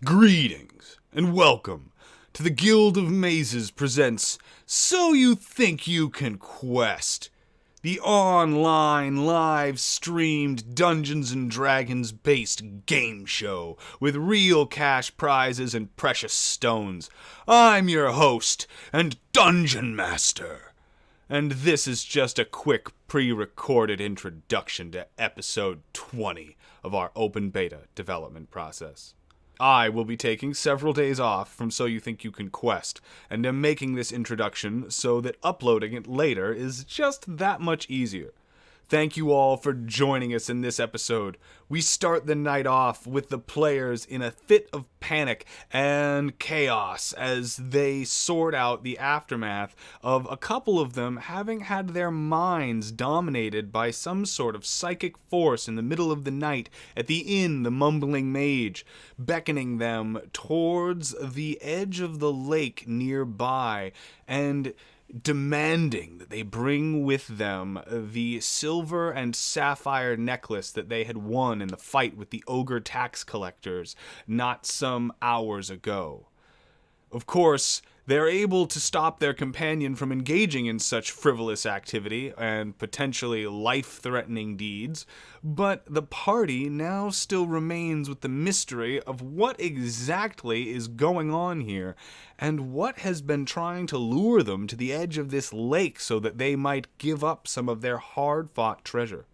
Greetings, and welcome to the Guild of Mazes presents So You Think You Can Quest, the online live-streamed Dungeons & Dragons-based game show with real cash prizes and precious stones. I'm your host and Dungeon Master, and this is just a quick pre-recorded introduction to episode 20 of our open beta development process. I will be taking several days off from So You Think You Can Quest, and am making this introduction so that uploading it later is just that much easier. Thank you all for joining us in this episode. We start the night off with the players in a fit of panic and chaos as they sort out the aftermath of a couple of them having had their minds dominated by some sort of psychic force in the middle of the night at the inn, the Mumbling Mage, beckoning them towards the edge of the lake nearby and demanding that they bring with them the silver and sapphire necklace that they had won in the fight with the ogre tax collectors not some hours ago. Of course, they're able to stop their companion from engaging in such frivolous activity and potentially life-threatening deeds, but the party now still remains with the mystery of what exactly is going on here and what has been trying to lure them to the edge of this lake so that they might give up some of their hard-fought treasure.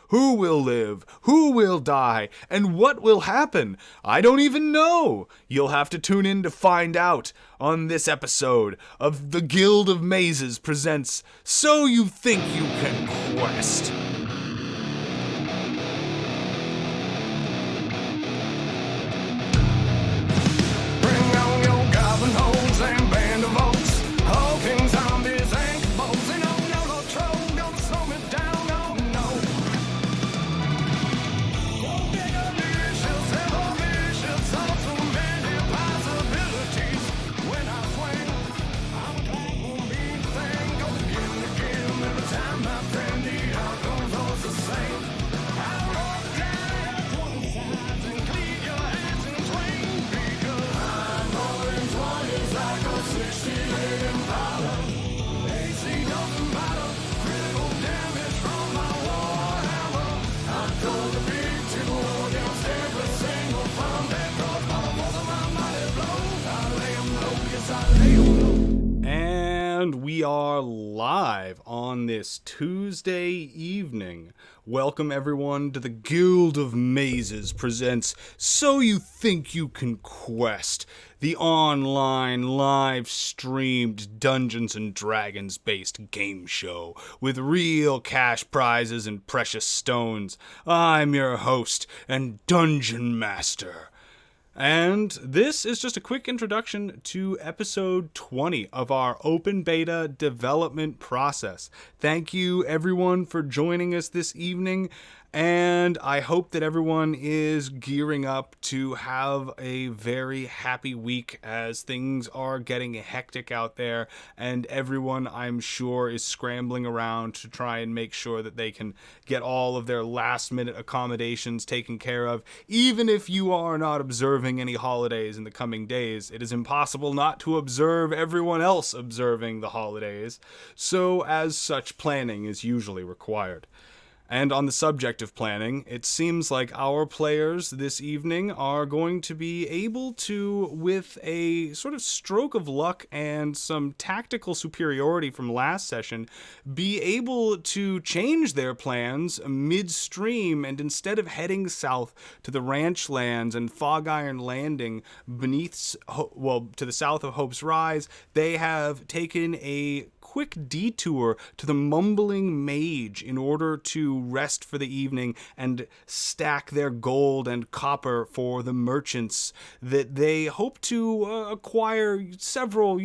Who will live? Who will die? And what will happen? I don't even know. You'll have to tune in to find out on this episode of the Guild of Mazes presents So You Think You Can Quest. Bring on your goblin holes and band of oaks, hulking zombies and kabobs, and oh no, no troll, gonna slow me down, oh no. Go bigger, vicious, ever vicious, all so many possibilities. When I swing, I'm a clack, won't be a thing, go again, every time my friend, the outcome's always the same. I'll roll down your 20 sides and cleave your hands in twain, because I'm rolling 20s like a 68 Impala. AC doesn't matter, critical damage from my warhammer. I throw the big tickle against every single farm that draws bubbles of my mighty blow. I lay 'em low, yes I lay 'em low. And we are live on this Tuesday evening. Welcome everyone to the Guild of Mazes presents So You Think You Can Quest, the online live-streamed Dungeons & Dragons-based game show with real cash prizes and precious stones. I'm your host and Dungeon Master. And this is just a quick introduction to episode 20 of our open beta development process. Thank you everyone for joining us this evening, and I hope that everyone is gearing up to have a very happy week as things are getting hectic out there, and everyone, I'm sure, is scrambling around to try and make sure that they can get all of their last-minute accommodations taken care of. Even if you are not observing any holidays in the coming days, it is impossible not to observe everyone else observing the holidays, so as such, planning is usually required. And on the subject of planning, it seems like our players this evening are going to be able to, with a sort of stroke of luck and some tactical superiority from last session, be able to change their plans midstream, and instead of heading south to the ranch lands and Fog Iron Landing beneath, to the south of Hope's Rise, they have taken a quick detour to the Mumbling Mage in order to rest for the evening and stack their gold and copper for the merchants that they hope to acquire several,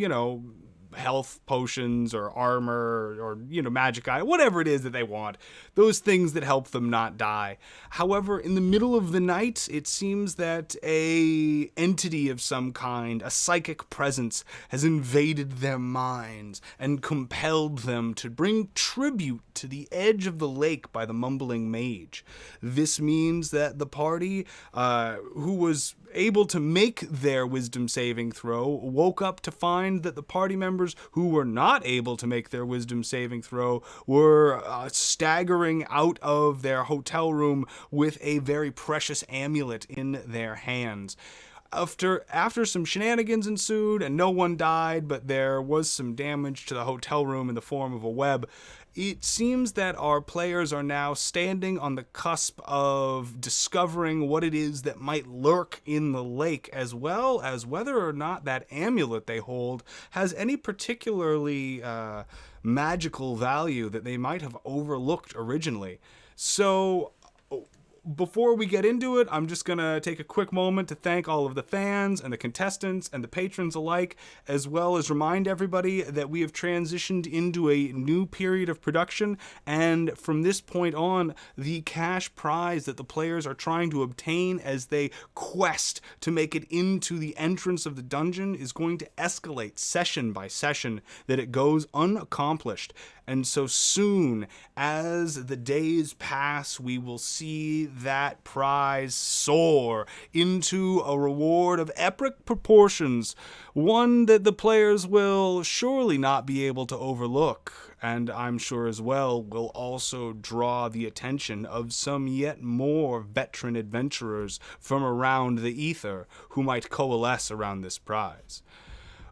health potions or armor or, magic eye, whatever it is that they want. Those things that help them not die. However, in the middle of the night, it seems that a entity of some kind, a psychic presence, has invaded their minds and compelled them to bring tribute to the edge of the lake by the mumbling mage. This means that the party, who was able to make their wisdom saving throw, woke up to find that the party members who were not able to make their wisdom saving throw were staggering out of their hotel room with a very precious amulet in their hands. After some shenanigans ensued and no one died, but there was some damage to the hotel room in the form of a web, it seems that our players are now standing on the cusp of discovering what it is that might lurk in the lake, as well as whether or not that amulet they hold has any particularly magical value that they might have overlooked originally. So before we get into it, I'm just going to take a quick moment to thank all of the fans and the contestants and the patrons alike, as well as remind everybody that we have transitioned into a new period of production, and from this point on, the cash prize that the players are trying to obtain as they quest to make it into the entrance of the dungeon is going to escalate session by session, that it goes unaccomplished. And so soon as the days pass, we will see that prize soar into a reward of epic proportions, one that the players will surely not be able to overlook, and I'm sure as well will also draw the attention of some yet more veteran adventurers from around the ether who might coalesce around this prize.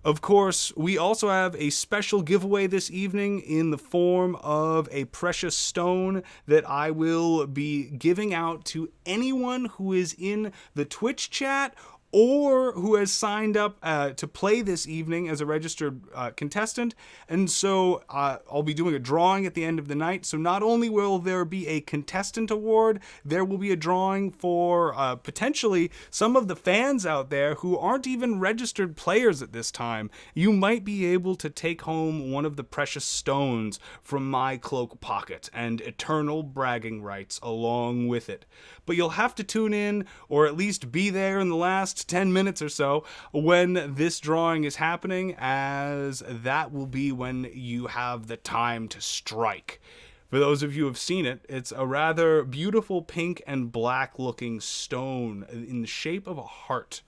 Of course, we also have a special giveaway this evening in the form of a precious stone that I will be giving out to anyone who is in the Twitch chat or who has signed up to play this evening as a registered contestant. And so I'll be doing a drawing at the end of the night. So not only will there be a contestant award, there will be a drawing for potentially some of the fans out there who aren't even registered players at this time. You might be able to take home one of the precious stones from my cloak pocket and eternal bragging rights along with it. But you'll have to tune in, or at least be there in the last 10 minutes or so when this drawing is happening, as that will be when you have the time to strike. For those of you who have seen it, it's a rather beautiful pink and black looking stone in the shape of a heart.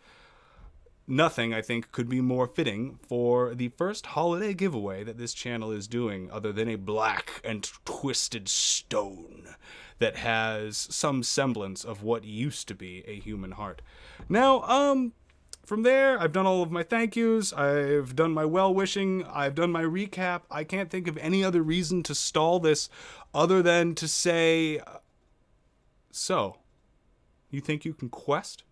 Nothing, I think, could be more fitting for the first holiday giveaway that this channel is doing, other than a black and twisted stone that has some semblance of what used to be a human heart. Now, from there, I've done all of my thank yous, I've done my well-wishing, I've done my recap. I can't think of any other reason to stall this other than to say, so, you think you can quest?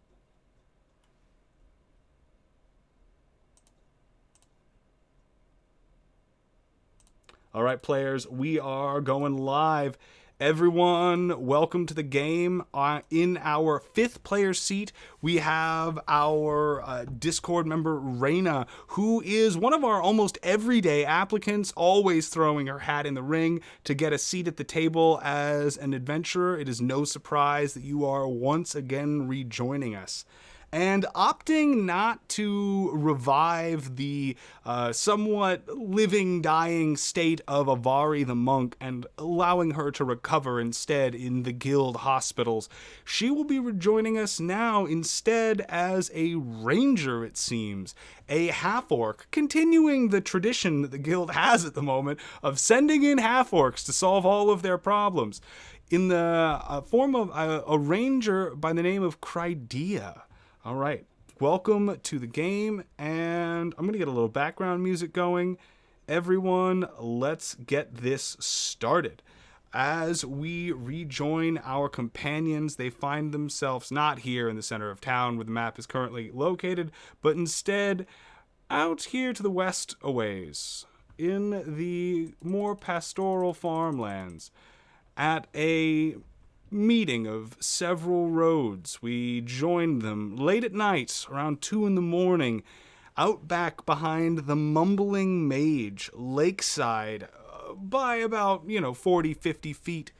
All right, players, we are going live. Everyone, welcome to the game. In our 5th player seat, we have our Discord member, Reyna, who is one of our almost everyday applicants, always throwing her hat in the ring to get a seat at the table as an adventurer. It is no surprise that you are once again rejoining us. And opting not to revive the somewhat living, dying state of Avari the monk and allowing her to recover instead in the guild hospitals, she will be rejoining us now instead as a ranger, it seems. A half-orc, continuing the tradition that the guild has at the moment of sending in half-orcs to solve all of their problems, in the form of a ranger by the name of Crydea. All right, welcome to the game, and I'm going to get a little background music going. Everyone, let's get this started. As we rejoin our companions, they find themselves not here in the center of town where the map is currently located, but instead out here to the west a ways, in the more pastoral farmlands, at a meeting of several roads. We joined them late at night, around 2 in the morning, out back behind the mumbling mage, lakeside, by about, 40, 50 feet.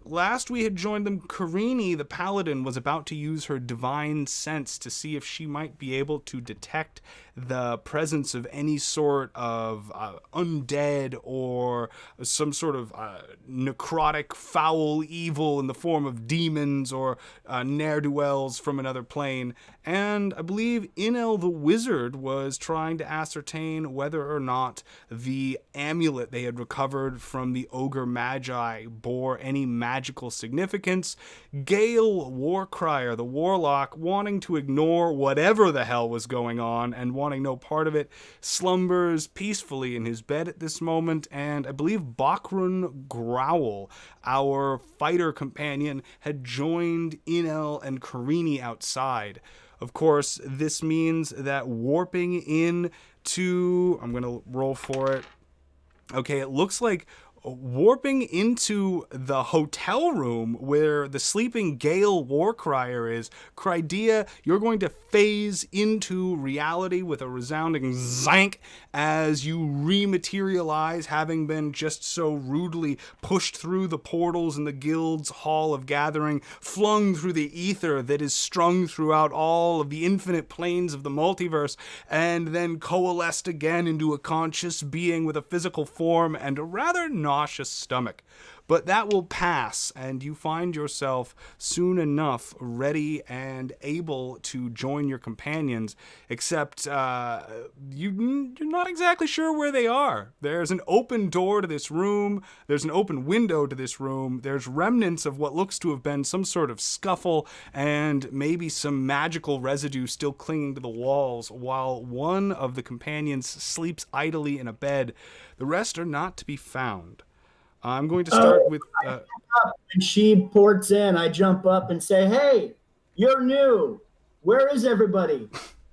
Last we had joined them, Karini, the paladin, was about to use her divine sense to see if she might be able to detect the presence of any sort of undead or some sort of necrotic foul evil in the form of demons or ne'er-do-wells from another plane. And I believe Inel the wizard was trying to ascertain whether or not the amulet they had recovered from the ogre magi bore any magical significance. Gale Warcrier, the warlock, wanting to ignore whatever the hell was going on and wanting no part of it, slumbers peacefully in his bed at this moment. And I believe Bakrun Growl, our fighter companion, had joined Inel and Karini outside. Of course, this means that warping in to... I'm going to roll for it. Okay, it looks like warping into the hotel room where the sleeping Gale Warcrier is. Crydia, you're going to phase into reality with a resounding zank as you rematerialize, having been just so rudely pushed through the portals in the guild's hall of gathering, flung through the ether that is strung throughout all of the infinite planes of the multiverse, and then coalesced again into a conscious being with a physical form and a rather nauseous stomach. But that will pass, and you find yourself soon enough ready and able to join your companions, except you're not exactly sure where they are. There's an open door to this room, there's an open window to this room, there's remnants of what looks to have been some sort of scuffle, and maybe some magical residue still clinging to the walls, while one of the companions sleeps idly in a bed. The rest are not to be found. I'm going to start with... And she ports in. I jump up and say, hey, you're new. Where is everybody?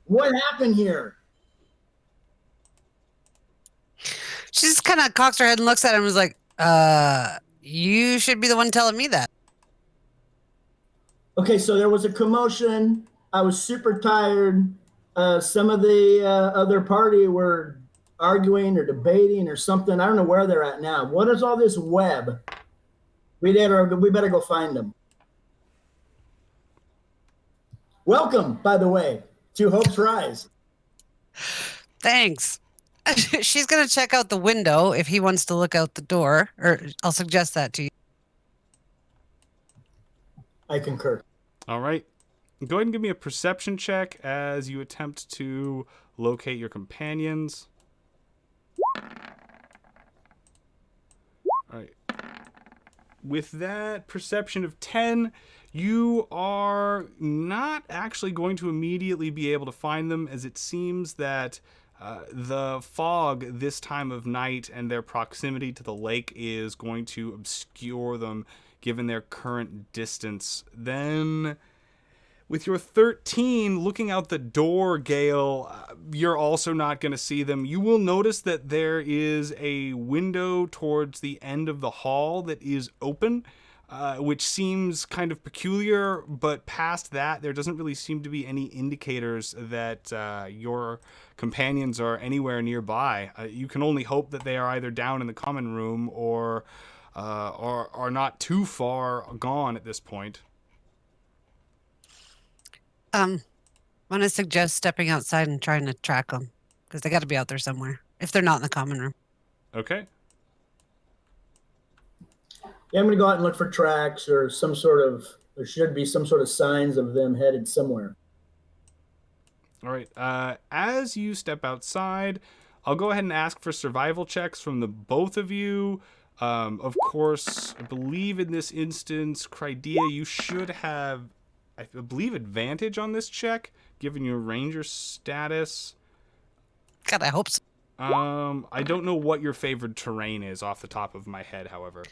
What happened here? She just kind of cocks her head and looks at him and is like, you should be the one telling me that. Okay, so there was a commotion. I was super tired. Some of the other party were arguing or debating or something. I don't know where they're at now. What is all this web? We better go find them. Welcome, by the way, to Hope's Rise. Thanks. She's going to check out the window if he wants to look out the door, or I'll suggest that to you. I concur. All right. Go ahead and give me a perception check as you attempt to locate your companions. All right. With that perception of 10, you are not actually going to immediately be able to find them, as it seems that the fog this time of night and their proximity to the lake is going to obscure them given their current distance. Then, with your 13, looking out the door, Gale, you're also not going to see them. You will notice that there is a window towards the end of the hall that is open, which seems kind of peculiar, but past that, there doesn't really seem to be any indicators that your companions are anywhere nearby. You can only hope that they are either down in the common room or are not too far gone at this point. I'm going to suggest stepping outside and trying to track them, because they got to be out there somewhere, if they're not in the common room. Okay. Yeah, I'm going to go out and look for tracks or there should be some sort of signs of them headed somewhere. All right. As you step outside, I'll go ahead and ask for survival checks from the both of you. Of course, I believe in this instance, Crydia, you should have, I believe, advantage on this check, given your ranger status. God, I hope so. I don't know what your favored terrain is off the top of my head, however.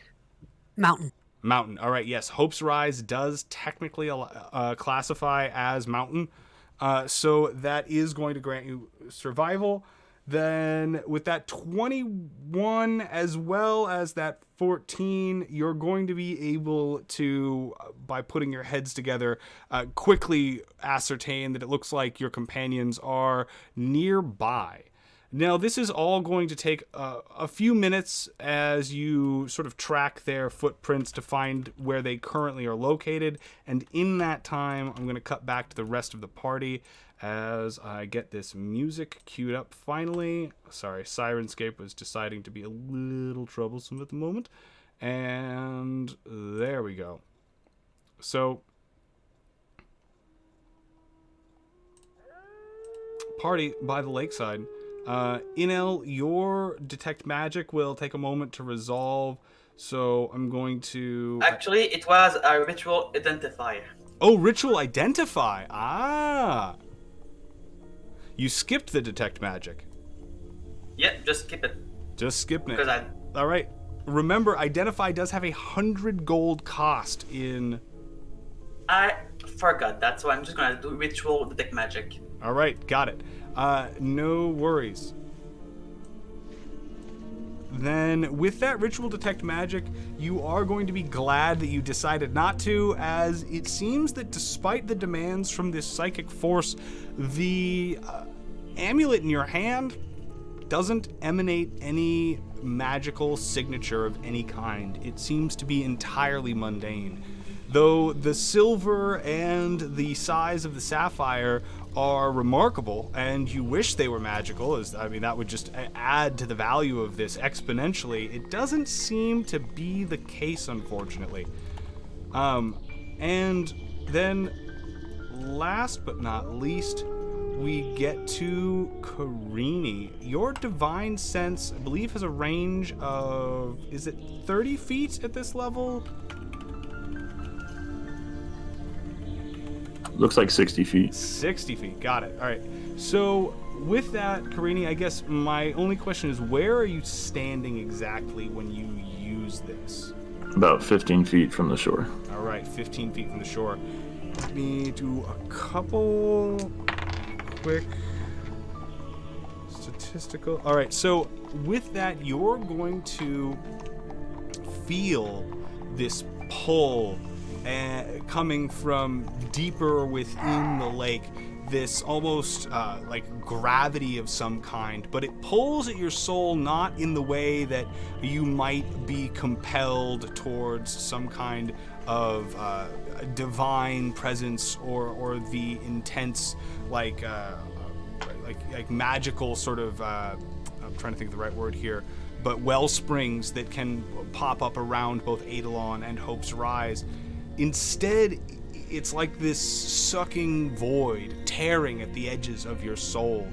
Mountain. Mountain. All right, yes. Hope's Rise does technically classify as mountain. So that is going to grant you survival. Then with that 21 as well as that 14, you're going to be able to, by putting your heads together, quickly ascertain that it looks like your companions are nearby. Now, this is all going to take a few minutes as you sort of track their footprints to find where they currently are located. And in that time, I'm going to cut back to the rest of the party as I get this music queued up finally. Sorry, Sirenscape was deciding to be a little troublesome at the moment. And there we go. So, party by the lakeside. Inel, your detect magic will take a moment to resolve, so I'm going to... Actually, it was a ritual identifier. Oh, ritual identify! Ah! You skipped the detect magic. Yeah, just skip it. Just skipping it. Because I... Alright. Remember, identify does have 100 gold cost in... I forgot that, so I'm just gonna do ritual detect magic. Alright, got it. No worries. Then, with that ritual detect magic, you are going to be glad that you decided not to, as it seems that despite the demands from this psychic force, the amulet in your hand doesn't emanate any magical signature of any kind. It seems to be entirely mundane. Though the silver and the size of the sapphire are remarkable, and you wish they were magical, that would just add to the value of this exponentially, it doesn't seem to be the case, unfortunately. And then, last but not least, we get to Karini. Your divine sense, I believe, has a range of, is it 30 feet at this level? Looks like 60 feet. 60 feet, got it. All right. So with that, Karini, I guess my only question is, where are you standing exactly when you use this? About 15 feet from the shore. All right, 15 feet from the shore. Let me do a couple quick statistical. All right, so with that, you're going to feel this pull coming from deeper within the lake, this almost like gravity of some kind, but it pulls at your soul not in the way that you might be compelled towards some kind of divine presence or the intense like magical sort of I'm trying to think of the right word here, but well springs that can pop up around both Eidolon and Hope's Rise. Instead, it's like this sucking void tearing at the edges of your soul.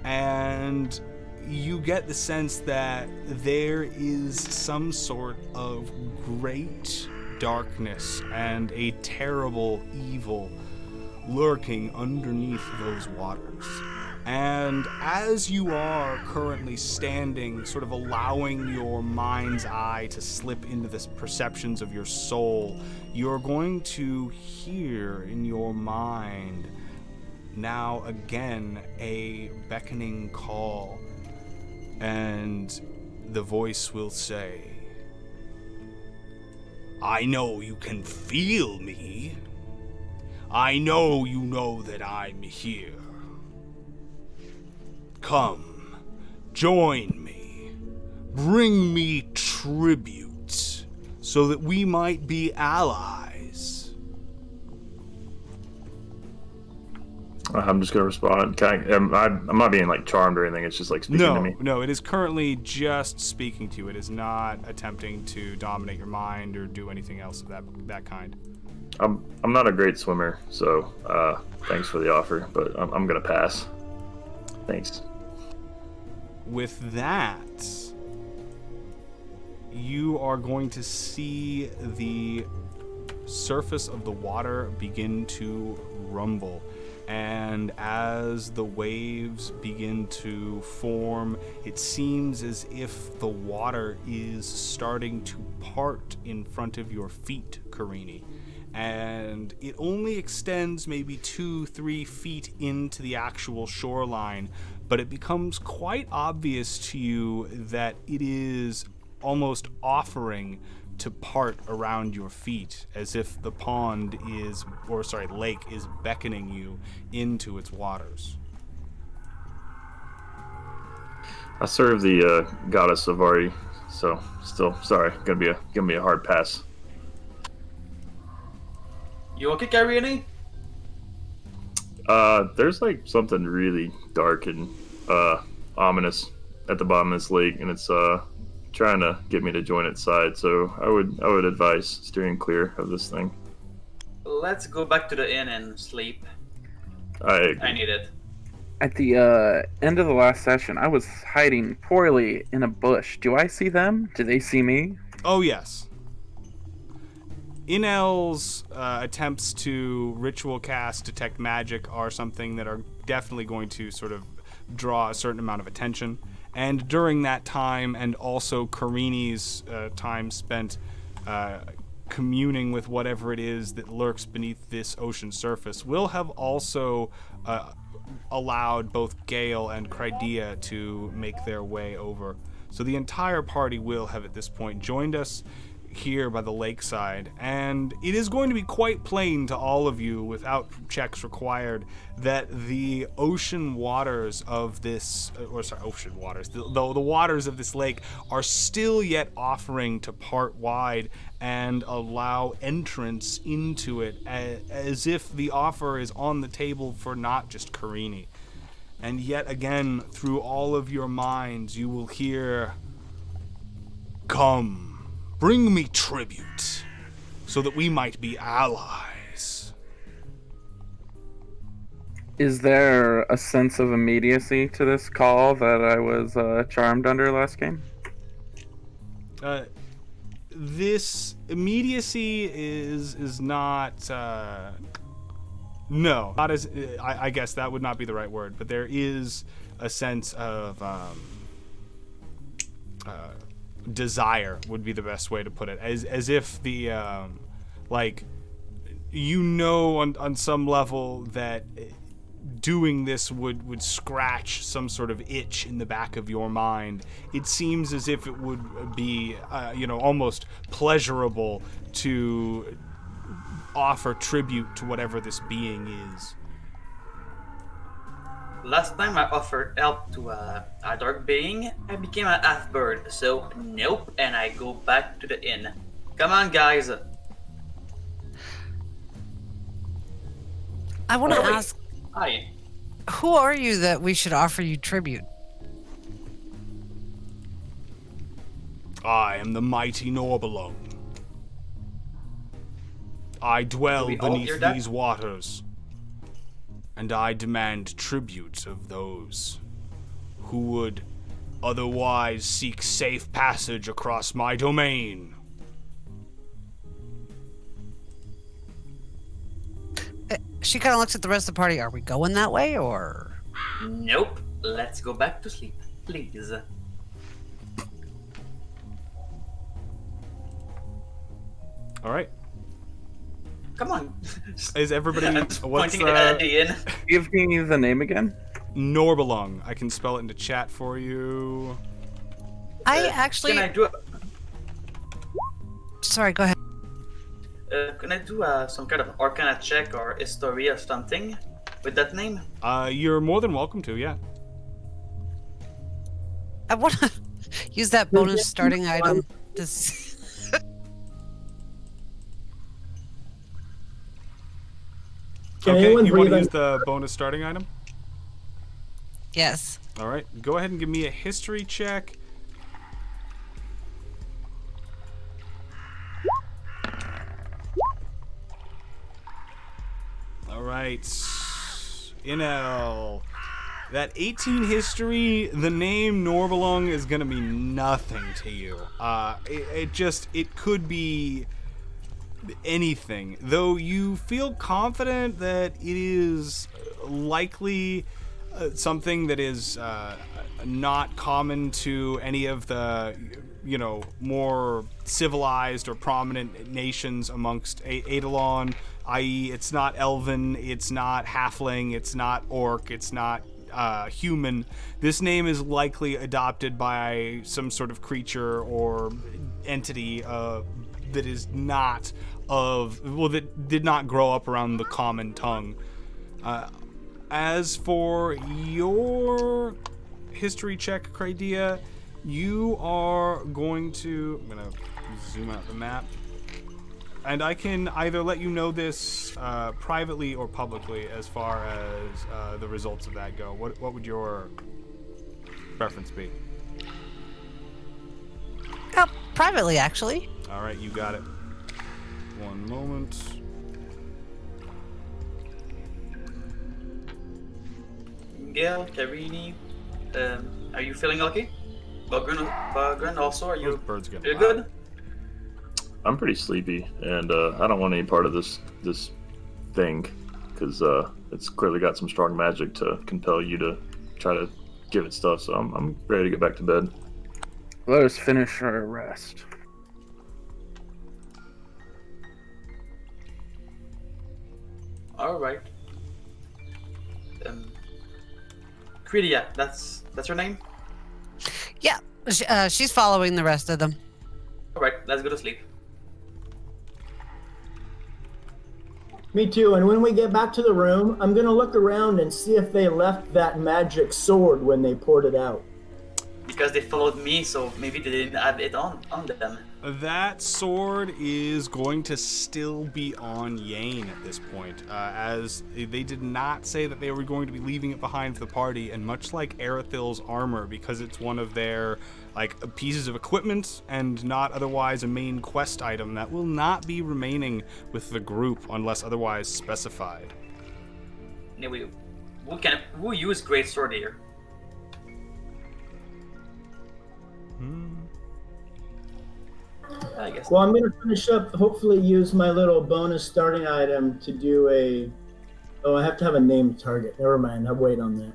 And you get the sense that there is some sort of great darkness and a terrible evil lurking underneath those waters. And as you are currently standing, sort of allowing your mind's eye to slip into the perceptions of your soul, you're going to hear in your mind now again a beckoning call. And the voice will say, "I know you can feel me. I know you know that I'm here. Come, join me, bring me tribute, so that we might be allies." I'm just gonna respond. I'm not being like charmed or anything. It's just like speaking to me. No, it is currently just speaking to you. It is not attempting to dominate your mind or do anything else of that kind. I'm not a great swimmer, so thanks for the offer, but I'm gonna pass. Thanks. With that, you are going to see the surface of the water begin to rumble. And as the waves begin to form, it seems as if the water is starting to part in front of your feet, Karini. And it only extends maybe 2-3 feet into the actual shoreline, but it becomes quite obvious to you that it is almost offering to part around your feet, as if the lake is beckoning you into its waters. I serve the goddess of Ari, so still sorry, gonna be a hard pass. You okay, Karini? There's like something really dark and ominous at the bottom of this lake, and it's trying to get me to join its side. So I would advise steering clear of this thing. Let's go back to the inn and sleep. I need it. At the end of the last session, I was hiding poorly in a bush. Do I see them? Do they see me? Oh, yes. Inel's attempts to ritual cast detect magic are something that are definitely going to sort of draw a certain amount of attention. And during that time, and also Karini's time spent communing with whatever it is that lurks beneath this ocean surface, will have also allowed both Gale and Crydia to make their way over. So the entire party will have at this point joined us here by the lakeside, and it is going to be quite plain to all of you, without checks required, that the ocean waters of this, the waters of this lake are still yet offering to part wide and allow entrance into it, as if the offer is on the table for not just Karini. And yet again, through all of your minds, you will hear, "Come. Bring me tribute, so that we might be allies." Is there a sense of immediacy to this call that I was charmed under last game? This immediacy is not. No, not as. I guess that would not be the right word, but there is a sense of. Desire would be the best way to put it, as if the on some level that doing this would scratch some sort of itch in the back of your mind. It seems as if it would be almost pleasurable to offer tribute to whatever this being is. Last time I offered help to a dark being, I became a half-bird, so nope, and I go back to the inn. Come on, guys. I want to ask, Hi. who are you that we should offer you tribute? I am the mighty Norbelung. I dwell we all beneath hear that? these waters, and I demand tribute of those who would otherwise seek safe passage across my domain. She kind of looks at the rest of the party. Are we going that way, or? Nope. Let's go back to sleep, please. All right. Come on. Is everybody? What's Pointing at the inn. Give me the name again. Norbelung? I can spell it into chat for you. I actually. Can I do? Sorry, go ahead. Can I do some kind of Arcana check or history or something with that name? You're more than welcome to. Yeah. I want to use that bonus starting item to. Can Okay, anyone you want breathe to in? use the bonus starting item? Yes. All right, go ahead and give me a history check. All right, Inel. That 18 history, the name Norbelung is gonna mean nothing to you. It could be anything, though you feel confident that it is likely something that is not common to any of the more civilized or prominent nations amongst Eidolon, i.e. it's not elven, it's not halfling, it's not orc, it's not human. This name is likely adopted by some sort of creature or entity that is not that did not grow up around the common tongue. As for your history check, Crydia, you are going to... I'm going to zoom out the map. And I can either let you know this privately or publicly as far as the results of that go. What would your preference be? Privately, actually. All right, you got it. One moment. Gail, Carini, are you feeling lucky? Bugren also, are you Those birds get feel loud. good? I'm pretty sleepy, and I don't want any part of this thing, because it's clearly got some strong magic to compel you to try to give it stuff. So I'm ready to get back to bed. Let us finish our rest. All right. Credia, that's her name. Yeah, she's following the rest of them. All right, let's go to sleep. Me too. And when we get back to the room, I'm going to look around and see if they left that magic sword when they poured it out. Because they followed me, so maybe they didn't have it on them. That sword is going to still be on Yane at this point, as they did not say that they were going to be leaving it behind for the party, and much like Arathil's armor, because it's one of their pieces of equipment and not otherwise a main quest item, that will not be remaining with the group unless otherwise specified. Anyway, we'll use great sword here. I guess. Well, I'm going to finish up, hopefully use my little bonus starting item to do a... Oh, I have to have a named target. Never mind. I'll wait on that.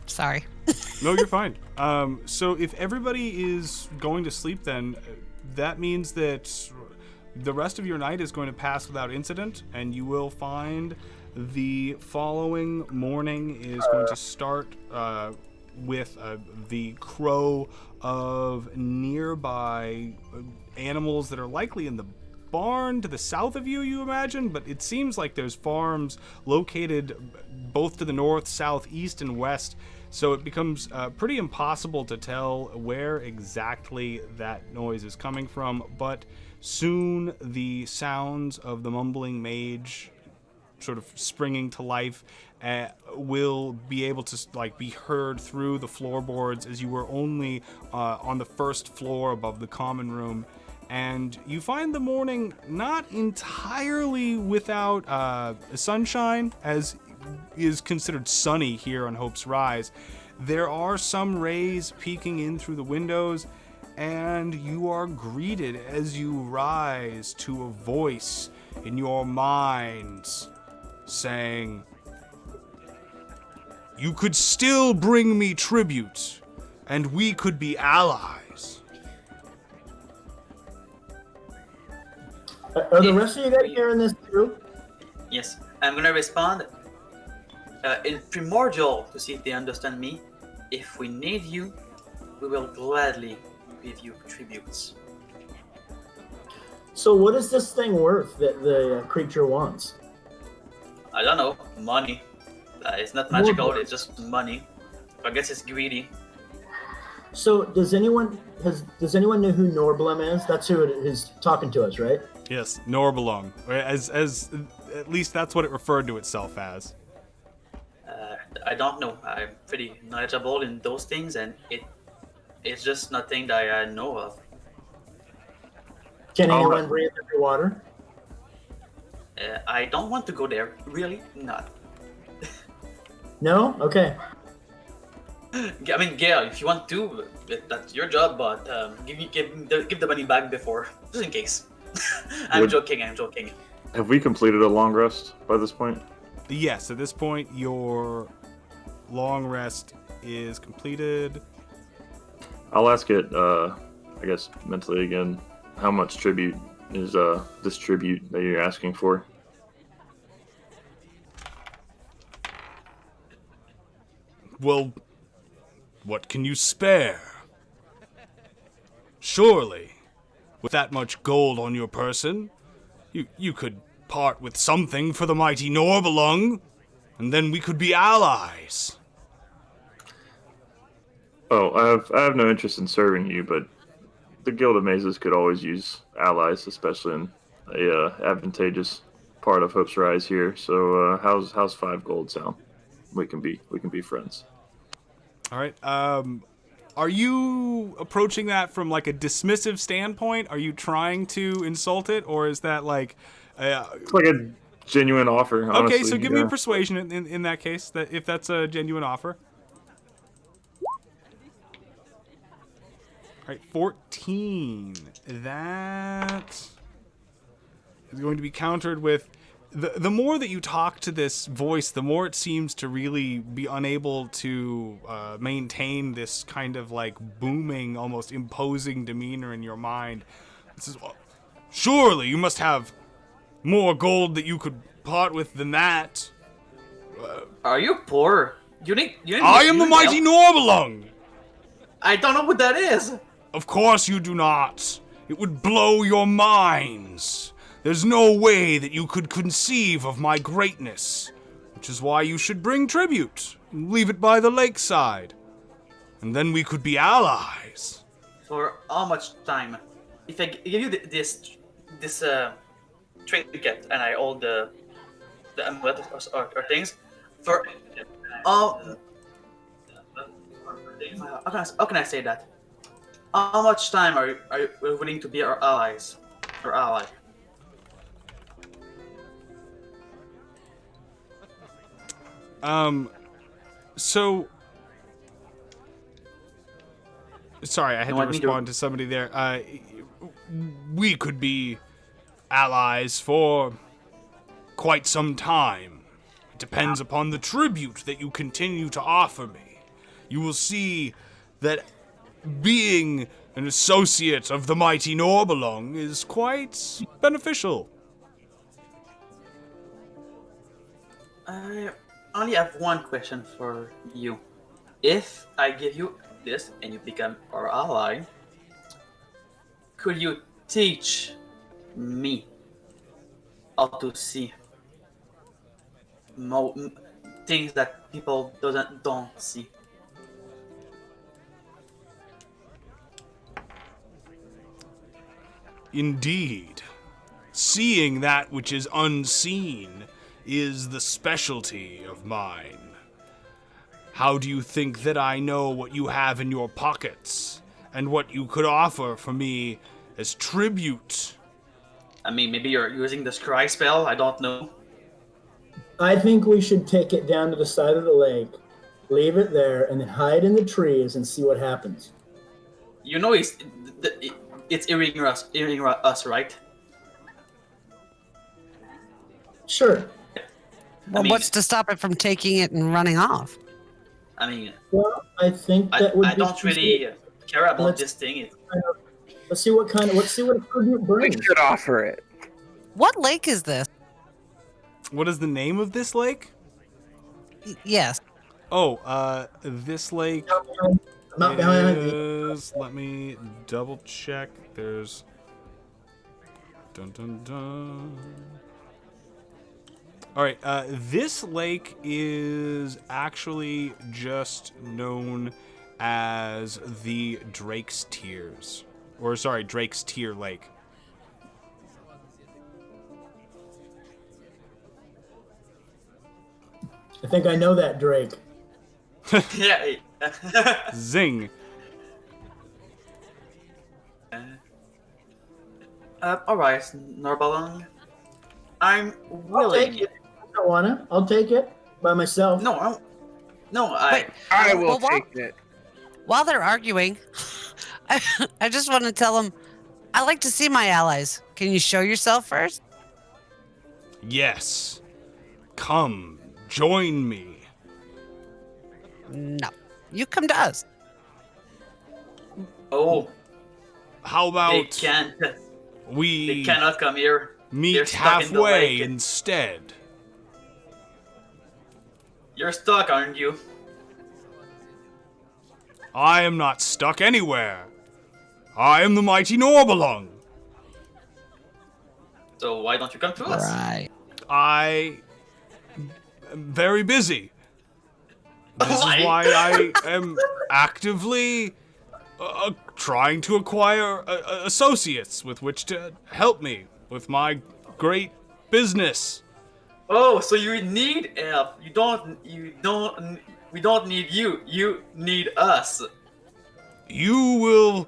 Sorry. No, you're fine. So if everybody is going to sleep, then that means that the rest of your night is going to pass without incident, and you will find the following morning is going to start with the crow of nearby animals that are likely in the barn to the south of you imagine, but it seems like there's farms located both to the north, south, east, and west, so it becomes pretty impossible to tell where exactly that noise is coming from, but soon the sounds of the mumbling mage sort of springing to life will be able to be heard through the floorboards, as you were only on the first floor above the common room. And you find the morning not entirely without sunshine, as is considered sunny here on Hope's Rise. There are some rays peeking in through the windows, and you are greeted as you rise to a voice in your minds saying, "You could still bring me tribute, and we could be allies." Are the rest of you guys hearing this too? Yes, I'm gonna respond in primordial to see if they understand me. If we need you, we will gladly give you tributes. So what is this thing worth that the creature wants? I don't know, money. It's not magical, it's just money. I guess it's greedy. So does anyone know who Norblum is? That's who it is talking to us, right? Yes, Norbelung. As at least that's what it referred to itself as. I don't know. I'm pretty knowledgeable in those things, and it's just nothing that I know of. Can anyone breathe underwater? I don't want to go there. Really, not. No? Okay. I mean, Gail, if you want to, that's your job. But give the money back before, just in case. I'm joking. Have we completed a long rest by this point? Yes, at this point, your long rest is completed. I'll ask it, I guess, mentally again. How much tribute is this tribute that you're asking for? Well, what can you spare? Surely, with that much gold on your person, you could part with something for the mighty Norbelung, and then we could be allies. Oh, I have no interest in serving you, but the Guild of Mazes could always use allies, especially in a advantageous part of Hope's Rise here. So how's 5 gold sound? We can be friends. All right. Are you approaching that from like a dismissive standpoint? Are you trying to insult it, or is that like? It's like a genuine offer. Honestly. Okay, so give me a persuasion in that case. That if that's a genuine offer. All right, 14. That is going to be countered with the more that you talk to this voice, the more it seems to really be unable to maintain this kind of like booming, almost imposing demeanor in your mind. It says, well, surely you must have more gold that you could part with than that. Are you poor? You need I am the mighty help? Norbelung! I don't know what that is. Of course you do not. It would blow your minds. There's no way that you could conceive of my greatness, which is why you should bring tribute and leave it by the lakeside. And then we could be allies. For how much time? If I give you this trinket and I hold the amulet or things, for how can I say that? How much time are you willing to be our allies? Or ally? So... Sorry, I had to respond to somebody there. We could be allies for quite some time. It depends upon the tribute that you continue to offer me. You will see that being an associate of the mighty Norbelung is quite beneficial. I only have one question for you. If I give you this and you become our ally, could you teach me how to see things that people don't see? Indeed. Seeing that which is unseen is the specialty of mine. How do you think that I know what you have in your pockets and what you could offer for me as tribute? I mean, maybe you're using the scry spell, I don't know. I think we should take it down to the side of the lake, leave it there, and then hide in the trees and see what happens. You know it's hearing us, right? Sure. Well, what's to stop it from taking it and running off? I mean, Well, I think that would I be don't really care about Let's- this thing. Let's see what a tribute We brings. should offer it. What lake is this? What is the name of this lake? Yes. Oh, this lake I'm out behind you. is... Let me double check. There's... Dun dun dun. Alright, this lake is actually just known as the Drake's Tears. Or, sorry, Drake's Tear Lake. I think I know that Drake. Yeah. Zing. Alright, Norbelung. I'm I'll willing. take it. I don't wanna. I'll take it by myself. No, Wait, I will well, while- take it. While they're arguing, I just want to tell them, I like to see my allies. Can you show yourself first? Yes. Come, join me. No. You come to us. Oh, How they about can't. They we cannot come here. They're meet stuck in the halfway lake. instead? You're stuck, aren't you? I am not stuck anywhere. I am the mighty Norbelung. So why don't you come to us? Right. I am very busy. This Why? is why I am actively trying to acquire associates with which to help me with my great business. Oh, so you need help. We don't need you. You need us. You will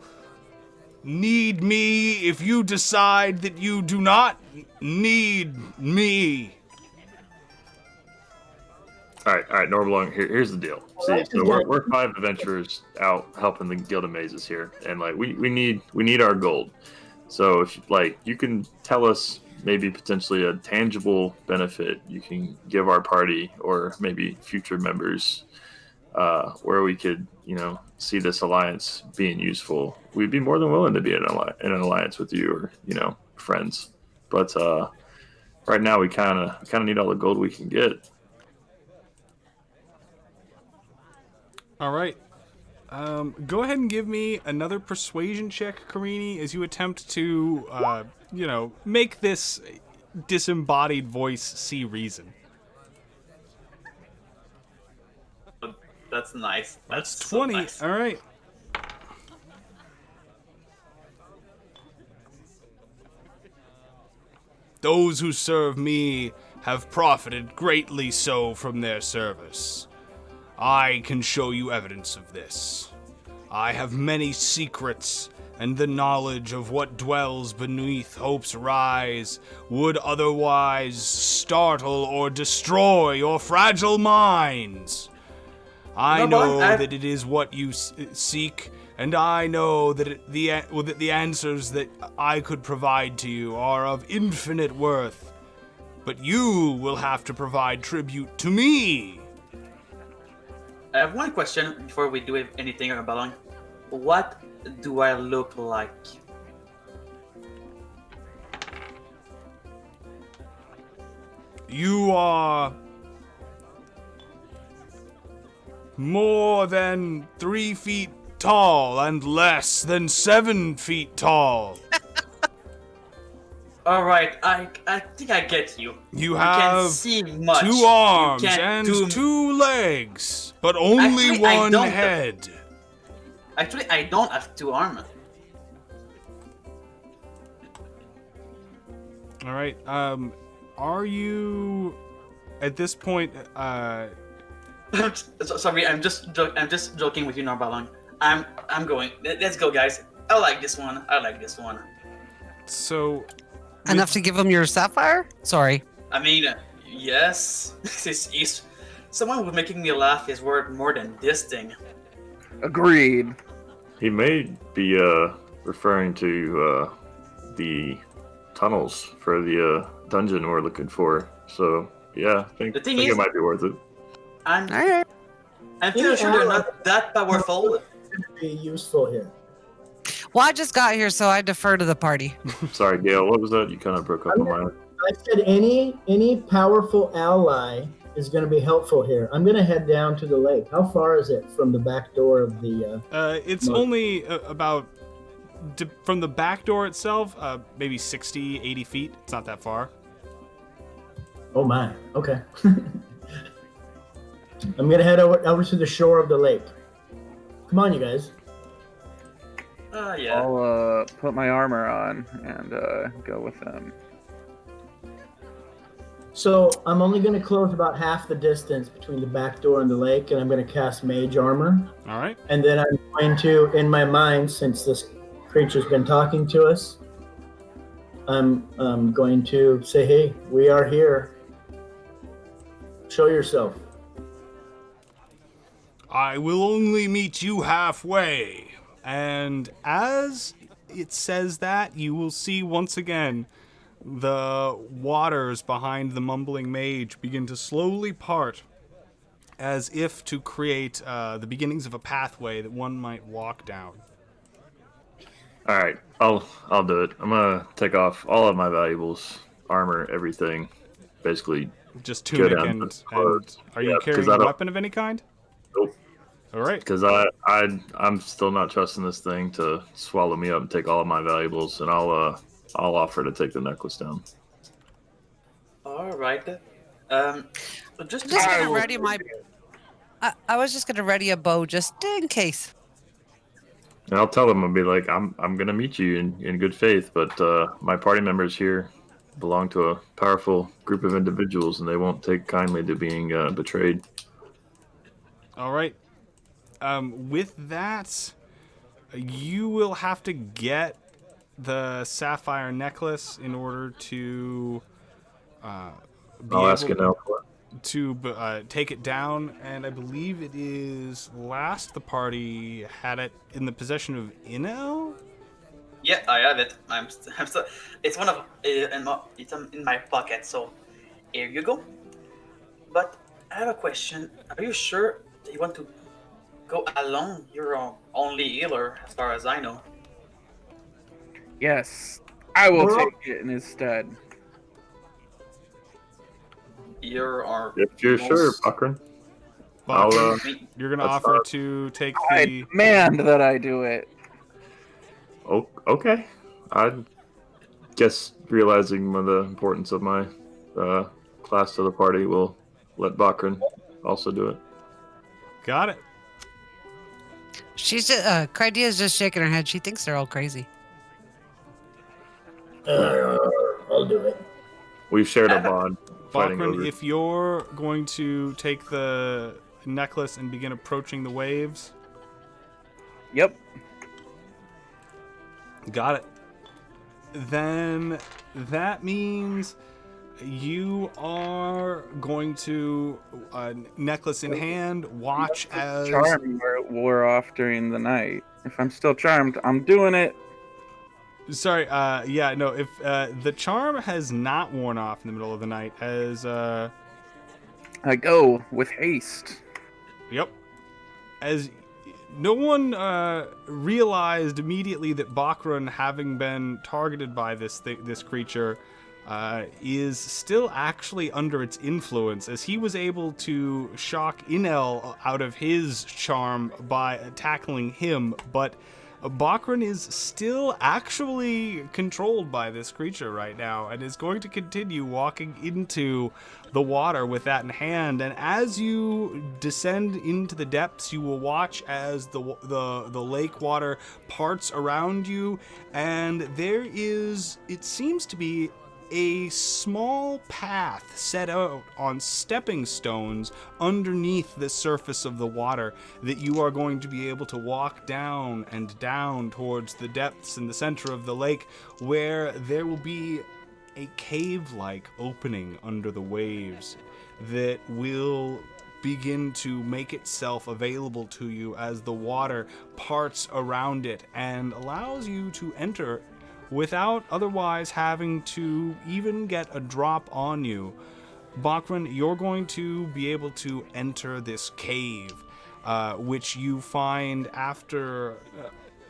need me if you decide that you do not need me. All right, Norbelung. Here's the deal. See, so we're 5 adventurers out helping the Guild of Mazes here, and like we need our gold. So if you can tell us maybe potentially a tangible benefit you can give our party or maybe future members, where we could see this alliance being useful, we'd be more than willing to be in an alliance with you or friends. But right now we kind of need all the gold we can get. All right. Go ahead and give me another persuasion check, Karini, as you attempt to, make this disembodied voice see reason. That's nice. That's so 20. nice. All right. Those who serve me have profited greatly so from their service. I can show you evidence of this. I have many secrets, and the knowledge of what dwells beneath Hope's rise would otherwise startle or destroy your fragile minds. I know that it is what you seek, and I know that the answers that I could provide to you are of infinite worth. But you will have to provide tribute to me. I have one question before we do anything about it. What do I look like? You are more than 3 feet tall and less than 7 feet tall. Alright, I think I get you. You You have can't see much. 2 You arms can't and do- 2 legs, but only Actually, I one don't. head. Actually, I don't have 2 arms. All right. Are you at this point? Sorry, I'm just joking with you, Norbalong. I'm going. Let's go, guys. I like this one. So Enough to give him your sapphire? Sorry. I mean, yes. This is someone who's making me laugh is worth more than this thing. Agreed. He may be referring to the tunnels for the dungeon we're looking for. So yeah, I think it might be worth it. I'm Alright. feeling sure they're not that powerful. Going to be useful here. Well, I just got here, so I defer to the party. Sorry, Gail, what was that? You kind of broke up on mine. I said any powerful ally is going to be helpful here. I'm going to head down to the lake. How far is it from the back door of the? it's only about from the back door itself, maybe 60, 80 feet. It's not that far. Oh my. Okay. I'm going to head over to the shore of the lake. Come on, you guys. Yeah. I'll put my armor on and go with them. So I'm only going to close about half the distance between the back door and the lake, and I'm going to cast mage armor. All right. And then I'm going to, in my mind, since this creature's been talking to us, I'm going to say, hey, we are here. Show yourself. I will only meet you halfway. And as it says that, you will see once again the waters behind the mumbling mage begin to slowly part. as if to create the beginnings of a pathway that one might walk down. All right, I'll do it. I'm gonna take off all of my valuables, armor, everything, basically Just go tunic down to and clothes. are Yeah, you because carrying I a don't. weapon of any kind? Nope. All right. Because I'm still not trusting this thing to swallow me up and take all of my valuables, and I'll offer to take the necklace down. All right. Um, just I'm to just be gonna sure, ready my. I was just gonna ready a bow just in case. And I'll tell them, I'll be like, I'm gonna meet you in good faith, but my party members here belong to a powerful group of individuals, and they won't take kindly to being betrayed. All right. With that, you will have to get the sapphire necklace in order to be I'll ask able Anel for it. to take it down. And I believe it is last the party had it in the possession of Inel. yeah, I have it. I'm still. It's one of it's in my pocket. So here you go. But I have a question. Are you sure that you want to go alone? You're only healer, as far as I know. Yes, I will Well- take it in his stead. You're our. If you're sure, most- Buckran. Buck, I'll, you're gonna that's offer fine. to take I the. demand that I do it. Oh, okay. I guess realizing the importance of my class to the party will let Bakran also do it. Got it. She's just, Crydia's just shaking her head. She thinks they're all crazy. I'll do it. We've shared a bond fighting Balkran, over. if you're going to take the necklace and begin approaching the waves, Yep. got it. Then that means you are going to, necklace in hand, watch as. Charm wore off during the night. If I'm still charmed, I'm doing it. Sorry, yeah, no, if the charm has not worn off in the middle of the night, as, I go with haste. yep. As no one realized immediately that Bakran, having been targeted by this creature, is still actually under its influence, as he was able to shock Inel out of his charm by tackling him, but Bakran is still actually controlled by this creature right now and is going to continue walking into the water with that in hand. And as you descend into the depths, you will watch as the lake water parts around you, and there is, it seems to be, a small path set out on stepping stones underneath the surface of the water that you are going to be able to walk down and down towards the depths in the center of the lake, where there will be a cave-like opening under the waves that will begin to make itself available to you as the water parts around it and allows you to enter without otherwise having to even get a drop on you. Bakran, you're going to be able to enter this cave, which you find after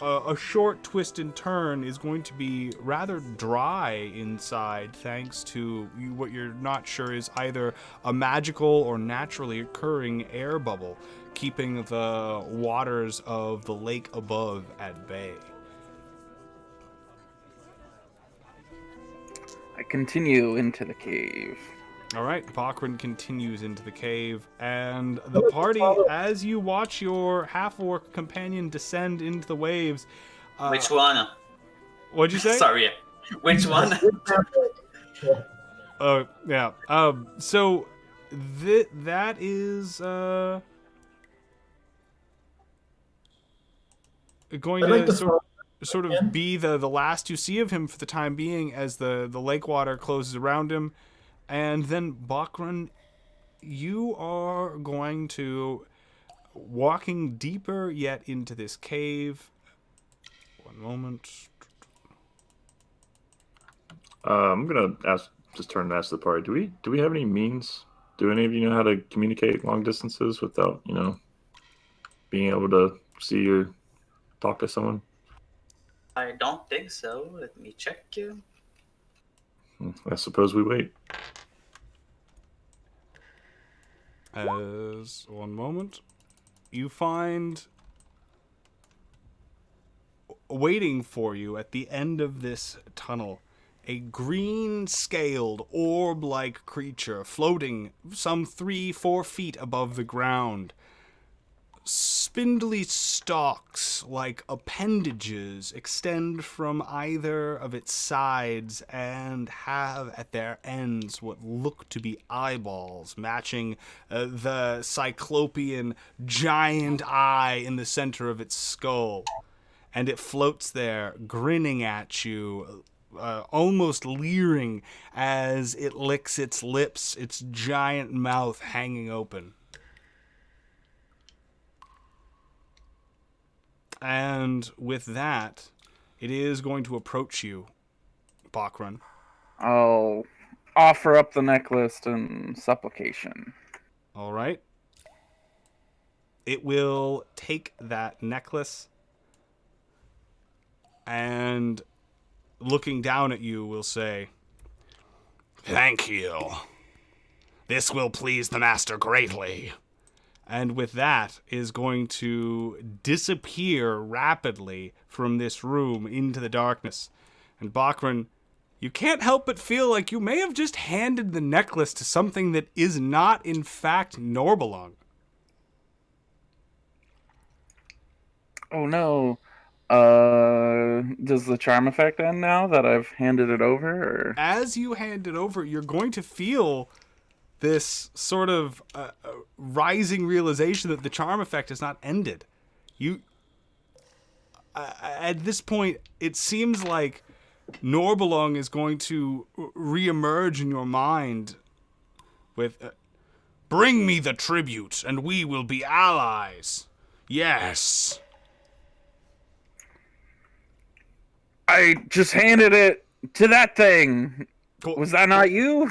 a short twist and turn is going to be rather dry inside, thanks to what you're not sure is either a magical or naturally occurring air bubble, keeping the waters of the lake above at bay. I continue into the cave. All right, Bakran continues into the cave, and the party, as you watch your half-orc companion descend into the waves. Which one? What'd you say? Sorry. Which one? Yeah. So that is going I'd like to to sort of be the last you see of him for the time being, as the lake water closes around him. And then, Bakran, you are going to, walking deeper yet into this cave. One moment. I'm gonna just turn and ask the party. Do we have any means Do any of you know how to communicate long distances without, being able to see or talk to someone? I don't think so. Let me check. I suppose we wait. As one moment, you find waiting for you at the end of this tunnel a green-scaled, orb-like creature floating some 3-4 feet above the ground. Spindly stalks, like appendages, extend from either of its sides and have at their ends what look to be eyeballs, matching the cyclopean giant eye in the center of its skull. And it floats there, grinning at you, almost leering as it licks its lips, its giant mouth hanging open. And with that, it is going to approach you, Bakran. I'll offer up the necklace in supplication. All right. It will take that necklace and, looking down at you, will say, "Thank you. This will please the master greatly." And with that, is going to disappear rapidly from this room into the darkness. And Bakran, you can't help but feel like you may have just handed the necklace to something that is not, in fact, Norbelung. Oh no. Does the charm effect end now that I've handed it over? Or? As you hand it over, you're going to feel this sort of rising realization that the charm effect has not ended. At this point, it seems like Norbelung is going to reemerge in your mind with, "Bring me the tribute, and we will be allies. Yes." I just handed it to that thing. Was that not you?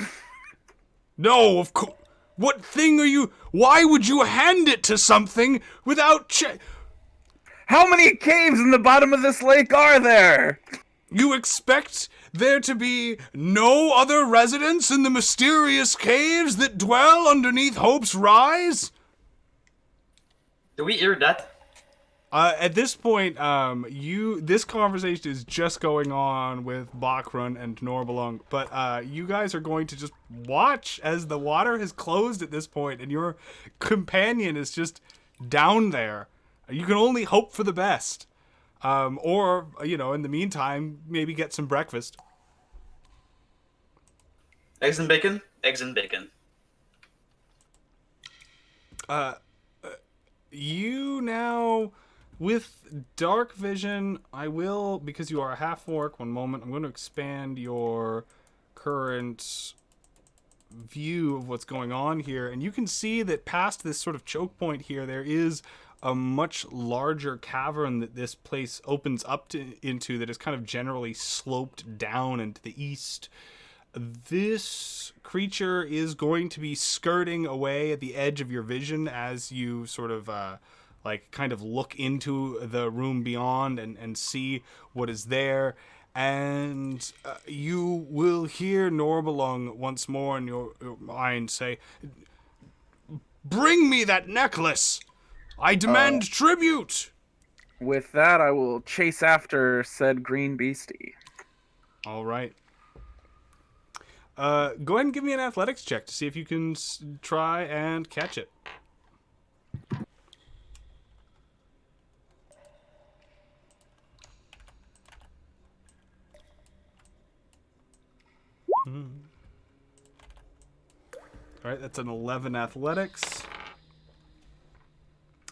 No, of course. What thing are you? Why would you hand it to something without How many caves in the bottom of this lake are there? You expect there to be no other residents in the mysterious caves that dwell underneath Hope's Rise? Do we hear that? At this point, this conversation is just going on with Bakran and Norbelung, but you guys are going to just watch as the water has closed at this point, and your companion is just down there. You can only hope for the best, or in the meantime, maybe get some breakfast. Eggs and bacon? Eggs and bacon. You now, with dark vision, I will, because you are a half-orc, one moment, I'm going to expand your current view of what's going on here, and you can see that past this sort of choke point here, there is a much larger cavern that this place opens up into that is kind of generally sloped down into the east. This creature is going to be skirting away at the edge of your vision as you sort of kind of look into the room beyond and see what is there. And you will hear Norbelung once more in your mind say, "Bring me that necklace! I demand tribute!" With that, I will chase after said green beastie. All right. Go ahead and give me an athletics check to see if you can try and catch it. All right, that's an 11 athletics.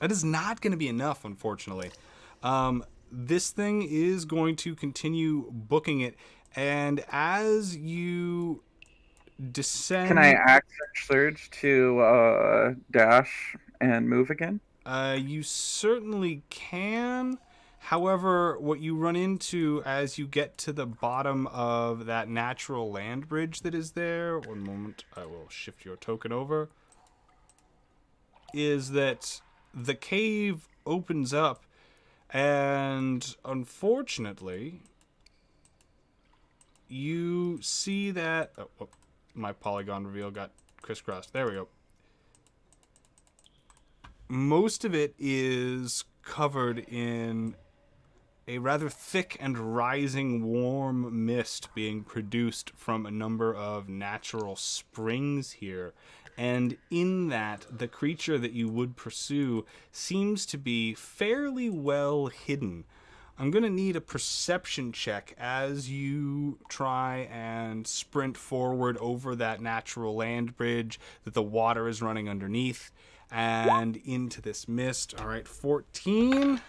That is not going to be enough, unfortunately. This thing is going to continue booking it, and as you descend... Can I action surge to dash and move again? You certainly can. However, what you run into as you get to the bottom of that natural land bridge that is there, one moment, I will shift your token over, is that the cave opens up, and unfortunately, you see that... Oh, my polygon reveal got crisscrossed. There we go. Most of it is covered in a rather thick and rising warm mist being produced from a number of natural springs here. And in that, the creature that you would pursue seems to be fairly well hidden. I'm going to need a perception check as you try and sprint forward over that natural land bridge that the water is running underneath and into this mist. All right, 14.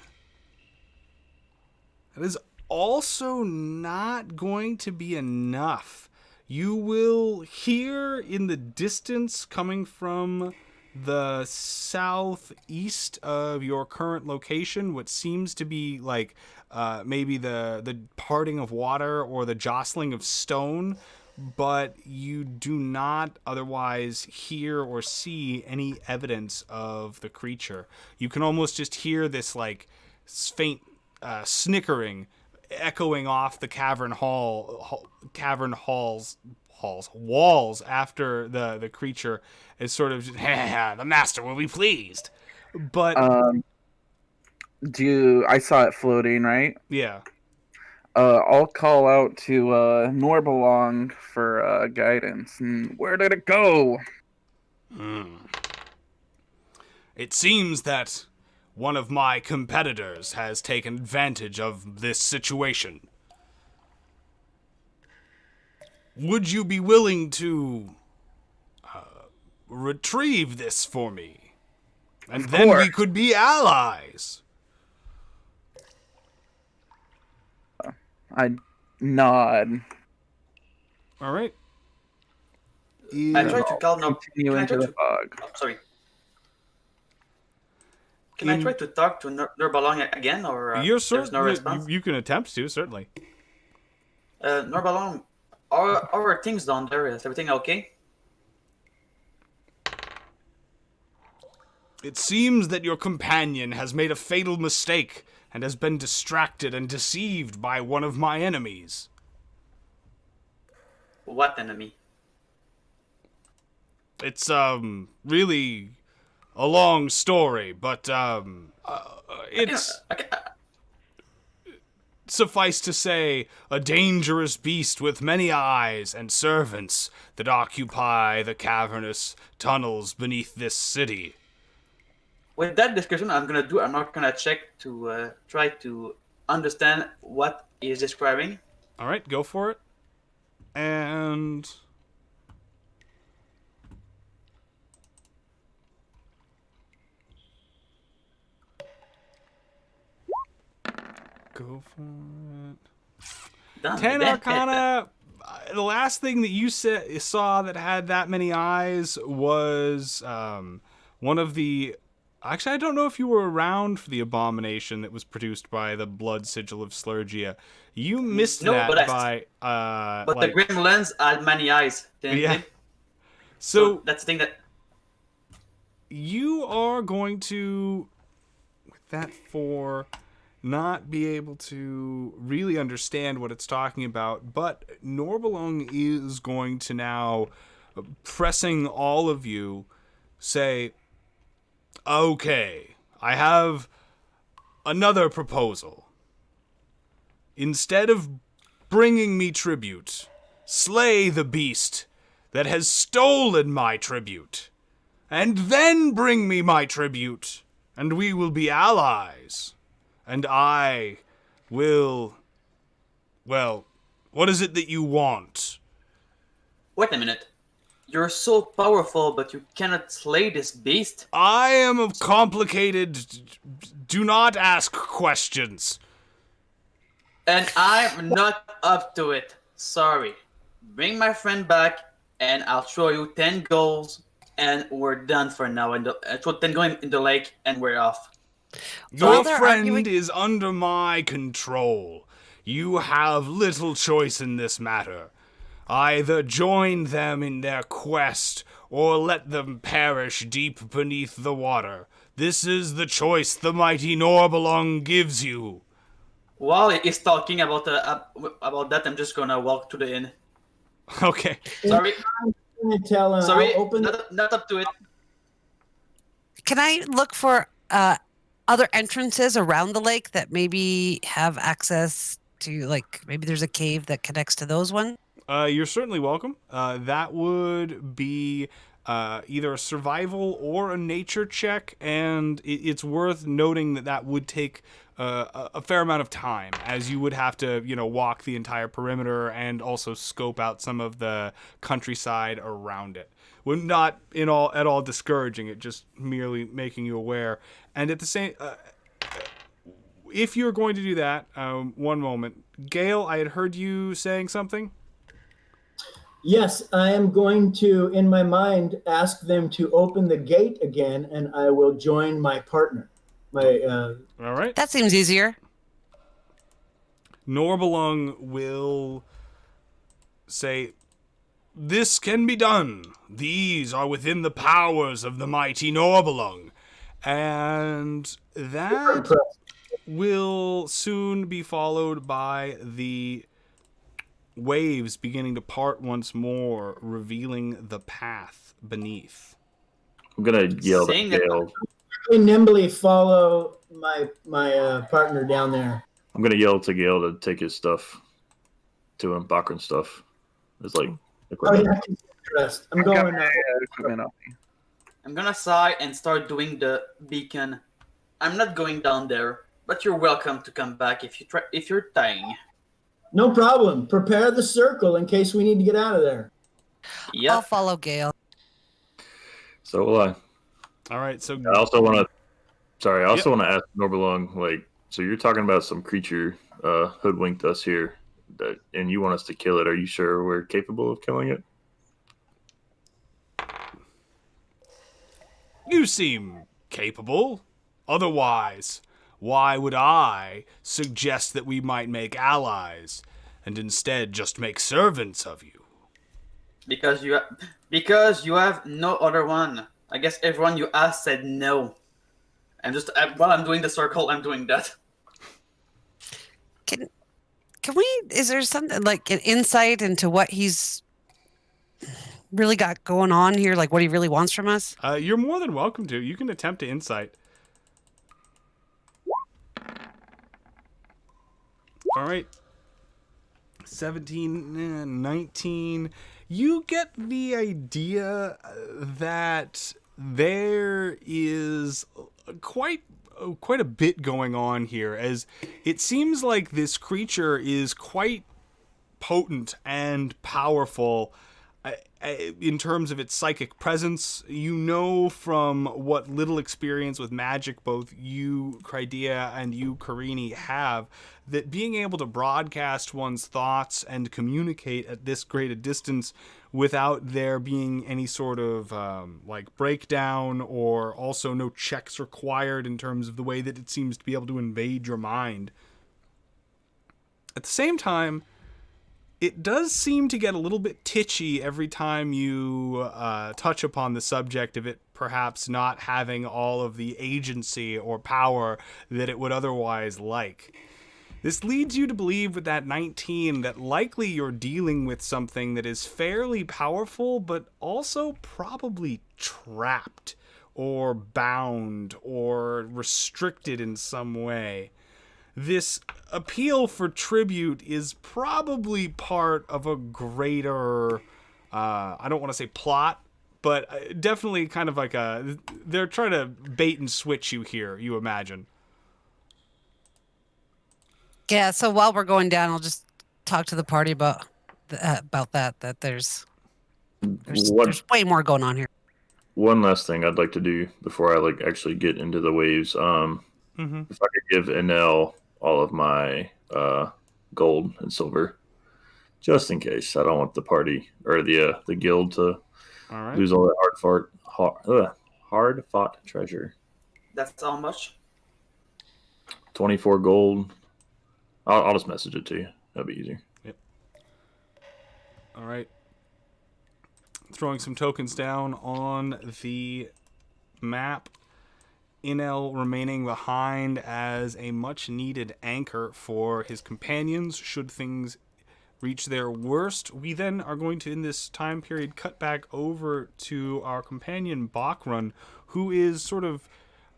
That is also not going to be enough. You will hear in the distance, coming from the southeast of your current location, what seems to be like maybe the parting of water or the jostling of stone, but you do not otherwise hear or see any evidence of the creature. You can almost just hear this like faint snickering echoing off the walls after the creature is sort of just, the master will be pleased. But I saw it floating, right? yeah, I'll call out to Norbelong for guidance. And where did it go? it seems that one of my competitors has taken advantage of this situation. Would you be willing to retrieve this for me? And then we could be allies. I nod. All right. I try to call no. Continue Can I into try the to? fog. Oh, sorry. Can I try to talk to Norbalong again, or You're there's no response? you can attempt to, certainly. Norbalong, our things down there, is everything okay? It seems that your companion has made a fatal mistake and has been distracted and deceived by one of my enemies. What enemy? It's really a long story, but it's suffice to say a dangerous beast with many eyes and servants that occupy the cavernous tunnels beneath this city. With that description, I'm not gonna check to try to understand what he's describing. All right, go for it. And go for it. Done. 10 Arcana. The last thing that you saw that had that many eyes was one of the... Actually, I don't know if you were around for the abomination that was produced by the blood sigil of Slurgia. You missed that by... But the gremlins had many eyes, didn't they? So that's the thing that... You are going to, with that 4, not be able to really understand what it's talking about, but Norbelung is going to now, pressing all of you, say, okay, I have another proposal. Instead of bringing me tribute, slay the beast that has stolen my tribute, and then bring me my tribute, and we will be allies. And I will... Well, what is it that you want? Wait a minute. You're so powerful, but you cannot slay this beast? I am of complicated... Do not ask questions. And I'm not up to it. Sorry. Bring my friend back, and I'll throw you 10 goals, and we're done for now. And throw 10 going in the lake, and we're off. While Your they're friend arguing- is under my control. You have little choice in this matter. Either join them in their quest, or let them perish deep beneath the water. This is the choice the mighty Norbelung gives you. While he's talking about that, I'm just gonna walk to the inn. Okay. Sorry, I'm going to tell him. sorry, I'll open not up to it. Can I look for other entrances around the lake that maybe have access to, like, maybe there's a cave that connects to those ones? You're certainly welcome. That would be either a survival or a nature check, and it's worth noting that that would take a fair amount of time, as you would have to, walk the entire perimeter and also scope out some of the countryside around it. Well, not at all discouraging it, just merely making you aware. And at the same, if you're going to do that, one moment, Gale, I had heard you saying something. Yes, I am going to, in my mind, ask them to open the gate again, and I will join my partner. All right. That seems easier. Norbelung will say, "This can be done. These are within the powers of the mighty Norbelung." And that will soon be followed by the waves beginning to part once more, revealing the path beneath. I'm gonna yell at Saying that- Gale. I nimbly follow my partner down there. I'm gonna yell to Gale to take his stuff to him, Bakran stuff. It's like Oh, equipment. yeah, I can trust. I'm Got going my, equipment on me. I'm gonna sigh and start doing the beacon. I'm not going down there, but you're welcome to come back if you're dying. No problem. Prepare the circle in case we need to get out of there. I'll Yep. follow Gale. So will I. All right, so I also want to. Sorry, I also want to ask Norbelung. Like, so you're talking about some creature hoodwinked us here, and you want us to kill it. Are you sure we're capable of killing it? you seem capable. Otherwise, why would I suggest that we might make allies and instead just make servants of you? Because you have no other one. I guess everyone you asked said no. And just while I'm doing the circle, I'm doing that. Can we? Is there something like an insight into what he's really got going on here? Like what he really wants from us? You're more than welcome to. You can attempt to insight. All right. 17, 19. You get the idea that there is quite a bit going on here, as it seems like this creature is quite potent and powerful in terms of its psychic presence. You know from what little experience with magic both you, Crydia, and you, Karini, have, that being able to broadcast one's thoughts and communicate at this great a distance without there being any sort of breakdown, or also no checks required in terms of the way that it seems to be able to invade your mind. At the same time, it does seem to get a little bit titchy every time you touch upon the subject of it perhaps not having all of the agency or power that it would otherwise like. This leads you to believe with that 19 that likely you're dealing with something that is fairly powerful, but also probably trapped or bound or restricted in some way. This appeal for tribute is probably part of a greater, I don't want to say plot, but definitely kind of like they're trying to bait and switch you here, you imagine. Yeah. So while we're going down, I'll just talk to the party about that. That there's way more going on here. One last thing I'd like to do before I actually get into the waves. If I could give Enel all of my gold and silver, just in case. I don't want the party or the guild to lose all that hard fought treasure. That's how much? 24 gold. I'll just message it to you. That'll be easier. Yep. All right. Throwing some tokens down on the map. Inel remaining behind as a much-needed anchor for his companions should things reach their worst. We then are going to, in this time period, cut back over to our companion Bakrun, who is sort of,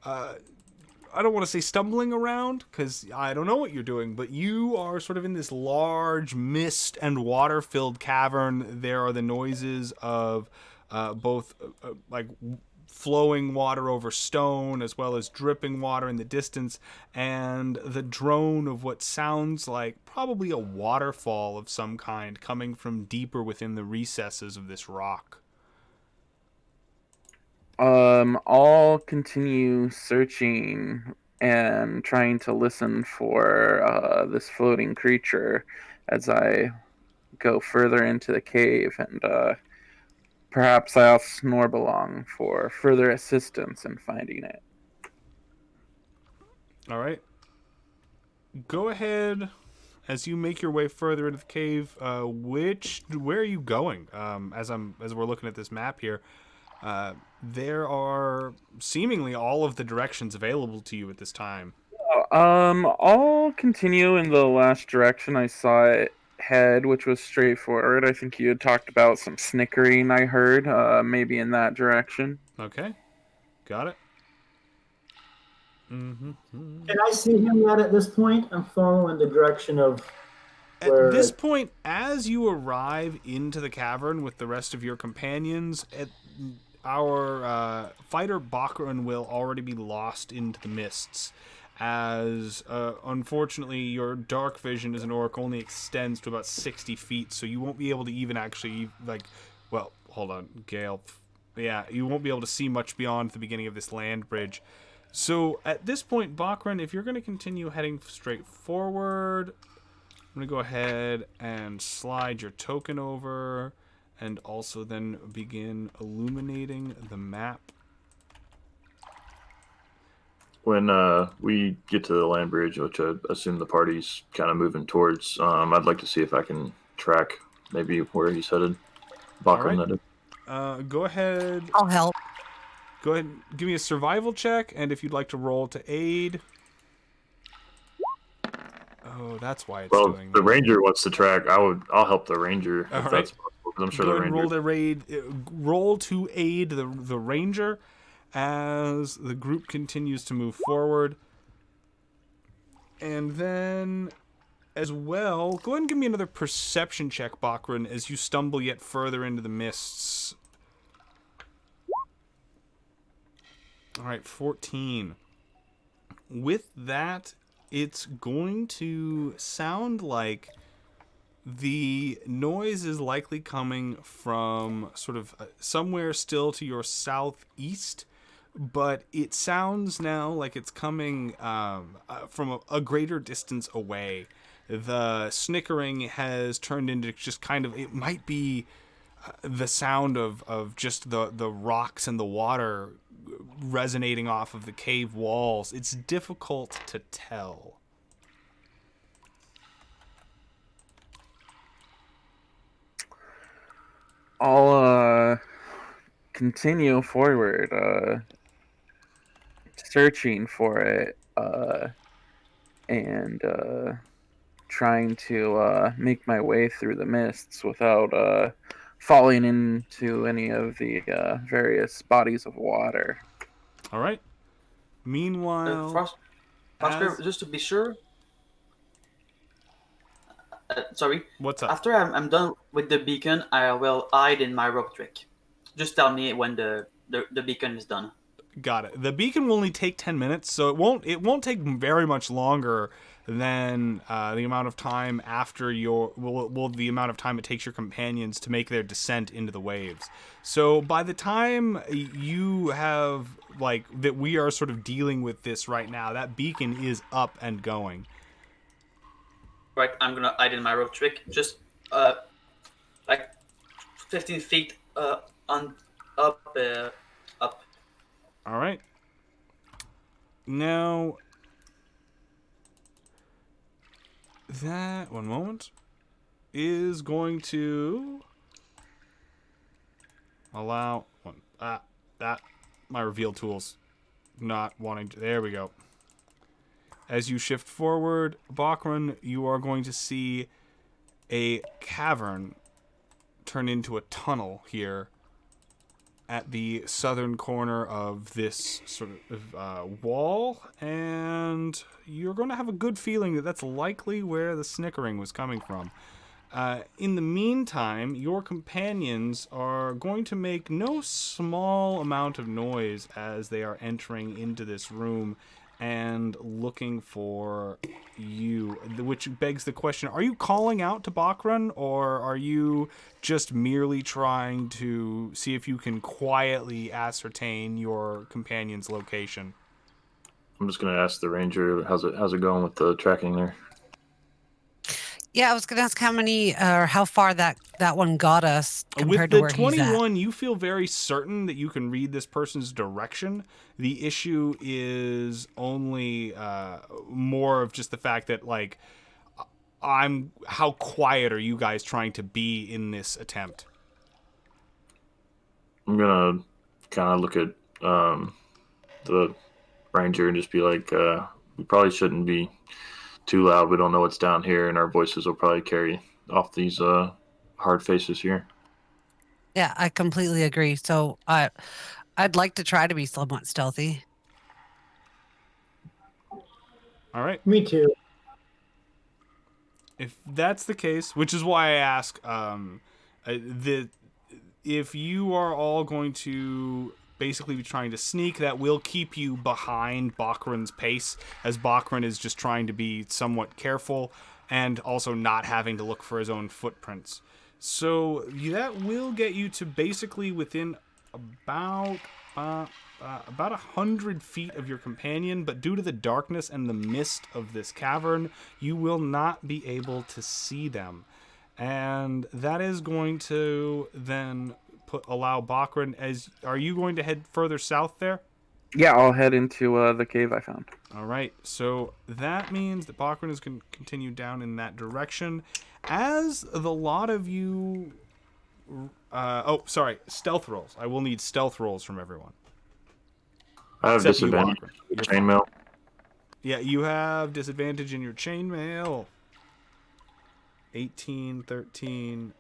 I don't want to say stumbling around, because I don't know what you're doing, but you are sort of in this large mist and water-filled cavern. There are the noises of both like flowing water over stone, as well as dripping water in the distance, and the drone of what sounds like probably a waterfall of some kind coming from deeper within the recesses of this rock. I'll continue searching and trying to listen for this floating creature as I go further into the cave, and perhaps I'll snore along for further assistance in finding it. All right. Go ahead as you make your way further into the cave. Where are you going? As we're looking at this map here, there are seemingly all of the directions available to you at this time. I'll continue in the last direction I saw it head, which was straightforward. I think you had talked about some snickering I heard, maybe in that direction. Okay, got it. Can I see him yet at this point? I'm following the direction of where... At this point, as you arrive into the cavern with the rest of your companions, our fighter Bakrun will already be lost into the mists, as unfortunately your dark vision as an orc only extends to about 60 feet, so you won't be able to even actually, well, hold on, Gale. Yeah, you won't be able to see much beyond the beginning of this land bridge. So at this point, Bakrun, if you're going to continue heading straight forward, I'm going to go ahead and slide your token over and also then begin illuminating the map. When we get to the land bridge, which I assume the party's kind of moving towards, I'd like to see if I can track maybe where he's headed. Bakrun, All right. that is. Go ahead. I'll help. Go ahead and give me a survival check, and if you'd like to roll to aid. Oh, that's why it's doing The that. ranger wants to track. I'll help the ranger All if right. that's possible, 'cause I'm sure Go the ahead and ranger. roll to aid the ranger as the group continues to move forward. And then, as well, go ahead and give me another perception check, Bakrun, as you stumble yet further into the mists. All right, 14. With that, it's going to sound like the noise is likely coming from sort of somewhere still to your southeast, but it sounds now like it's coming from a greater distance away. The snickering has turned into just kind of, it might be the sound of just the rocks and the water resonating off of the cave walls. It's difficult to tell. I'll continue forward, searching for it, and trying to make my way through the mists without falling into any of the various bodies of water. All right. Meanwhile, Foster, just to be sure. Sorry. What's up? After I'm done with the beacon, I will hide in my rope trick. Just tell me when the beacon is done. Got it. The beacon will only take 10 minutes, so it won't take very much longer than the amount of time after the amount of time it takes your companions to make their descent into the waves. So by the time you have that we are sort of dealing with this right now, that beacon is up and going. Right, I'm gonna hide in my rope trick. Just 15 feet up. All right. Now, that, one moment, is going to allow my reveal tools not wanting to. There we go. As you shift forward, Bakran, you are going to see a cavern turn into a tunnel here at the southern corner of this sort of wall, and you're going to have a good feeling that that's likely where the snickering was coming from. In the meantime, your companions are going to make no small amount of noise as they are entering into this room and looking for you, which begs the question, are you calling out to Bakran, or are you just merely trying to see if you can quietly ascertain your companion's location? I'm just gonna ask the ranger how's it going with the tracking there. Yeah, I was going to ask how many or how far that one got us compared With to the where he's at. 21, you feel very certain that you can read this person's direction. The issue is only more of just the fact that, like, how quiet are you guys trying to be in this attempt? I'm gonna kind of look at the ranger and just be like, we probably shouldn't be too loud. We don't know what's down here, and our voices will probably carry off these hard faces here. Yeah, I completely agree. So I'd like to try to be somewhat stealthy. All right. Me too. If that's the case, which is why I ask, if you are all going to basically be trying to sneak, that will keep you behind Bakran's pace, as Bakran is just trying to be somewhat careful and also not having to look for his own footprints. So that will get you to basically within about 100 feet of your companion, but due to the darkness and the mist of this cavern, you will not be able to see them. And that is going to then allow Bakran, are you going to head further south there? Yeah, I'll head into the cave I found. All right, so that means that Bakran is going to continue down in that direction. As the lot of you... stealth rolls. I will need stealth rolls from everyone. I have Except you, disadvantage Bakran. with You're fine. chainmail. Yeah, you have disadvantage in your chainmail. 18, 13...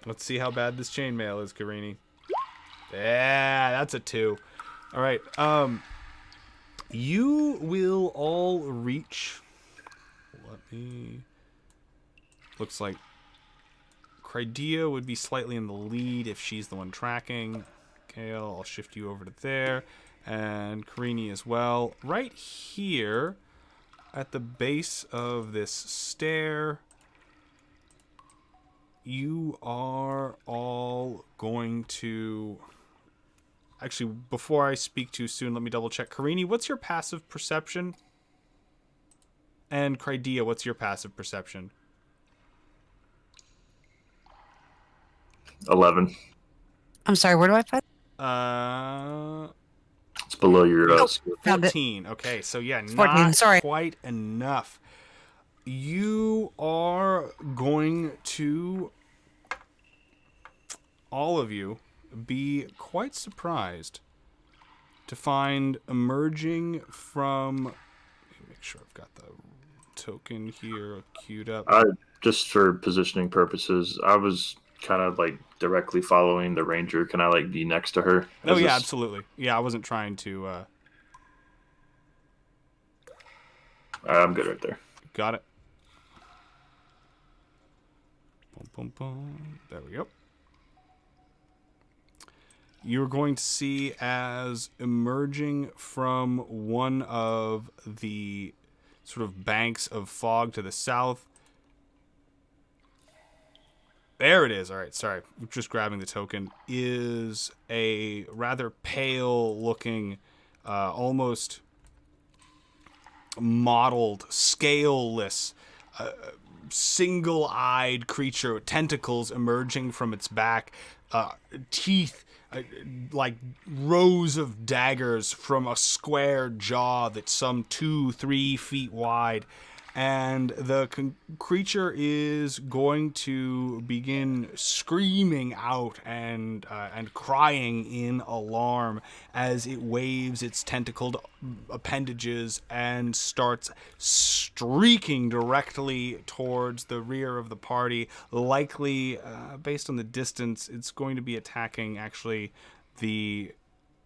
Let's see how bad this chainmail is, Karini. Yeah, that's a 2. All right. You will all reach. Looks like Crydia would be slightly in the lead if she's the one tracking. Kale, I'll shift you over to there, and Karini as well. Right here, at the base of this stair. You are all going to... Actually, before I speak too soon, let me double check. Karini, what's your passive perception? And Crydia, what's your passive perception? 11. I'm sorry, where do I put? It's below your skill. Found it. 14. Okay, so yeah, 14, not sorry. quite enough. You are going to, all of you, be quite surprised to find emerging from... Let me make sure I've got the token here queued up. Just for positioning purposes, I was kind of like directly following the ranger. Can I like be next to her? Oh yeah, absolutely. Yeah, I wasn't trying to... I'm good right there. Got it. Boom, boom, boom. There we go. You're going to see as emerging from one of the sort of banks of fog to the south. There it is. All right, sorry. Just grabbing the token. Is a rather pale looking, almost modeled, scaleless single-eyed creature with tentacles emerging from its back, teeth like rows of daggers from a square jaw that's some 2-3 feet wide. And the creature is going to begin screaming out and crying in alarm as it waves its tentacled appendages and starts streaking directly towards the rear of the party. Likely, based on the distance, it's going to be attacking actually the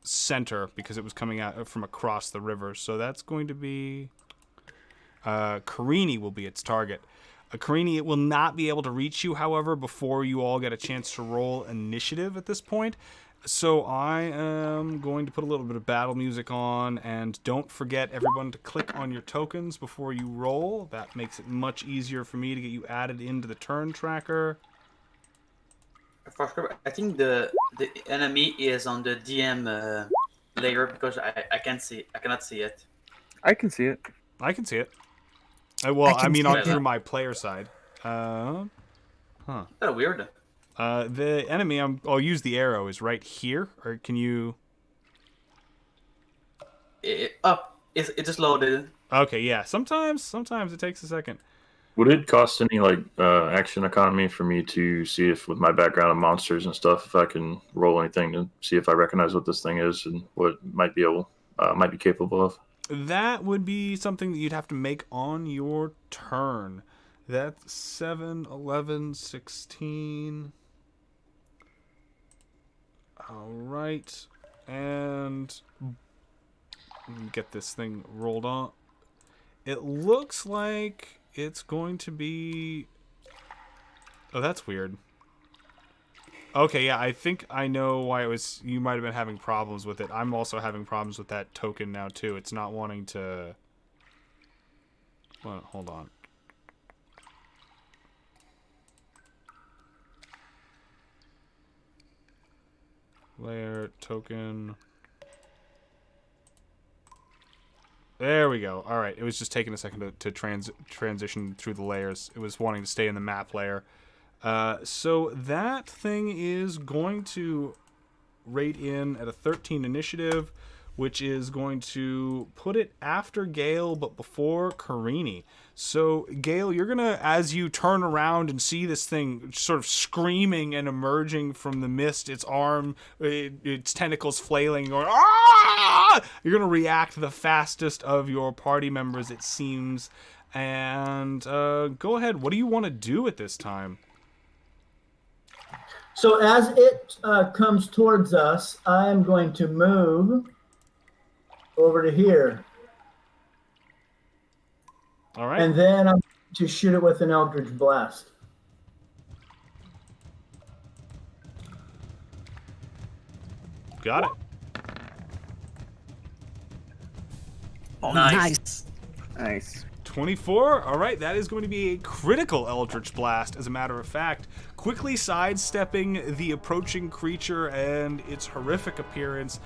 center because it was coming out from across the river. So that's going to be... Carini will be its target. Carini, it will not be able to reach you, however, before you all get a chance to roll initiative at this point. So I am going to put a little bit of battle music on, and don't forget, everyone, to click on your tokens before you roll. That makes it much easier for me to get you added into the turn tracker. For sure, I think the enemy is on the DM layer because I cannot see it. I can see it. I can see it. Well, I mean, see on it. through my player side. Kind of weird. The enemy, I'll use the arrow, is right here. Or can you... It just loaded. Okay, yeah. Sometimes it takes a second. Would it cost any action economy for me to see if, with my background of monsters and stuff, if I can roll anything to see if I recognize what this thing is and what it might be capable of? That would be something that you'd have to make on your turn. That's 7, 11, 16. All right. And get this thing rolled on. It looks like it's going to be... Oh, that's weird. Okay, yeah, I think I know why you might have been having problems with it. I'm also having problems with that token now, too. It's not wanting to... Well, hold on. Layer, token... There we go. All right, it was just taking a second to transition through the layers. It was wanting to stay in the map layer. So that thing is going to rate in at a 13 initiative, which is going to put it after Gale but before Carini. So Gale, you're gonna, as you turn around and see this thing sort of screaming and emerging from the mist, its tentacles flailing, going, ah! You're gonna react the fastest of your party members, it seems. And go ahead. What do you want to do at this time? So as it comes towards us, I am going to move over to here. All right. And then I'm going to shoot it with an Eldritch Blast. Got it. Oh, Nice. Nice. 24. All right, that is going to be a critical Eldritch Blast, as a matter of fact. Quickly sidestepping the approaching creature and its horrific appearance,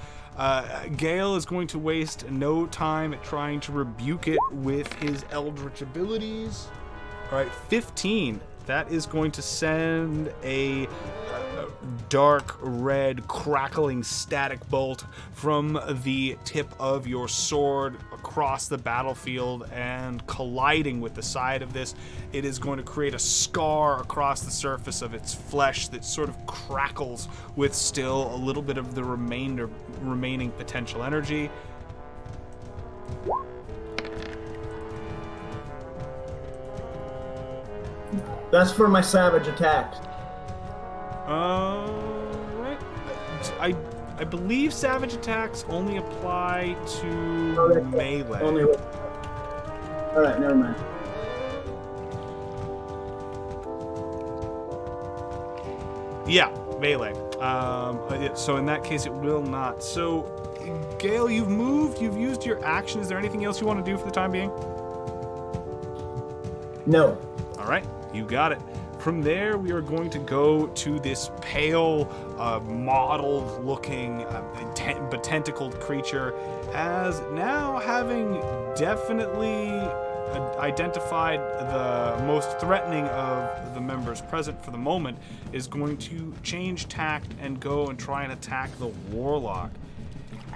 Gale is going to waste no time at trying to rebuke it with his Eldritch abilities. All right, 15. That is going to send a dark red crackling static bolt from the tip of your sword across the battlefield and colliding with the side of this. It is going to create a scar across the surface of its flesh that sort of crackles with still a little bit of the remaining potential energy. That's for my savage attack. Right. I believe savage attacks only apply to melee. Only. All right, never mind. Yeah, melee. So in that case, it will not. So, Gale, you've moved. You've used your action. Is there anything else you want to do for the time being? No. All right, you got it. From there, we are going to go to this pale, mottled-looking, but tentacled creature, as now having definitely identified the most threatening of the members present for the moment, is going to change tact and go and try and attack the warlock.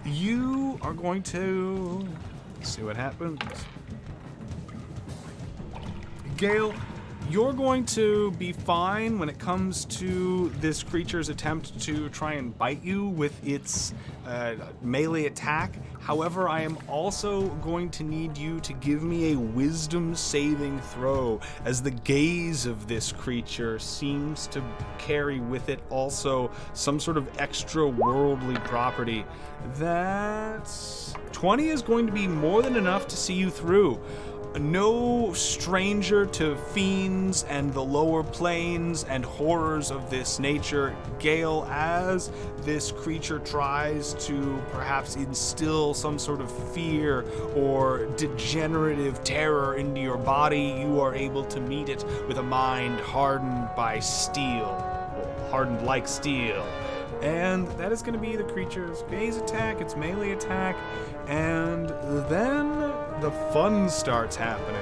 You are going to see what happens. Gale, you're going to be fine when it comes to this creature's attempt to try and bite you with its melee attack. However, I am also going to need you to give me a wisdom saving throw, as the gaze of this creature seems to carry with it also some sort of extra worldly property. That's 20 is going to be more than enough to see you through. No stranger to fiends and the lower planes and horrors of this nature, Gale, as this creature tries to perhaps instill some sort of fear or degenerative terror into your body, you are able to meet it with a mind hardened by steel, or hardened like steel. And that is going to be the creature's gaze attack, its melee attack, and then the fun starts happening.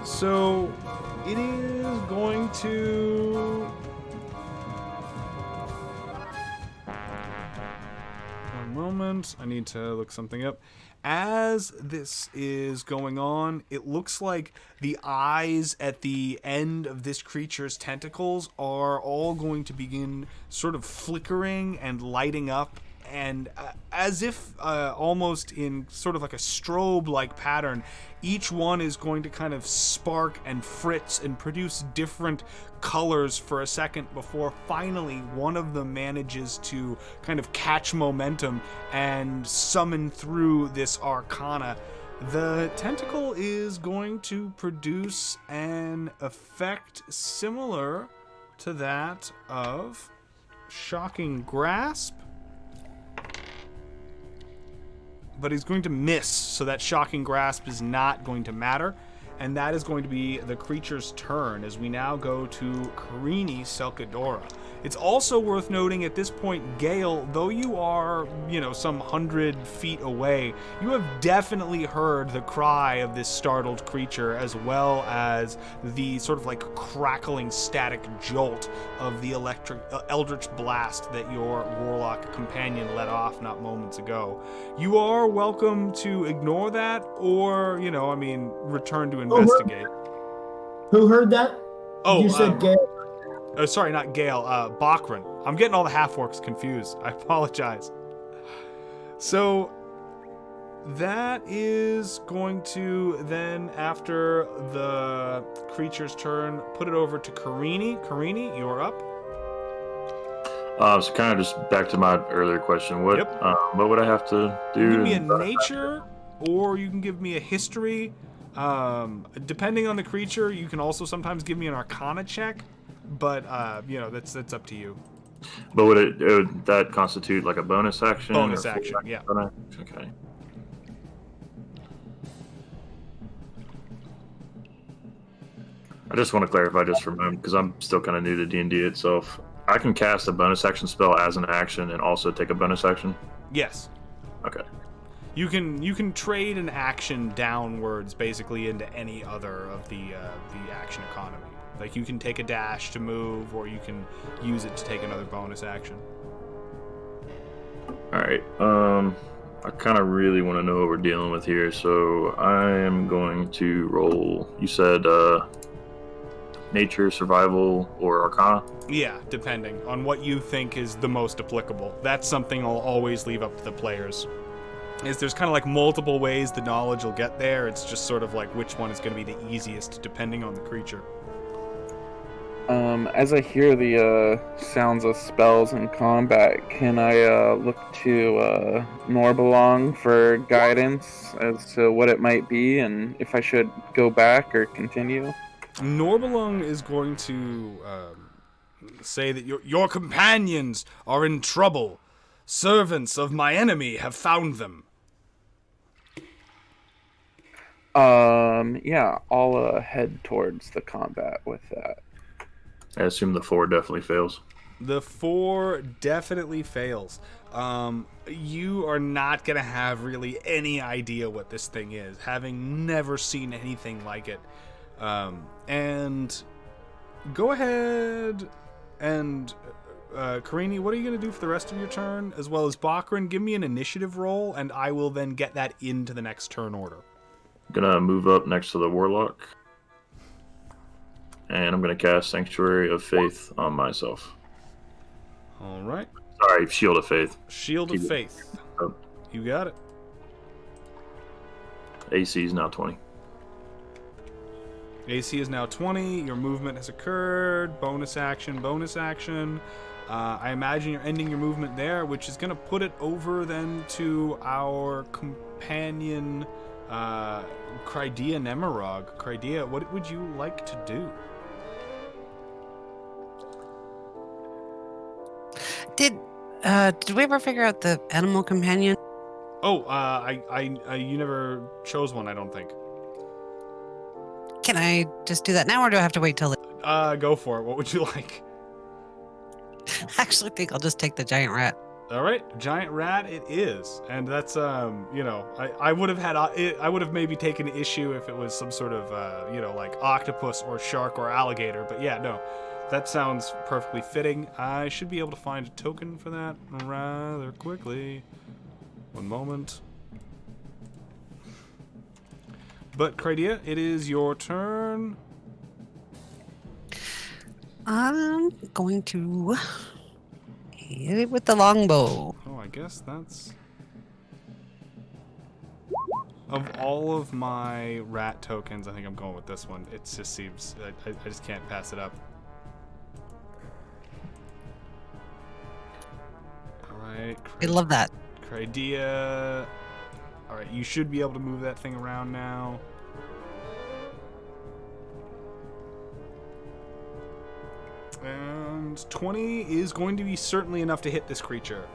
So it is going to... One moment, I need to look something up. As this is going on, it looks like the eyes at the end of this creature's tentacles are all going to begin sort of flickering and lighting up, and as if almost in sort of like a strobe-like pattern, each one is going to kind of spark and fritz and produce different colors for a second before finally one of them manages to kind of catch momentum and summon through this arcana. The tentacle is going to produce an effect similar to that of Shocking Grasp, but he's going to miss, so that Shocking Grasp is not going to matter, and that is going to be the creature's turn as we now go to Karini Selkadora. It's also worth noting at this point, Gale, though you are, some 100 feet away, you have definitely heard the cry of this startled creature, as well as the sort of like crackling static jolt of the eldritch blast that your warlock companion let off not moments ago. You are welcome to ignore that, or, return to investigate. Who heard that? Oh, You said Gale. Sorry, not Gale, Bakran. I'm getting all the half-orcs confused. I apologize. So, that is going to then, after the creature's turn, put it over to Karini. Karini, you're up. So kind of just back to my earlier question. What would I have to do? You can give me a nature, or you can give me a history. Depending on the creature, you can also sometimes give me an arcana check. But that's up to you. But would that constitute like a bonus action? Bonus action, yeah. Okay. I just want to clarify just for a moment, because I'm still kind of new to D&D itself. I can cast a bonus action spell as an action and also take a bonus action? Yes. Okay. You can trade an action downwards basically into any other of the action economy. Like, you can take a dash to move, or you can use it to take another bonus action. Alright, I kind of really want to know what we're dealing with here, so I am going to roll, you said, nature, survival, or arcana? Yeah, depending on what you think is the most applicable. That's something I'll always leave up to the players. There's kind of like multiple ways the knowledge will get there, it's just sort of like which one is going to be the easiest, depending on the creature. As I hear the sounds of spells in combat, can I look to Norbelong for guidance as to what it might be and if I should go back or continue? Norbelung is going to say that your companions are in trouble. Servants of my enemy have found them. Yeah, I'll head towards the combat with that. I assume the 4 definitely fails. The 4 definitely fails. You are not going to have really any idea what this thing is, having never seen anything like it. And go ahead and, Karini, what are you going to do for the rest of your turn? As well as Bakrin, give me an initiative roll, and I will then get that into the next turn order. Gonna move up next to the Warlock. And I'm gonna cast Sanctuary of Faith on myself. All right. Sorry, Shield of Faith. Shield of Faith. Oh. You got it. AC is now 20. AC is now 20. Your movement has occurred. Bonus action, bonus action. I imagine you're ending your movement there, which is going to put it over then to our companion, Crydea Nemerog. Crydea, what would you like to do? Did we ever figure out the animal companion? Oh, you never chose one, I don't think. Can I just do that now, or do I have to wait till? Go for it. What would you like? I actually think I'll just take the giant rat. All right, giant rat it is, and that's I would have had I would have maybe taken issue if it was some sort of like octopus or shark or alligator, but yeah, no, that sounds perfectly fitting. I should be able to find a token for that rather quickly. One moment. But Crydea, it is your turn. I'm going to hit it with the longbow. Oh, I guess that's... Of all of my rat tokens, I think I'm going with this one. It just seems... I just can't pass it up. Alright. I love that. Crydea... Alright, you should be able to move that thing around now. And 20 is going to be certainly enough to hit this creature.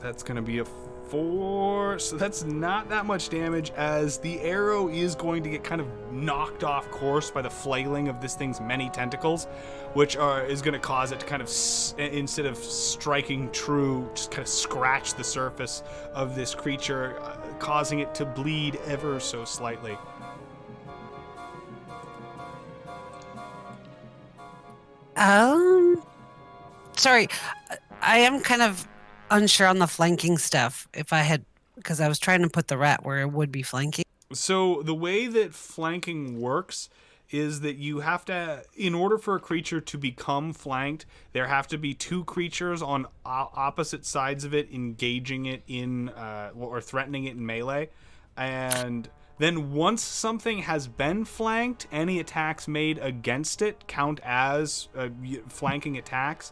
That's going to be a 4, so that's not that much damage, as the arrow is going to get kind of knocked off course by the flailing of this thing's many tentacles, which is going to cause it to kind of, instead of striking true, just kind of scratch the surface of this creature, causing it to bleed ever so slightly. Sorry, I am kind of unsure on the flanking stuff. Because I was trying to put the rat where it would be flanking. So the way that flanking works is that you have to, in order for a creature to become flanked, there have to be 2 creatures on opposite sides of it engaging it in, or threatening it in melee. And then once something has been flanked, any attacks made against it count as flanking attacks.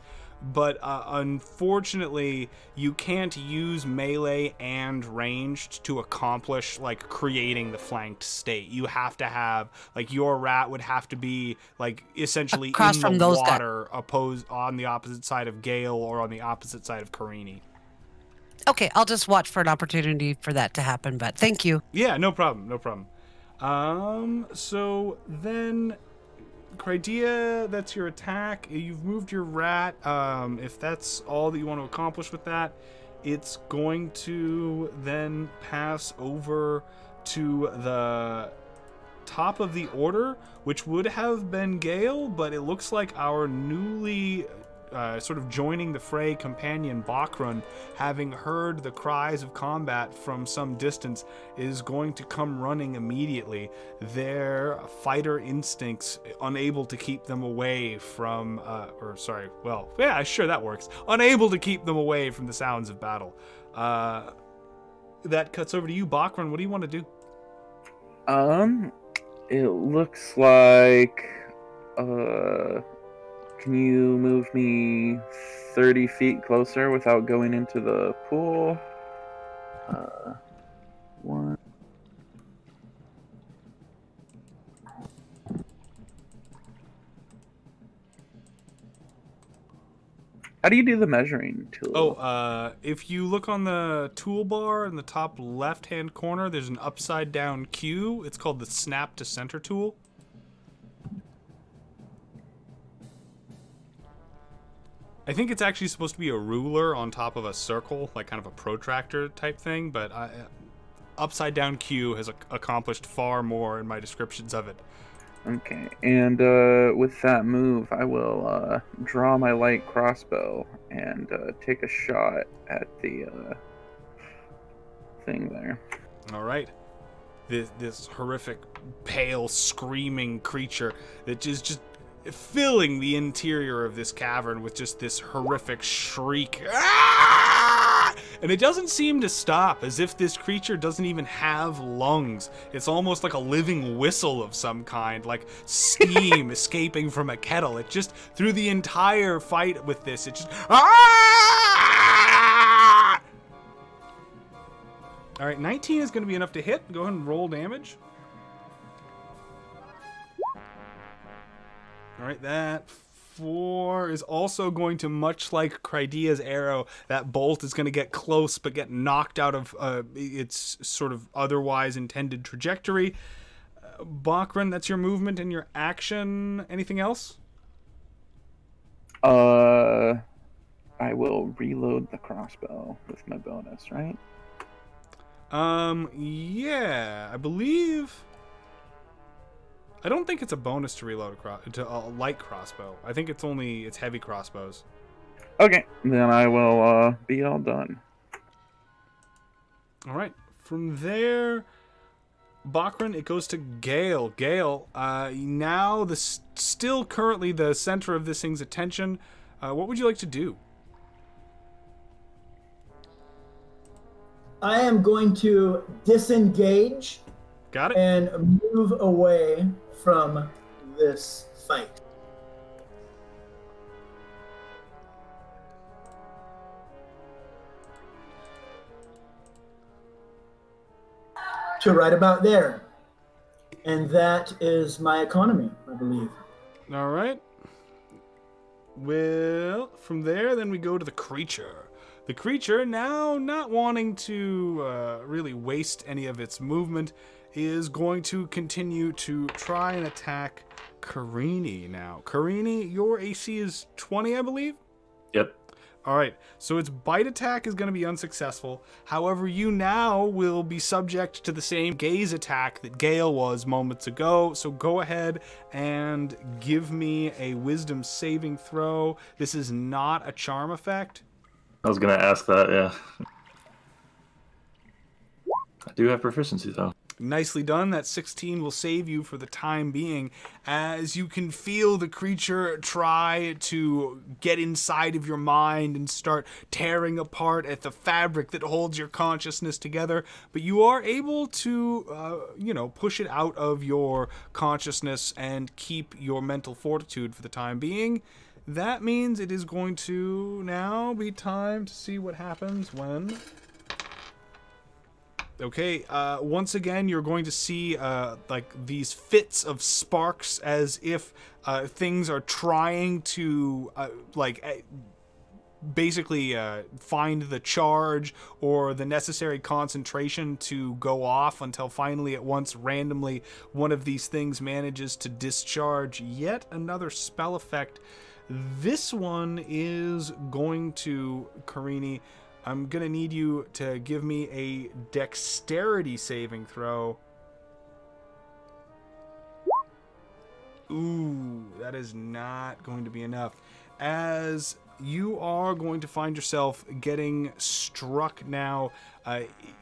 But unfortunately, you can't use melee and ranged to accomplish, like, creating the flanked state. You have to have, like, your rat would have to be, like, essentially across in from the those water, opposed on the opposite side of Gale or on the opposite side of Karini. Okay, I'll just watch for an opportunity for that to happen, but thank you. Yeah, no problem, no problem. So then... Crydea, that's your attack. You've moved your rat. If that's all that you want to accomplish with that, it's going to then pass over to the top of the order, which would have been Gale, but it looks like our newly sort of joining the fray companion Bakran, having heard the cries of combat from some distance, is going to come running immediately. Their fighter instincts unable to keep them away from, sure, that works. Unable to keep them away from the sounds of battle. That cuts over to you, Bakran. What do you want to do? It looks like, can you move me 30 feet closer without going into the pool? 1. How do you do the measuring tool? If you look on the toolbar in the top left-hand corner, there's an upside-down Q. It's called the Snap to Center tool. I think it's actually supposed to be a ruler on top of a circle, like kind of a protractor type thing, but upside down Q has accomplished far more in my descriptions of it. Okay, and with that move, I will draw my light crossbow and take a shot at the thing there. All right. This horrific, pale, screaming creature that is just filling the interior of this cavern with just this horrific shriek. Ah! And it doesn't seem to stop, as if this creature doesn't even have lungs. It's almost like a living whistle of some kind, like steam escaping from a kettle. It just, through the entire fight with this, it just... Ah! All right, 19 is going to be enough to hit. Go ahead and roll damage. All right, that 4 is also going to, much like Crydea's arrow, that bolt is going to get close but get knocked out of its sort of otherwise intended trajectory. Bakran, that's your movement and your action. Anything else? I will reload the crossbow with my bonus, right? Yeah, I believe... I don't think it's a bonus to reload a light crossbow. I think it's heavy crossbows. Okay, then I will be all done. All right. From there, Bakran, it goes to Gale. Gale, now still currently the center of this thing's attention. What would you like to do? I am going to disengage Got it? and move away from this fight. To right about there. And that is my economy, I believe. All right. Well, from there, then we go to the creature. The creature, now not wanting to really waste any of its movement, is going to continue to try and attack Karini now. Karini, your AC is 20, I believe? Yep. All right, so its bite attack is going to be unsuccessful. However, you now will be subject to the same gaze attack that Gale was moments ago. So go ahead and give me a wisdom saving throw. This is not a charm effect. I was going to ask that, yeah. I do have proficiency, though. Nicely done. That 16 will save you for the time being, as you can feel the creature try to get inside of your mind and start tearing apart at the fabric that holds your consciousness together. But you are able to, push it out of your consciousness and keep your mental fortitude for the time being. That means it is going to now be time to see what happens when... Okay, once again, you're going to see these fits of sparks as if things are trying to basically find the charge or the necessary concentration to go off until finally at once randomly one of these things manages to discharge yet another spell effect. This one is going to, Karini, I'm going to need you to give me a dexterity saving throw. Ooh, that is not going to be enough. As you are going to find yourself getting struck now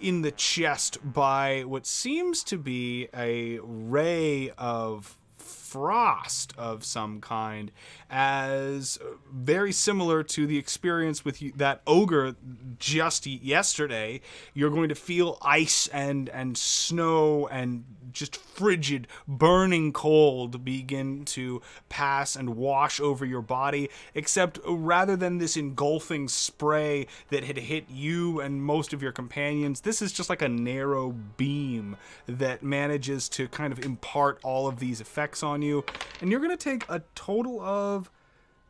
in the chest by what seems to be a ray of frost of some kind, as very similar to the experience with that ogre just yesterday. You're going to feel ice and snow and just frigid, burning cold begin to pass and wash over your body, except rather than this engulfing spray that had hit you and most of your companions, this is just like a narrow beam that manages to kind of impart all of these effects on you. And you're going to take a total of,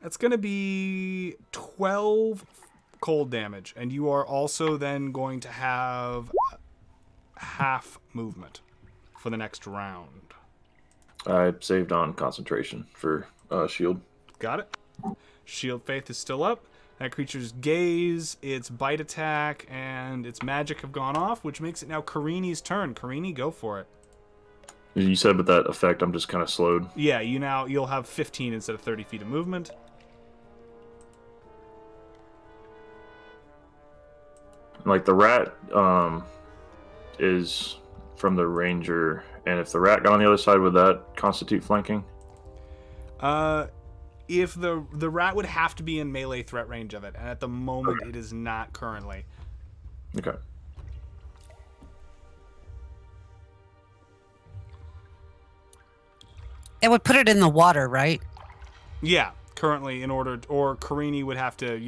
that's going to be 12 cold damage. And you are also then going to have half movement for the next round. I saved on concentration for shield. Got it? Shield Faith is still up. That creature's gaze, its bite attack, and its magic have gone off, which makes it now Karini's turn. Karini, go for it. You said with that effect, I'm just kind of slowed. Yeah, you'll have 15 instead of 30 feet of movement. Like the rat is from the ranger, and if the rat got on the other side, would that constitute flanking? If the rat would have to be in melee threat range of it, and at the moment it is not currently. Okay. It would put it in the water, right? Yeah, currently or Karini would have to,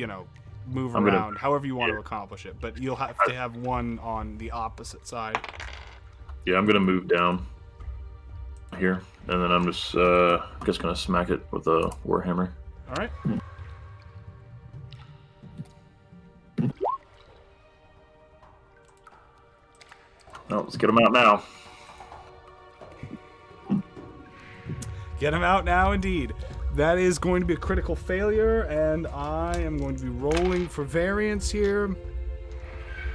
move around, however you want to accomplish it, but you'll have to have one on the opposite side. Yeah, I'm gonna move down here, and then I'm just gonna smack it with a warhammer. All right. Oh, let's get him out now. Get him out now, indeed. That is going to be a critical failure, and I am going to be rolling for variance here.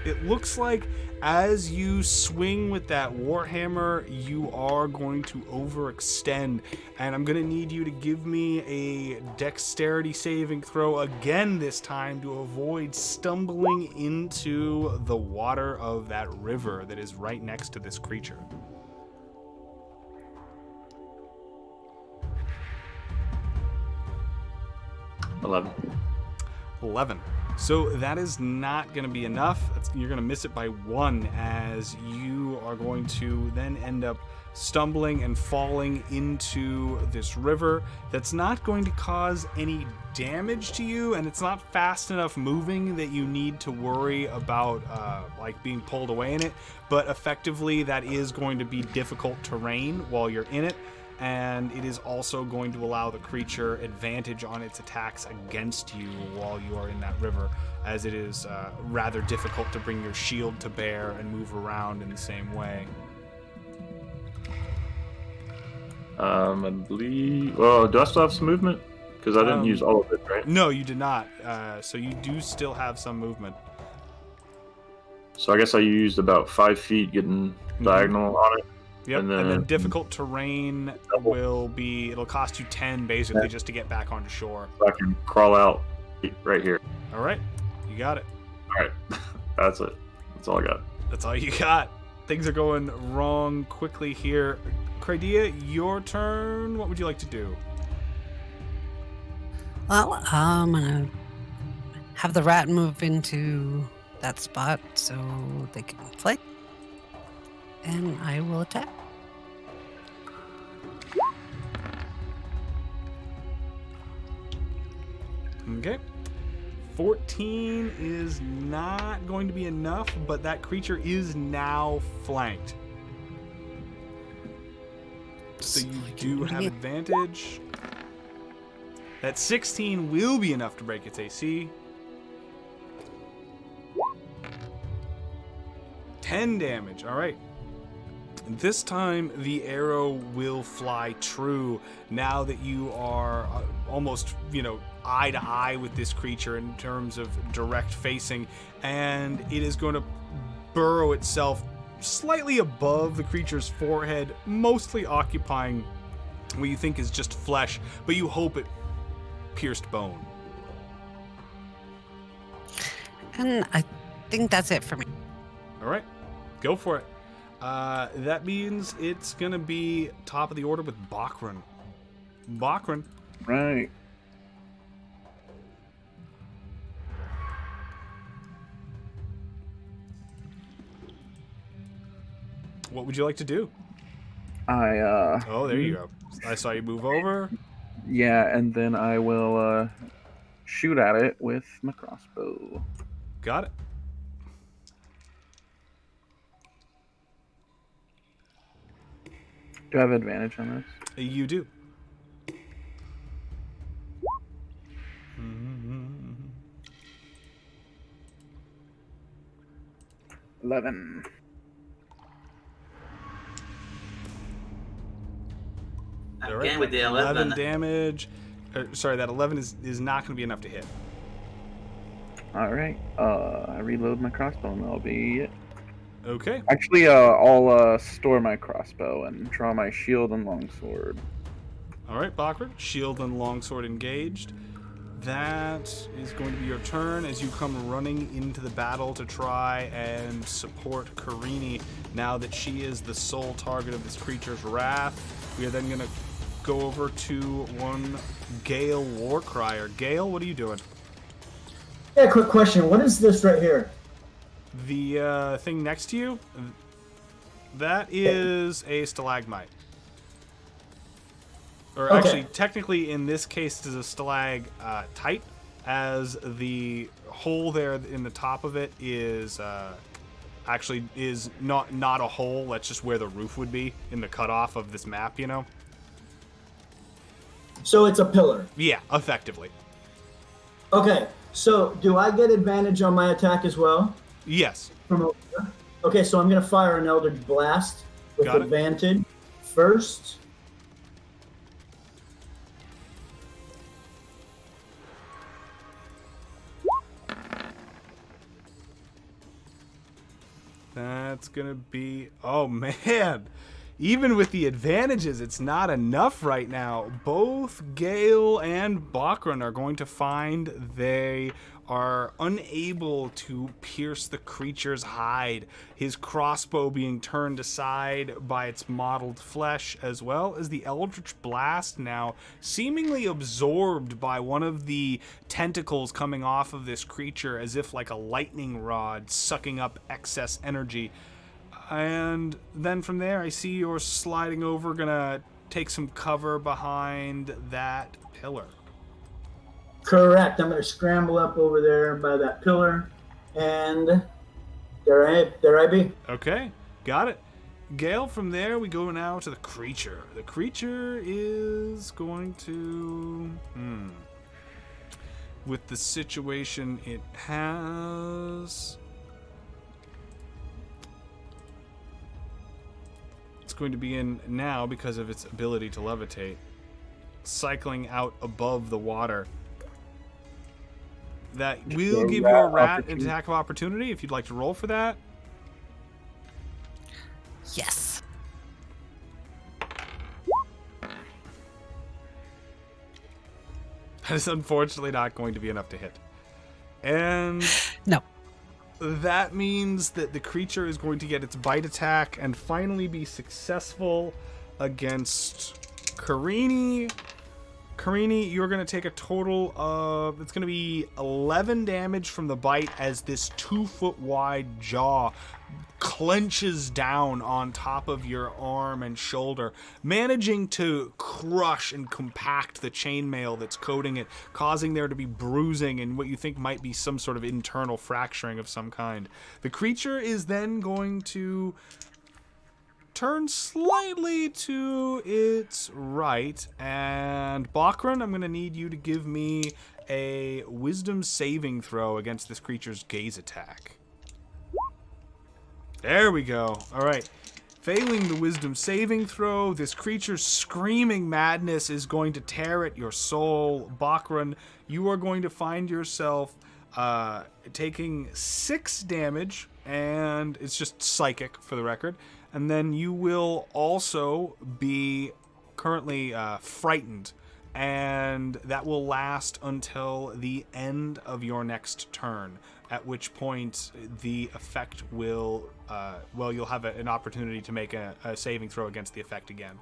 It looks like as you swing with that warhammer, you are going to overextend, and I'm going to need you to give me a dexterity saving throw again this time to avoid stumbling into the water of that river that is right next to this creature. 11. So that is not going to be enough. You're going to miss it by 1, as you are going to then end up stumbling and falling into this river. That's not going to cause any damage to you, and it's not fast enough moving that you need to worry about being pulled away in it. But effectively, that is going to be difficult terrain while you're in it. And it is also going to allow the creature advantage on its attacks against you while you are in that river, as it is rather difficult to bring your shield to bear and move around in the same way. I believe... Well, do I still have some movement? Because I didn't use all of it, right? No, you did not. So you do still have some movement. So I guess I used about 5 feet getting diagonal on it. Yep, and then difficult terrain it'll cost you 10 basically just to get back onto shore. So I can crawl out right here. All right, you got it. All right, that's it. That's all I got. That's all you got. Things are going wrong quickly here. Cradia, your turn. What would you like to do? Well, I'm gonna have the rat move into that spot so they can fight, and I will attack. Okay. 14 is not going to be enough, but that creature is now flanked. So you do have advantage. That 16 will be enough to break its AC. 10 damage. All right. This time, the arrow will fly true now that you are almost, eye to eye with this creature in terms of direct facing, and it is going to burrow itself slightly above the creature's forehead, mostly occupying what you think is just flesh, but you hope it pierced bone. And I think that's it for me. All right, go for it. That means it's going to be top of the order with Bakran. Bakran. Right. What would you like to do? Oh, there you go. I saw you move over. Yeah, and then I will shoot at it with my crossbow. Got it. Do I have advantage on this? You do. Mm-hmm. 11. All Again with the 11. damage. sorry, that 11 is not going to be enough to hit. All right. I reload my crossbow and that'll be it. Okay. Actually, I'll store my crossbow and draw my shield and longsword. All right, Bakra, shield and longsword engaged. That is going to be your turn as you come running into the battle to try and support Karini now that she is the sole target of this creature's wrath. We are then going to go over to one Gale Warcrier. Gale, what are you doing? Yeah, quick question. What is this right here? The thing next to you, that is a stalagmite. Or actually, technically, in this case, it's a stalactite, as the hole there in the top of it is actually is not a hole. That's just where the roof would be in the cutoff of this map, you know? So it's a pillar. Yeah, effectively. Okay, so do I get advantage on my attack as well? Yes. From over here? Okay, so I'm going to fire an Eldritch Blast with Got it. advantage first. That's gonna be... Oh, man. Even with the advantages, it's not enough right now. Both Gale and Bakran are going to find they are unable to pierce the creature's hide. His crossbow being turned aside by its mottled flesh, as well as the Eldritch Blast now seemingly absorbed by one of the tentacles coming off of this creature, as if like a lightning rod sucking up excess energy. And then from there, I see you're sliding over, gonna take some cover behind that pillar. Correct. I'm going to scramble up over there by that pillar, and there I be. Okay, got it. Gale, from there, we go now to the creature. The creature is going to... With the situation it has... It's going to be in now because of its ability to levitate. Cycling out above the water. That will give your rat an attack of opportunity if you'd like to roll for that. Yes. That is unfortunately not going to be enough to hit. And No. that means that the creature is going to get its bite attack and finally be successful against Karini. Karini, you're going to take a total of... It's going to be 11 damage from the bite as this 2-foot wide jaw clenches down on top of your arm and shoulder, managing to crush and compact the chainmail that's coating it, causing there to be bruising and what you think might be some sort of internal fracturing of some kind. The creature is then going to turn slightly to its right, and Bakran, I'm going to need you to give me a wisdom saving throw against this creature's gaze attack. There we go. All right. Failing the wisdom saving throw, this creature's screaming madness is going to tear at your soul. Bakran, you are going to find yourself taking 6 damage, and it's just psychic for the record. And then you will also be currently frightened, and that will last until the end of your next turn, at which point the effect will, you'll have an opportunity to make a saving throw against the effect again.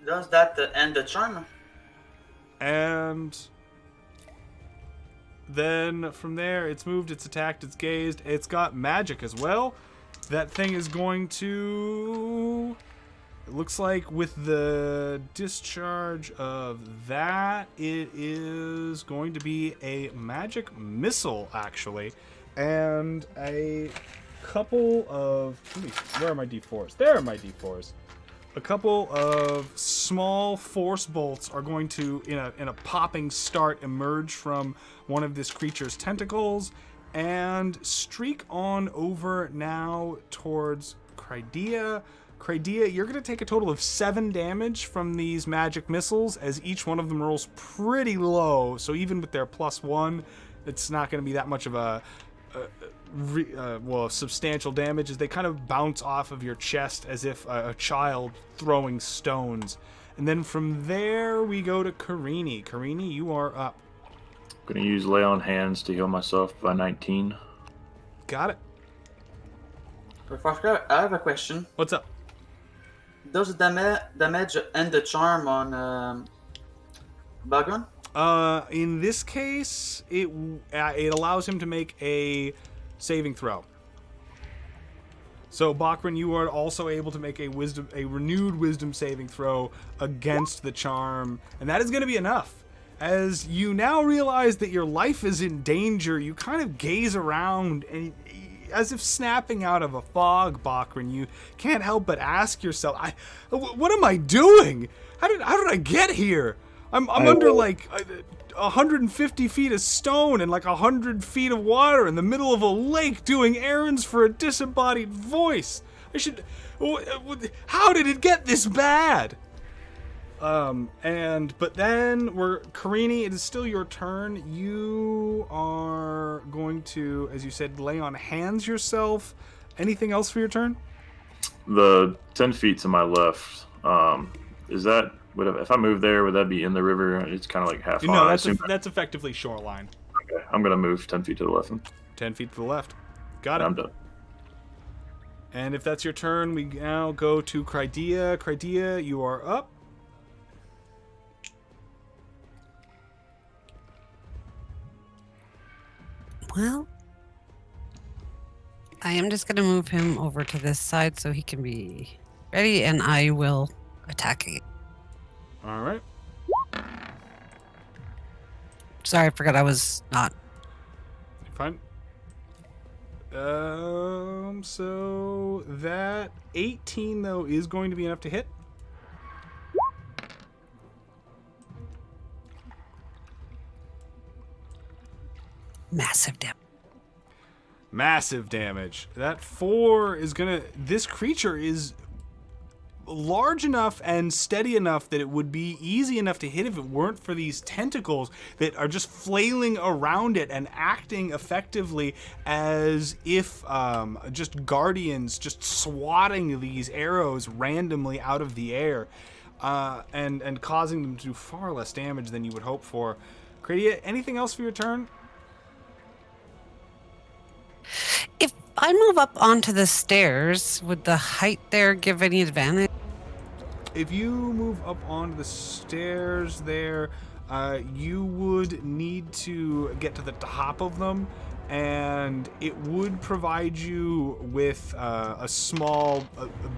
Does that end the turn? And then from there, it's moved, it's attacked, it's gazed, it's got magic as well. That thing is going to... It looks like with the discharge of that, it is going to be a magic missile, actually. And a couple of... Where are my D4s? There are my D4s. A couple of small force bolts are going to, in a popping start, emerge from one of this creature's tentacles and streak on over now towards Crydia. Crydia, you're going to take a total of 7 damage from these magic missiles as each one of them rolls pretty low. So even with their +1, it's not going to be that much of a substantial damage as they kind of bounce off of your chest as if a child throwing stones. And then from there, we go to Karini. Karini, you are up. I'm going to use Lay on Hands to heal myself by 19. Got it. Foster, I have a question. What's up? Does the damage and the charm on Bagon? In this case, it allows him to make a saving throw. So, Bakran, you are also able to make a renewed wisdom saving throw against the charm, and that is going to be enough. As you now realize that your life is in danger, you kind of gaze around, and as if snapping out of a fog, Bakran, you can't help but ask yourself, what am I doing? How did I get here? I'm under like 150 feet of stone and like 100 feet of water in the middle of a lake doing errands for a disembodied voice. How did it get this bad? But then Karini, it is still your turn. You are going to, as you said, lay on hands yourself. Anything else for your turn? The 10 feet to my left, is that, if I move there, would that be in the river? It's kind of like half on. No, that's effectively shoreline. Okay, I'm going to move 10 feet to the left. 10 feet to the left. Got it. I'm done. And if that's your turn, we now go to Crydia. Crydia, you are up. Well, I am just going to move him over to this side so he can be ready, and I will attack again. All right. Sorry, I forgot I was not. Fine. So that 18 though is going to be enough to hit. Massive damage. Massive damage. That 4 is gonna. This creature is large enough and steady enough that it would be easy enough to hit if it weren't for these tentacles that are just flailing around it and acting effectively as if just guardians just swatting these arrows randomly out of the air and causing them to do far less damage than you would hope for. Crydia, anything else for your turn? If I move up onto the stairs, would the height there give any advantage? If you move up onto the stairs there, you would need to get to the top of them, and it would provide you with a small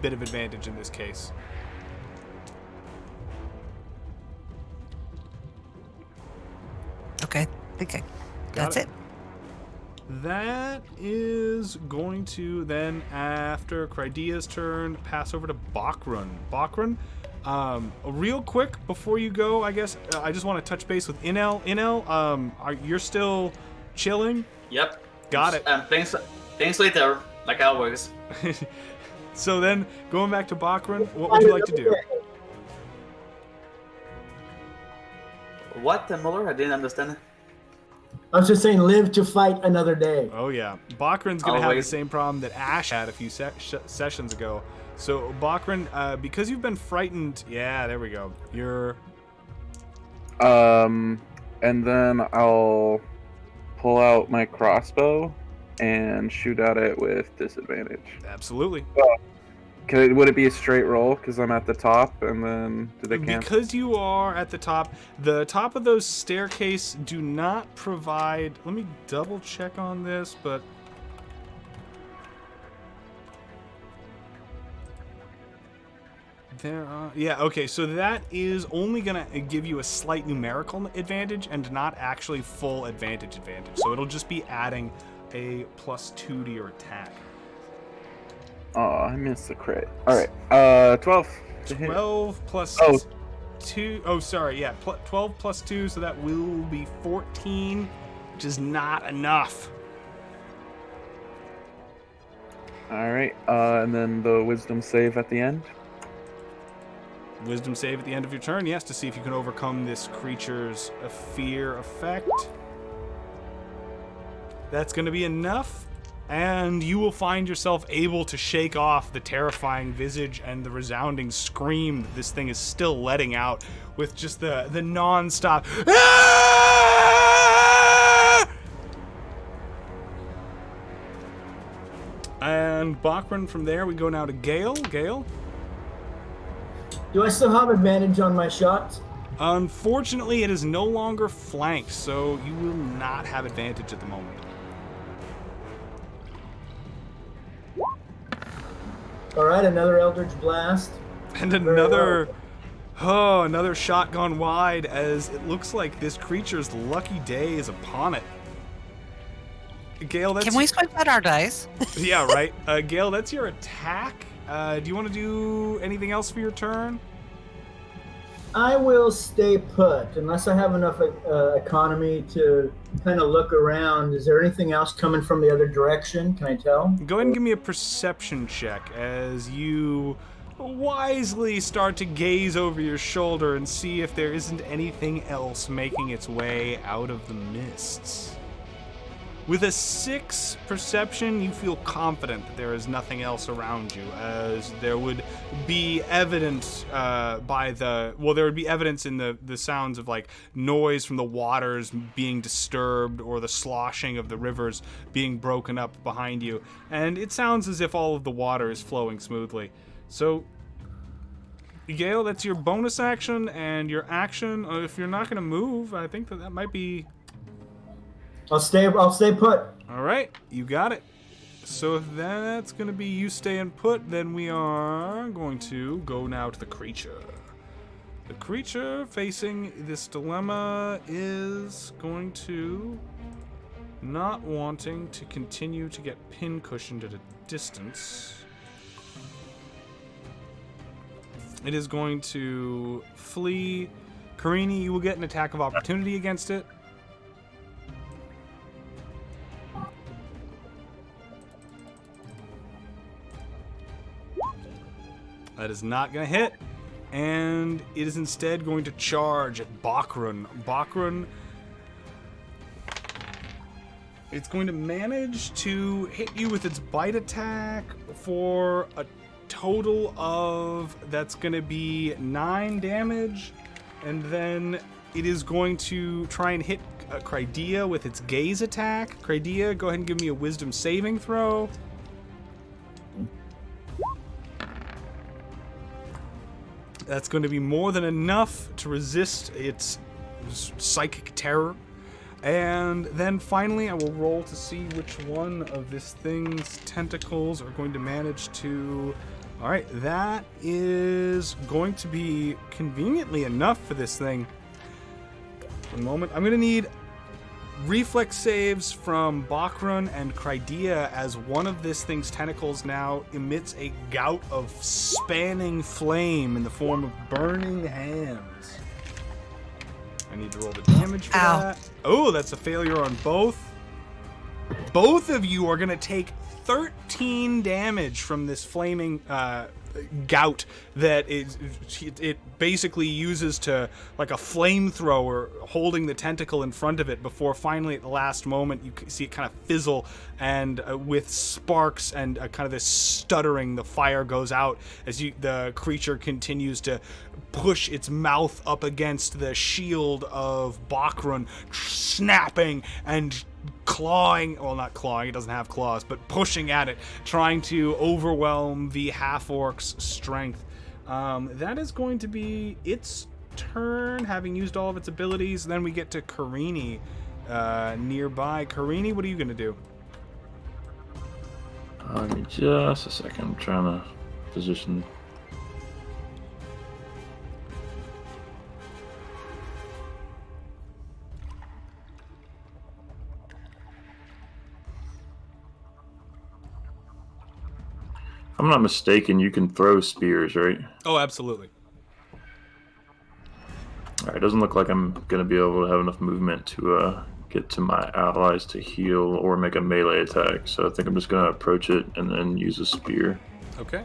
bit of advantage in this case. Okay, okay. That's it. That is going to then, after Crydia's turn, pass over to Bakran. Bakran, real quick before you go, I guess I just want to touch base with Inel. Inel, you're still chilling? Yep. Got it. Thanks later, like always. So then, going back to Bakran, what would you like to do? What, Muller? I didn't understand. I was just saying, live to fight another day. Oh yeah, Bakran's gonna have the Always. same problem that Ash had a few sessions ago. So Bakran, because you've been frightened, yeah, there we go. You're. And then I'll pull out my crossbow and shoot at it with disadvantage. Absolutely. Would it be a straight roll because I'm at the top, and then do they cancel? Because you are at the top of those staircase do not provide. Let me double check on this, but there are. Yeah, okay. So that is only gonna give you a slight numerical advantage and not actually full advantage. So it'll just be adding a +2 to your attack. Oh, I missed the crit. All right, 12. to hit. 12 plus Oh. 2. Oh, sorry. Yeah, 12 plus 2, so that will be 14, which is not enough. All right, and then the wisdom save at the end. Wisdom save at the end of your turn, yes, to see if you can overcome this creature's fear effect. That's going to be enough, and you will find yourself able to shake off the terrifying visage and the resounding scream that this thing is still letting out with just the non-stop "Ah!" And Bachran, from there we go now to Gale. Gale? Do I still have advantage on my shots? Unfortunately, it is no longer flanked, so you will not have advantage at the moment. All right, another Eldritch Blast. And another shot gone wide, as it looks like this creature's lucky day is upon it. Gale, that's... Can we switch out our dice? Yeah, right. Gale, that's your attack. Do you want to do anything else for your turn? I will stay put unless I have enough economy to kind of look around. Is there anything else coming from the other direction? Can I tell? Go ahead and give me a perception check as you wisely start to gaze over your shoulder and see if there isn't anything else making its way out of the mists. With a 6 perception, you feel confident that there is nothing else around you, as there would be evidence there would be evidence in the sounds of like noise from the waters being disturbed or the sloshing of the rivers being broken up behind you. And it sounds as if all of the water is flowing smoothly. So, Gale, that's your bonus action and your action. If you're not going to move, I think that might be... I'll stay put. All right, you got it. So if that's going to be you staying put, then we are going to go now to the creature. The creature facing this dilemma is going to, not wanting to continue to get pin-cushioned at a distance, it is going to flee. Karini, you will get an attack of opportunity against it. That is not going to hit, and it is instead going to charge at Bachran. Bachran, it's going to manage to hit you with its bite attack for a total of, that's going to be 9 damage, and then it is going to try and hit Crydia with its gaze attack. Crydia, go ahead and give me a wisdom saving throw. That's going to be more than enough to resist its psychic terror. And then finally, I will roll to see which one of this thing's tentacles are going to manage to... Alright, that is going to be conveniently enough for this thing. One moment. I'm going to need reflex saves from Bachran and Crydia, as one of this thing's tentacles now emits a gout of spanning flame in the form of burning hands. I need to roll the damage for that. Oh, that's a failure on both. Both of you are going to take 13 damage from this flaming gout that it basically uses to, like a flamethrower holding the tentacle in front of it, before finally at the last moment you see it kind of fizzle, and with sparks and kind of this stuttering, the fire goes out as the creature continues to push its mouth up against the shield of Bachran, snapping and clawing, well, not clawing, it doesn't have claws, but pushing at it, trying to overwhelm the half-orc's strength. That is going to be its turn, having used all of its abilities. Then we get to Karini nearby. Karini, what are you going to do? Give me just a second. I'm trying to position. If I'm not mistaken, you can throw spears, right? Oh, absolutely. Alright, doesn't look like I'm going to be able to have enough movement to get to my allies to heal or make a melee attack. So I think I'm just going to approach it and then use a spear. Okay.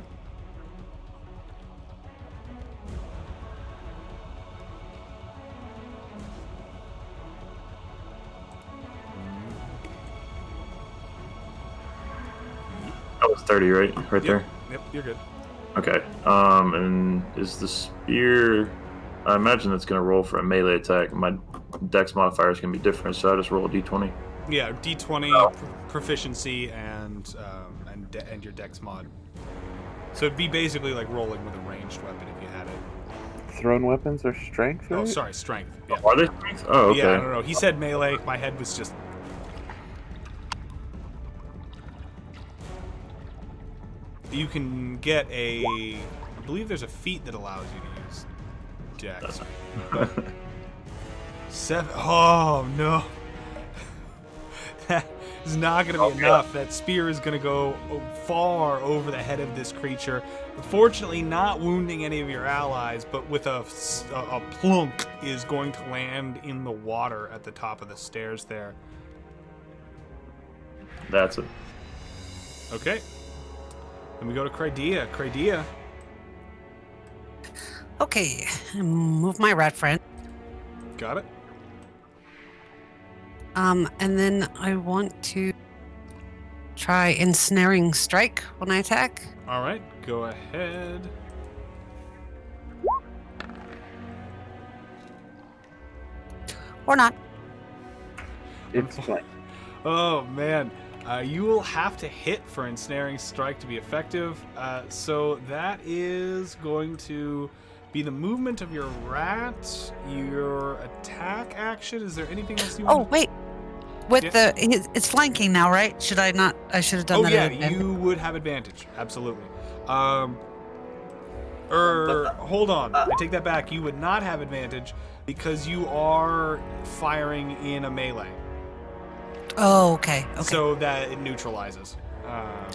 That was 30, right? Right there? Yep, you're good. Okay. And is the spear... I imagine it's going to roll for a melee attack. My dex modifier is going to be different, so I just roll a d20. Yeah, D20 proficiency and your dex mod. So it'd be basically like rolling with a ranged weapon if you had it. Thrown weapons are strength, right? Oh, sorry, strength. Yeah. Are they strength? Oh, okay. Yeah, I don't know. He said melee. My head was just... You can get a... I believe there's a feat that allows you to use dex. But 7... Oh, no. That is not going to be enough. That spear is going to go far over the head of this creature. Fortunately, not wounding any of your allies, but with a plunk is going to land in the water at the top of the stairs there. That's it. Okay. Then we go to Crydia. Crydia. Okay, move my rat friend. Got it. And then I want to try ensnaring strike when I attack. All right, go ahead. Or not. It's fine. Oh, man. You will have to hit for ensnaring strike to be effective. So that is going to be the movement of your rat, your attack action. Is there anything else you Oh, want? wait. With it's flanking now, right? Should I not? I should have done Oh, that. yeah, at advantage. you would have advantage. Absolutely. Hold on. I take that back. You would not have advantage because you are firing in a melee. Oh, okay. Okay. So that it neutralizes.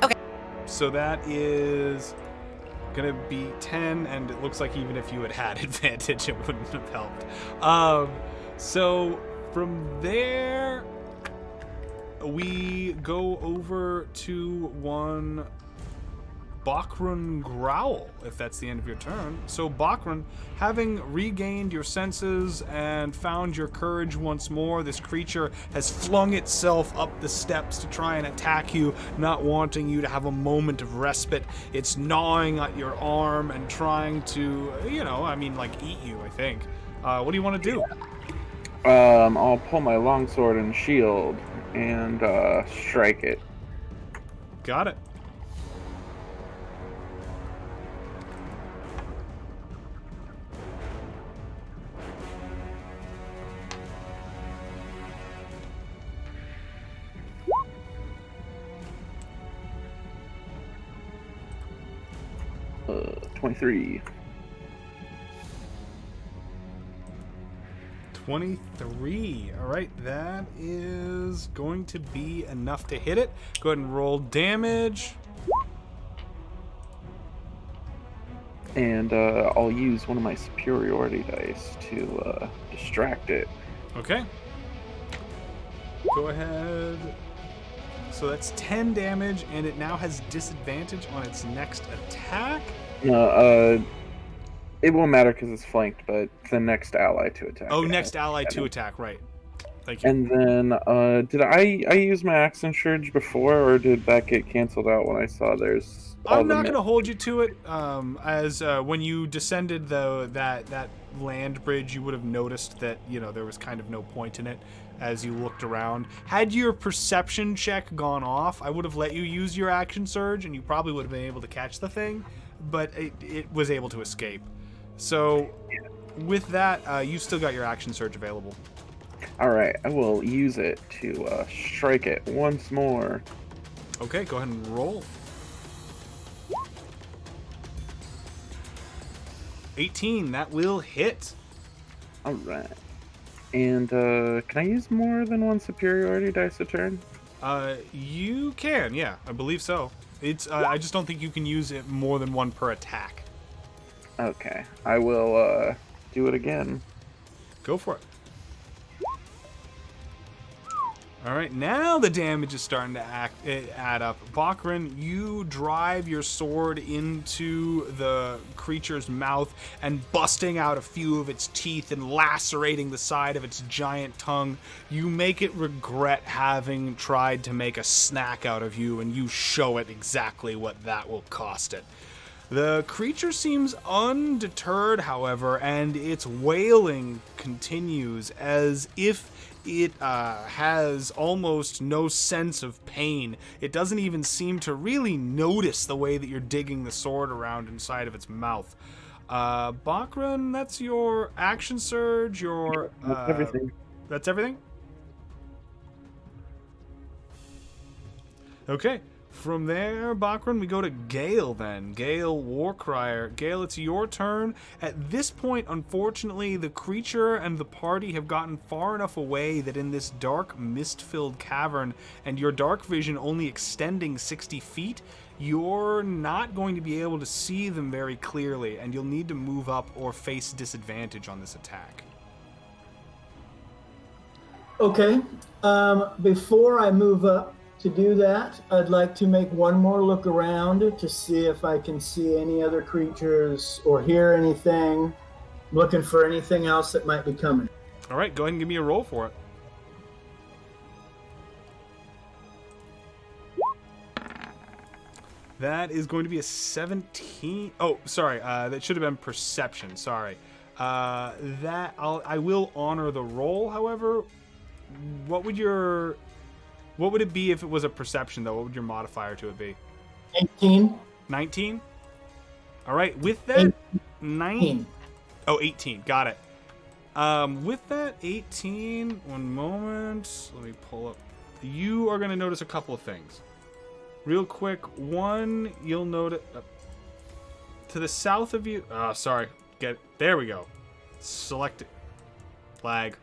Okay. So that is gonna be 10, and it looks like even if you had had advantage, it wouldn't have helped. So from there, we go over to one Bakrun Growl, if that's the end of your turn. So Bakrun, having regained your senses and found your courage once more, this creature has flung itself up the steps to try and attack you, not wanting you to have a moment of respite. It's gnawing at your arm and trying to, eat you, I think. What do you want to do? I'll pull my longsword and shield and strike it. Got it. Uh, 23. 23. All right, that is going to be enough to hit it. Go ahead and roll damage. And I'll use one of my superiority dice to distract it. Okay. Go ahead. So that's 10 damage, and it now has disadvantage on its next attack. It won't matter because it's flanked, but the next ally to attack. Oh, it. next ally to attack, right. Thank you. And then, did I use my accent surge before, or did that get canceled out when I saw there's... I'm not going to hold you to it. When you descended that land bridge, you would have noticed that there was kind of no point in it as you looked around. Had your perception check gone off, I would have let you use your action surge, and you probably would have been able to catch the thing, but it was able to escape. So with that, you still got your action surge available. All right, I will use it to strike it once more. Okay, go ahead and roll. 18, that will hit. All right. And can I use more than one superiority dice a turn? You can, yeah, I believe so. It's I just don't think you can use it more than one per attack. Okay, I will do it again. Go for it. All right, now the damage is starting to add up. Bakran, you drive your sword into the creature's mouth and busting out a few of its teeth and lacerating the side of its giant tongue. You make it regret having tried to make a snack out of you, and you show it exactly what that will cost it. The creature seems undeterred, however, and its wailing continues as if it has almost no sense of pain. It doesn't even seem to really notice the way that you're digging the sword around inside of its mouth. Bakran, that's your action surge, your... That's everything. That's everything? Okay. From there, Bakran, we go to Gale then. Gale, Warcrier. Gale, it's your turn. At this point, unfortunately, the creature and the party have gotten far enough away that in this dark, mist-filled cavern, and your dark vision only extending 60 feet, you're not going to be able to see them very clearly, and you'll need to move up or face disadvantage on this attack. Okay. Before I move up to do that, I'd like to make one more look around to see if I can see any other creatures or hear anything. Looking for anything else that might be coming. All right, go ahead and give me a roll for it. That is going to be a 17. Oh, sorry. That should have been perception. Sorry. I will honor the roll. However, what would it be if it was a perception, though? What would your modifier to it be? 18. 19? All right. With that, 18. Oh, 18. Got it. With that 18, one moment. Let me pull up. You are going to notice a couple of things. Real quick. One, you'll notice... to the south of you... Oh, sorry. There we go. Select it. Lag.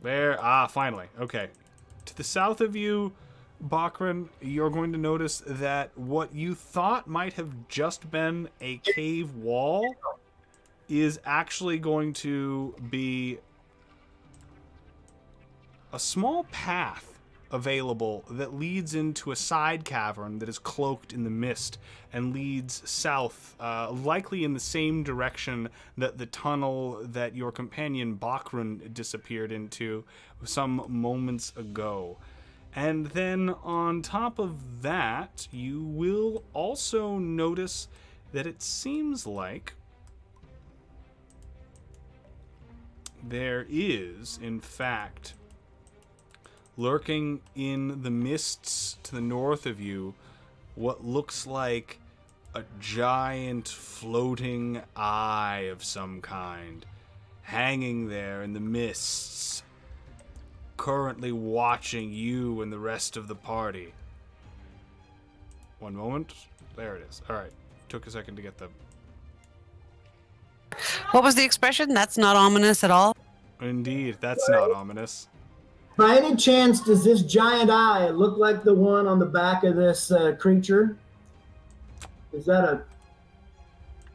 There. Finally. Okay. To the south of you, Bakran, you're going to notice that what you thought might have just been a cave wall is actually going to be a small path available that leads into a side cavern that is cloaked in the mist and leads south, likely in the same direction that the tunnel that your companion Bakran disappeared into some moments ago. And then on top of that, you will also notice that it seems like there is, in fact, lurking in the mists to the north of you, what looks like a giant floating eye of some kind, hanging there in the mists, currently watching you and the rest of the party. One moment. There it is. All right. Took a second to get the... What was the expression? That's not ominous at all. Indeed, that's not ominous. By any chance, does this giant eye look like the one on the back of this creature? Is that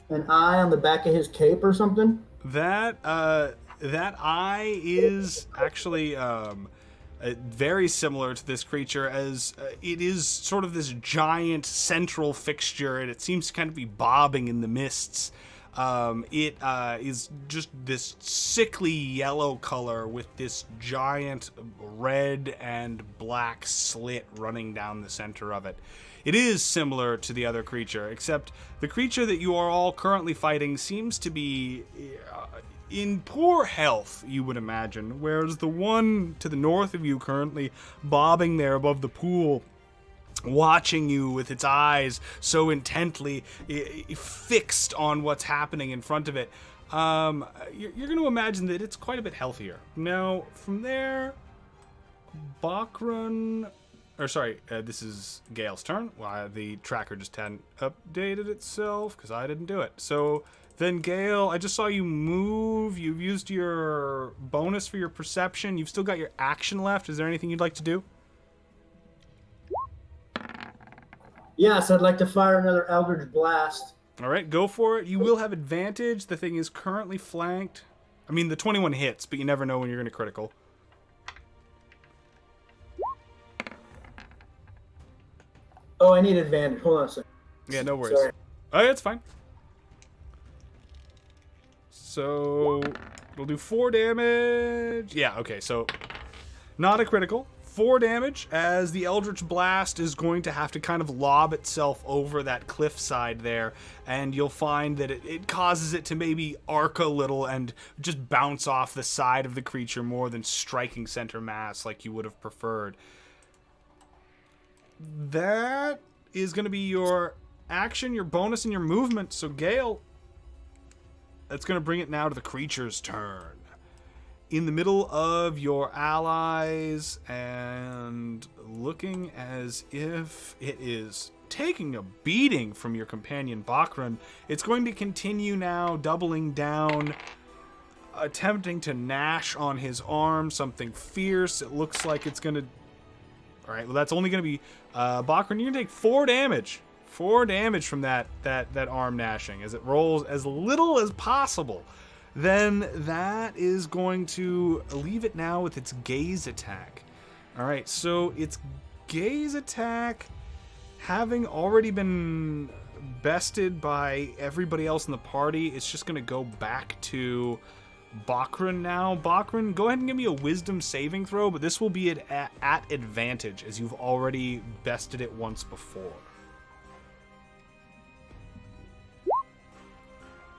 an eye on the back of his cape or something? That eye is actually very similar to this creature, as it is sort of this giant central fixture, and it seems to kind of be bobbing in the mists. It is just this sickly yellow color with this giant red and black slit running down the center of it. It is similar to the other creature, except the creature that you are all currently fighting seems to be in poor health, you would imagine, whereas the one to the north of you currently bobbing there above the pool, watching you with its eyes so intently fixed on what's happening in front of it, you're going to imagine that it's quite a bit healthier. Now, from there, Bakran... Or sorry, this is Gale's turn. Well, the tracker just hadn't updated itself because I didn't do it. So then Gale, I just saw you move. You've used your bonus for your perception. You've still got your action left. Is there anything you'd like to do? Yes, I'd like to fire another Eldritch Blast All right, go for it. You will have advantage. The thing is currently flanked. I mean, the 21 hits, but you never know when you're going to critical. Oh, I need advantage. Hold on a second. Yeah, no worries. Sorry. Oh, yeah, it's fine. So we'll do 4 damage. Yeah, okay, so not a critical. 4 damage as the Eldritch Blast is going to have to kind of lob itself over that cliffside there, and you'll find that it causes it to maybe arc a little and just bounce off the side of the creature more than striking center mass like you would have preferred. That is going to be your action, your bonus, and your movement. So, Gale, that's going to bring it now to the creature's turn. In the middle of your allies and looking as if it is taking a beating from your companion Bakran, it's going to continue now, doubling down, attempting to gnash on his arm, something fierce. It looks like it's going to... All right, well, that's only going to be... Bakran, you're going to take 4 damage. 4 damage from that arm gnashing as it rolls as little as possible. Then that is going to leave it now with its gaze attack. All right, so its gaze attack, having already been bested by everybody else in the party, it's just going to go back to Bakran now. Bakran, go ahead and give me a wisdom saving throw, but this will be at advantage as you've already bested it once before.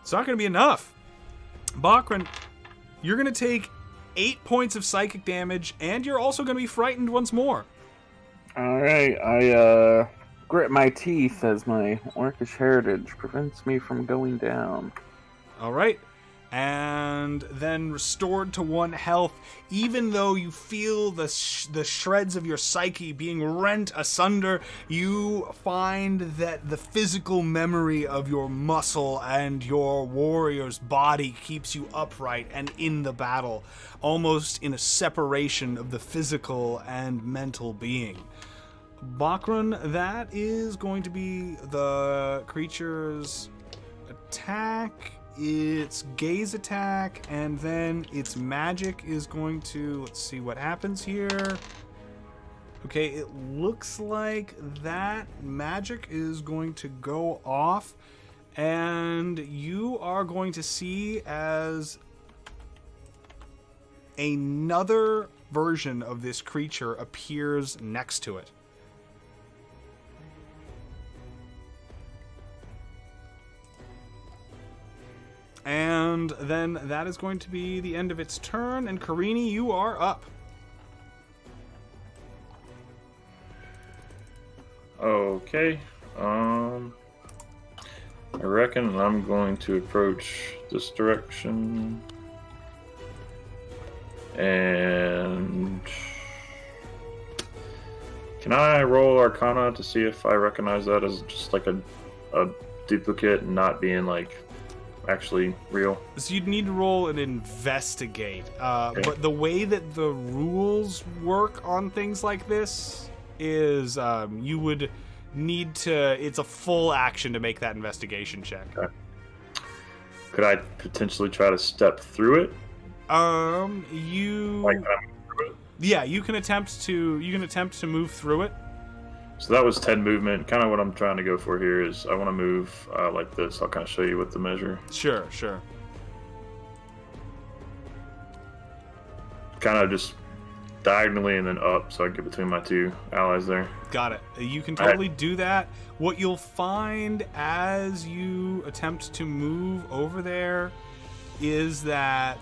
It's not going to be enough. Bakran, you're going to take 8 points of psychic damage, and you're also going to be frightened once more. All right, I grit my teeth as my orcish heritage prevents me from going down. All right. And then restored to 1 health, even though you feel the shreds of your psyche being rent asunder, you find that the physical memory of your muscle and your warrior's body keeps you upright and in the battle, almost in a separation of the physical and mental being. Bakran, that is going to be the creature's attack. Its gaze attack, and then its magic is going to... Let's see what happens here. Okay, it looks like that magic is going to go off, and you are going to see as another version of this creature appears next to it. And then that is going to be the end of its turn. And Karini, you are up. Okay. I reckon I'm going to approach this direction. And can I roll Arcana to see if I recognize that as just like a duplicate and not being like actually real? So you'd need to roll an investigate. Okay. But the way that the rules work on things like this is you would need to... It's a full action to make that investigation check. Okay. Could I potentially try to step through it? You... Like, can I move through it? Yeah, you can attempt to move through it. So that was 10 movement. Kind of what I'm trying to go for here is I want to move like this. I'll kind of show you what the measure. Sure. Kind of just diagonally and then up so I get between my 2 allies there. Got it. You can totally do that. What you'll find as you attempt to move over there is that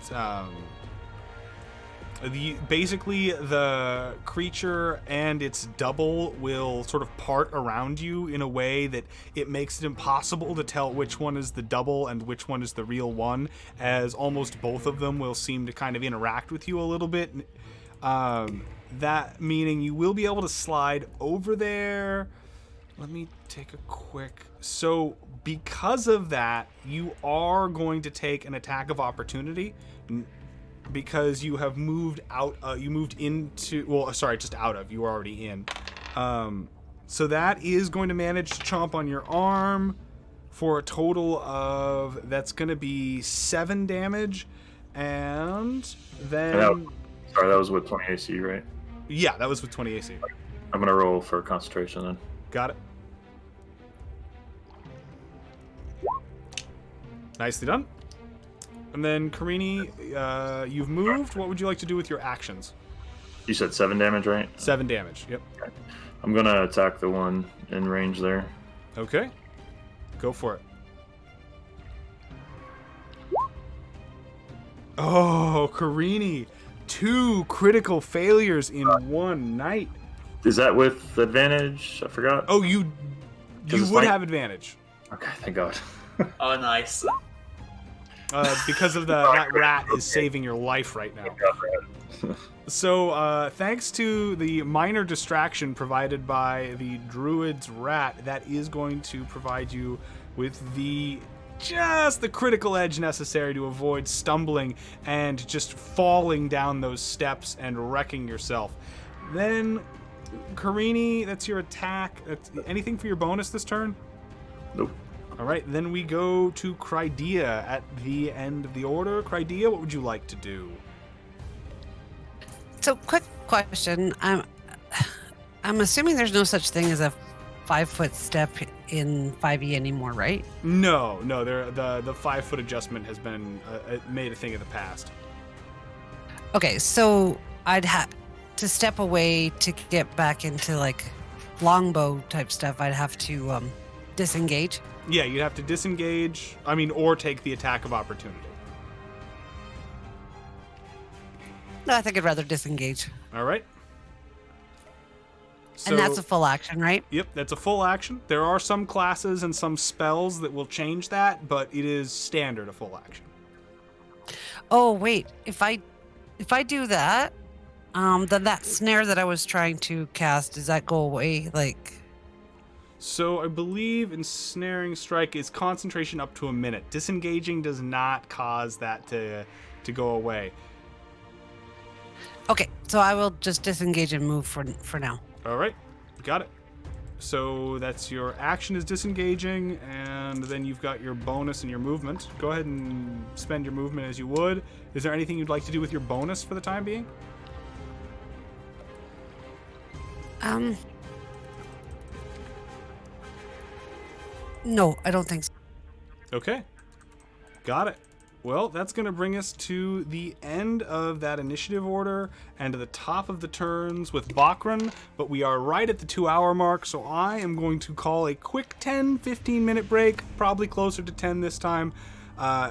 basically the creature and its double will sort of part around you in a way that it makes it impossible to tell which one is the double and which one is the real one, as almost both of them will seem to kind of interact with you a little bit. That meaning you will be able to slide over there. Let me take a quick... So because of that, you are going to take an attack of opportunity because you have moved out. You moved into... Well, sorry, just out of. You were already in. So that is going to manage to chomp on your arm for a total of, that's going to be 7 damage. And then... Sorry, that was with 20 AC, right? Yeah, that was with 20 AC. I'm going to roll for concentration then. Got it. Nicely done. And then, Karini, you've moved. What would you like to do with your actions? You said 7 damage, right? 7 damage, yep. Okay. I'm going to attack the one in range there. Okay. Go for it. Oh, Karini. 2 critical failures in one night. Is that with advantage? I forgot. Oh, you it's would night? have advantage. Okay, thank God. Oh, nice. Because of that rat is saving your life right now. So, thanks to the minor distraction provided by the druid's rat, that is going to provide you with just the critical edge necessary to avoid stumbling and just falling down those steps and wrecking yourself. Then, Karini, that's your attack. Anything for your bonus this turn? Nope. All right, then we go to Crydia at the end of the order. Crydia, what would you like to do? So, quick question. I'm assuming there's no such thing as a 5-foot step in 5e anymore, right? No, the 5-foot adjustment has been made a thing of the past. Okay, so I'd have to step away to get back into like longbow type stuff. I'd have to disengage. Yeah, you'd have to disengage, or take the attack of opportunity. No, I think I'd rather disengage. All right. So, And that's a full action, right? Yep, that's a full action. There are some classes and some spells that will change that, but it is standard a full action. Oh, wait. If I do that, then that snare that I was trying to cast, does that go away? So I believe ensnaring strike is concentration up to a minute. Disengaging does not cause that to go away. Okay, so I will just disengage and move for now. All right, got it. So that's your action is disengaging, and then you've got your bonus and your movement. Go ahead and spend your movement as you would. Is there anything you'd like to do with your bonus for the time being? No, I don't think so. Okay, got it. Well, that's going to bring us to the end of that initiative order and to the top of the turns with Bakran, but we are right at the 2-hour mark, so I am going to call a quick 10-15 minute break, probably closer to 10 this time.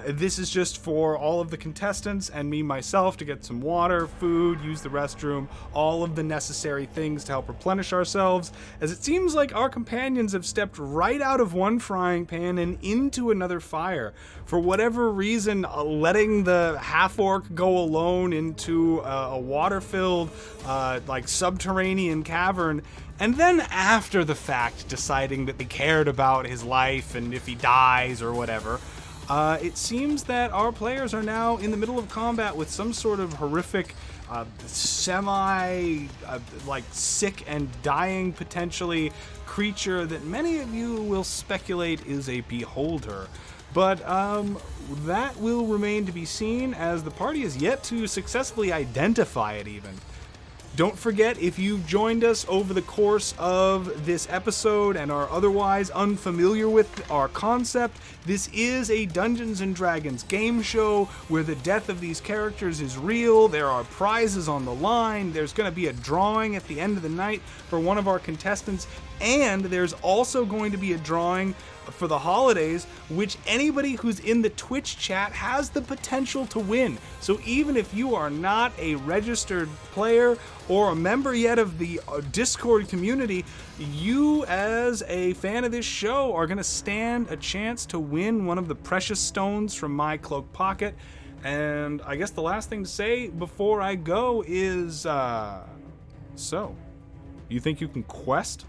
This is just for all of the contestants and me myself to get some water, food, use the restroom, all of the necessary things to help replenish ourselves, as it seems like our companions have stepped right out of one frying pan and into another fire. For whatever reason, letting the half-orc go alone into a water-filled, subterranean cavern, and then after the fact deciding that they cared about his life and if he dies or whatever. It seems that our players are now in the middle of combat with some sort of horrific, sick and dying, potentially, creature that many of you will speculate is a beholder. But that will remain to be seen, as the party is yet to successfully identify it even. Don't forget, if you've joined us over the course of this episode and are otherwise unfamiliar with our concept, this is a Dungeons & Dragons game show where the death of these characters is real. There are prizes on the line. There's going to be a drawing at the end of the night for one of our contestants, and there's also going to be a drawing for the holidays, which anybody who's in the Twitch chat has the potential to win. So even if you are not a registered player or a member yet of the Discord community, you as a fan of this show are going to stand a chance to win one of the precious stones from my cloak pocket. And I guess the last thing to say before I go is, so, you think you can quest?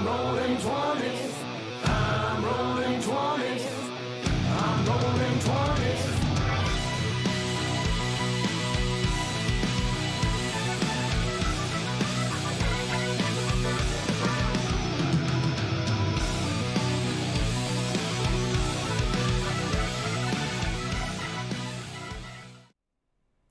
I'm rolling 20s. I'm rolling 20s. I'm rolling 20s.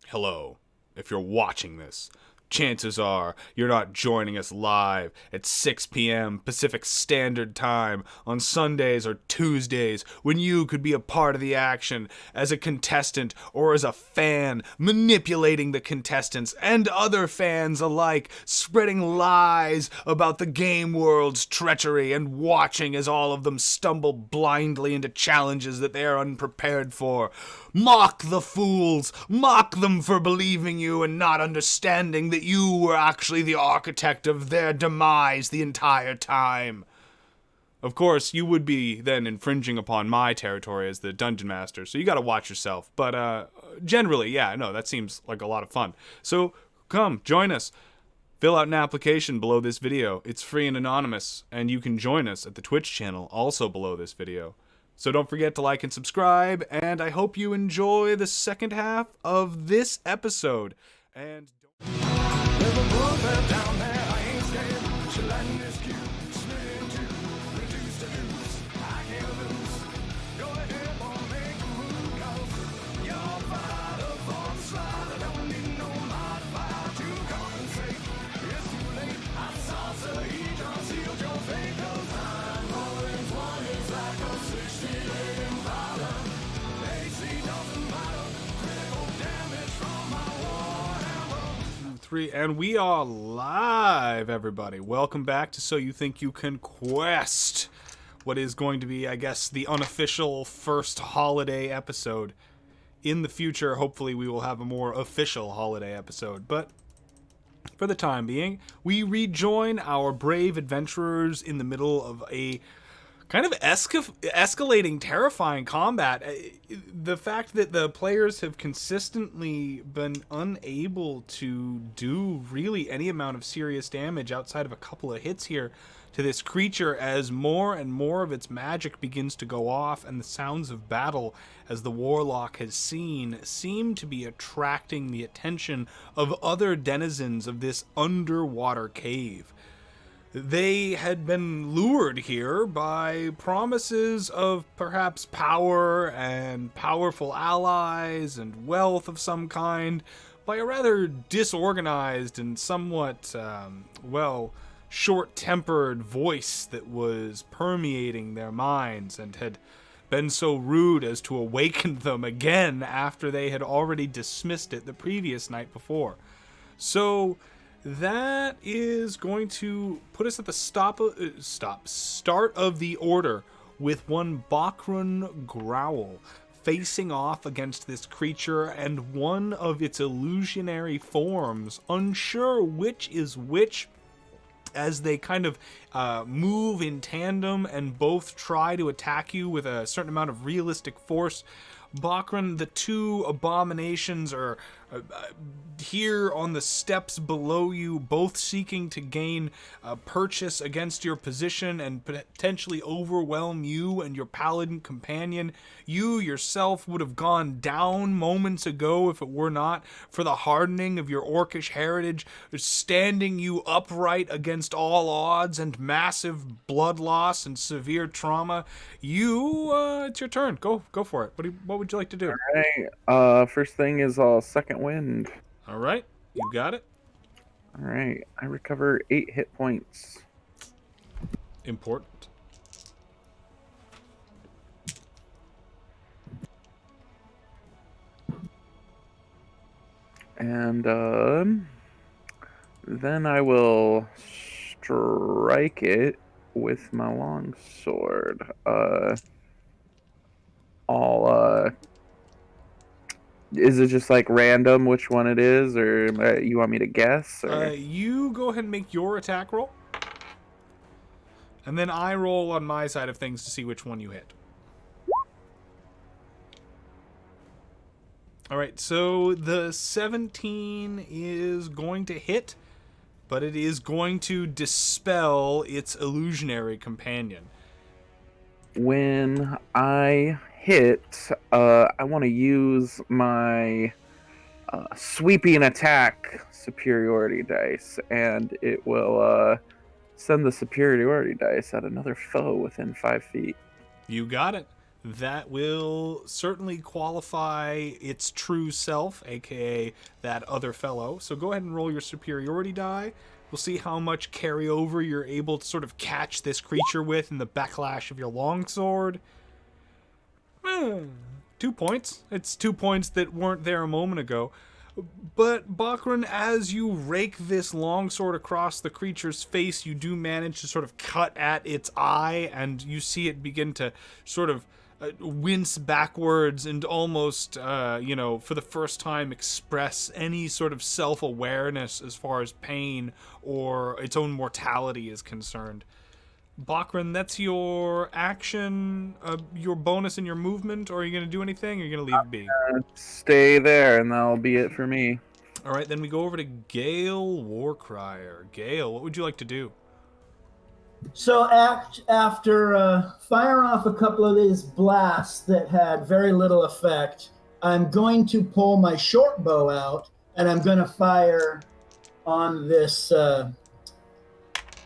Hello. If you're watching this, chances are you're not joining us live at 6 p.m. Pacific Standard Time on Sundays or Tuesdays when you could be a part of the action as a contestant or as a fan, manipulating the contestants and other fans alike, spreading lies about the game world's treachery and watching as all of them stumble blindly into challenges that they are unprepared for. Mock the fools, mock them for believing you and not understanding that you were actually the architect of their demise the entire time. Of course, you would be then infringing upon my territory as the dungeon master, so you gotta watch yourself. But generally, yeah, no, that seems like a lot of fun. So come, join us. Fill out an application below this video. It's free and anonymous, and you can join us at the Twitch channel also below this video. So don't forget to like and subscribe, and I hope you enjoy the second half of this episode. And There's a bullet down there, I ain't scared. She lighting this cube, split in two, reduced to deuce. I can't lose. Go ahead, boy, make a move, 'cause you're fired up for the slide. I don't need no modifier to compensate. It's too late. I saw Sahedron sealed your fate, 'cause I'm rolling 20s like a 68 Impala. AC doesn't matter. Critical damage from my warhammer. 3, and we are live, everybody. Welcome back to So You Think You Can Quest. What is going to be, I guess, the unofficial first holiday episode. In the future, hopefully, we will have a more official holiday episode. But for the time being, we rejoin our brave adventurers in the middle of a kind of escalating, terrifying combat. The fact that the players have consistently been unable to do really any amount of serious damage outside of a couple of hits here to this creature as more and more of its magic begins to go off, and the sounds of battle, as the warlock has seen, seem to be attracting the attention of other denizens of this underwater cave. They had been lured here by promises of perhaps power and powerful allies and wealth of some kind by a rather disorganized and somewhat, short-tempered voice that was permeating their minds and had been so rude as to awaken them again after they had already dismissed it the previous night before. So that is going to put us at the start of the order with one Bakrun Growl facing off against this creature and one of its illusionary forms, unsure which is which, as they kind of move in tandem and both try to attack you with a certain amount of realistic force. Bakrun, the two abominations are here on the steps below you, both seeking to gain purchase against your position and potentially overwhelm you and your paladin companion. You yourself would have gone down moments ago if it were not for the hardening of your orcish heritage, standing you upright against all odds and massive blood loss and severe trauma. It's your turn. Go for it. What would you like to do? All right. First thing is second wind. All right, you got it. All right. I recover 8 hit points. Important. And then I will strike it with my long sword. Is it just like random which one it is, or you want me to guess? Or? You go ahead and make your attack roll, and then I roll on my side of things to see which one you hit. All right, so the 17 is going to hit, but it is going to dispel its illusionary companion. When I hit, I want to use my sweeping attack superiority dice, and it will send the superiority dice at another foe within 5 feet. You got it. That will certainly qualify its true self, aka that other fellow. So go ahead and roll your superiority die. We'll see how much carryover you're able to sort of catch this creature with in the backlash of your longsword. 2 points. It's 2 points that weren't there a moment ago. But Bakran, as you rake this longsword across the creature's face, you do manage to sort of cut at its eye, and you see it begin to sort of wince backwards and almost, for the first time express any sort of self-awareness as far as pain or its own mortality is concerned. Bakran, that's your action, your bonus in your movement, or are you going to do anything, or are you going to leave it be? Stay there, and that'll be it for me. All right, then we go over to Gale Warcrier. Gale, what would you like to do? So after firing off a couple of these blasts that had very little effect, I'm going to pull my short bow out, and I'm going to fire on this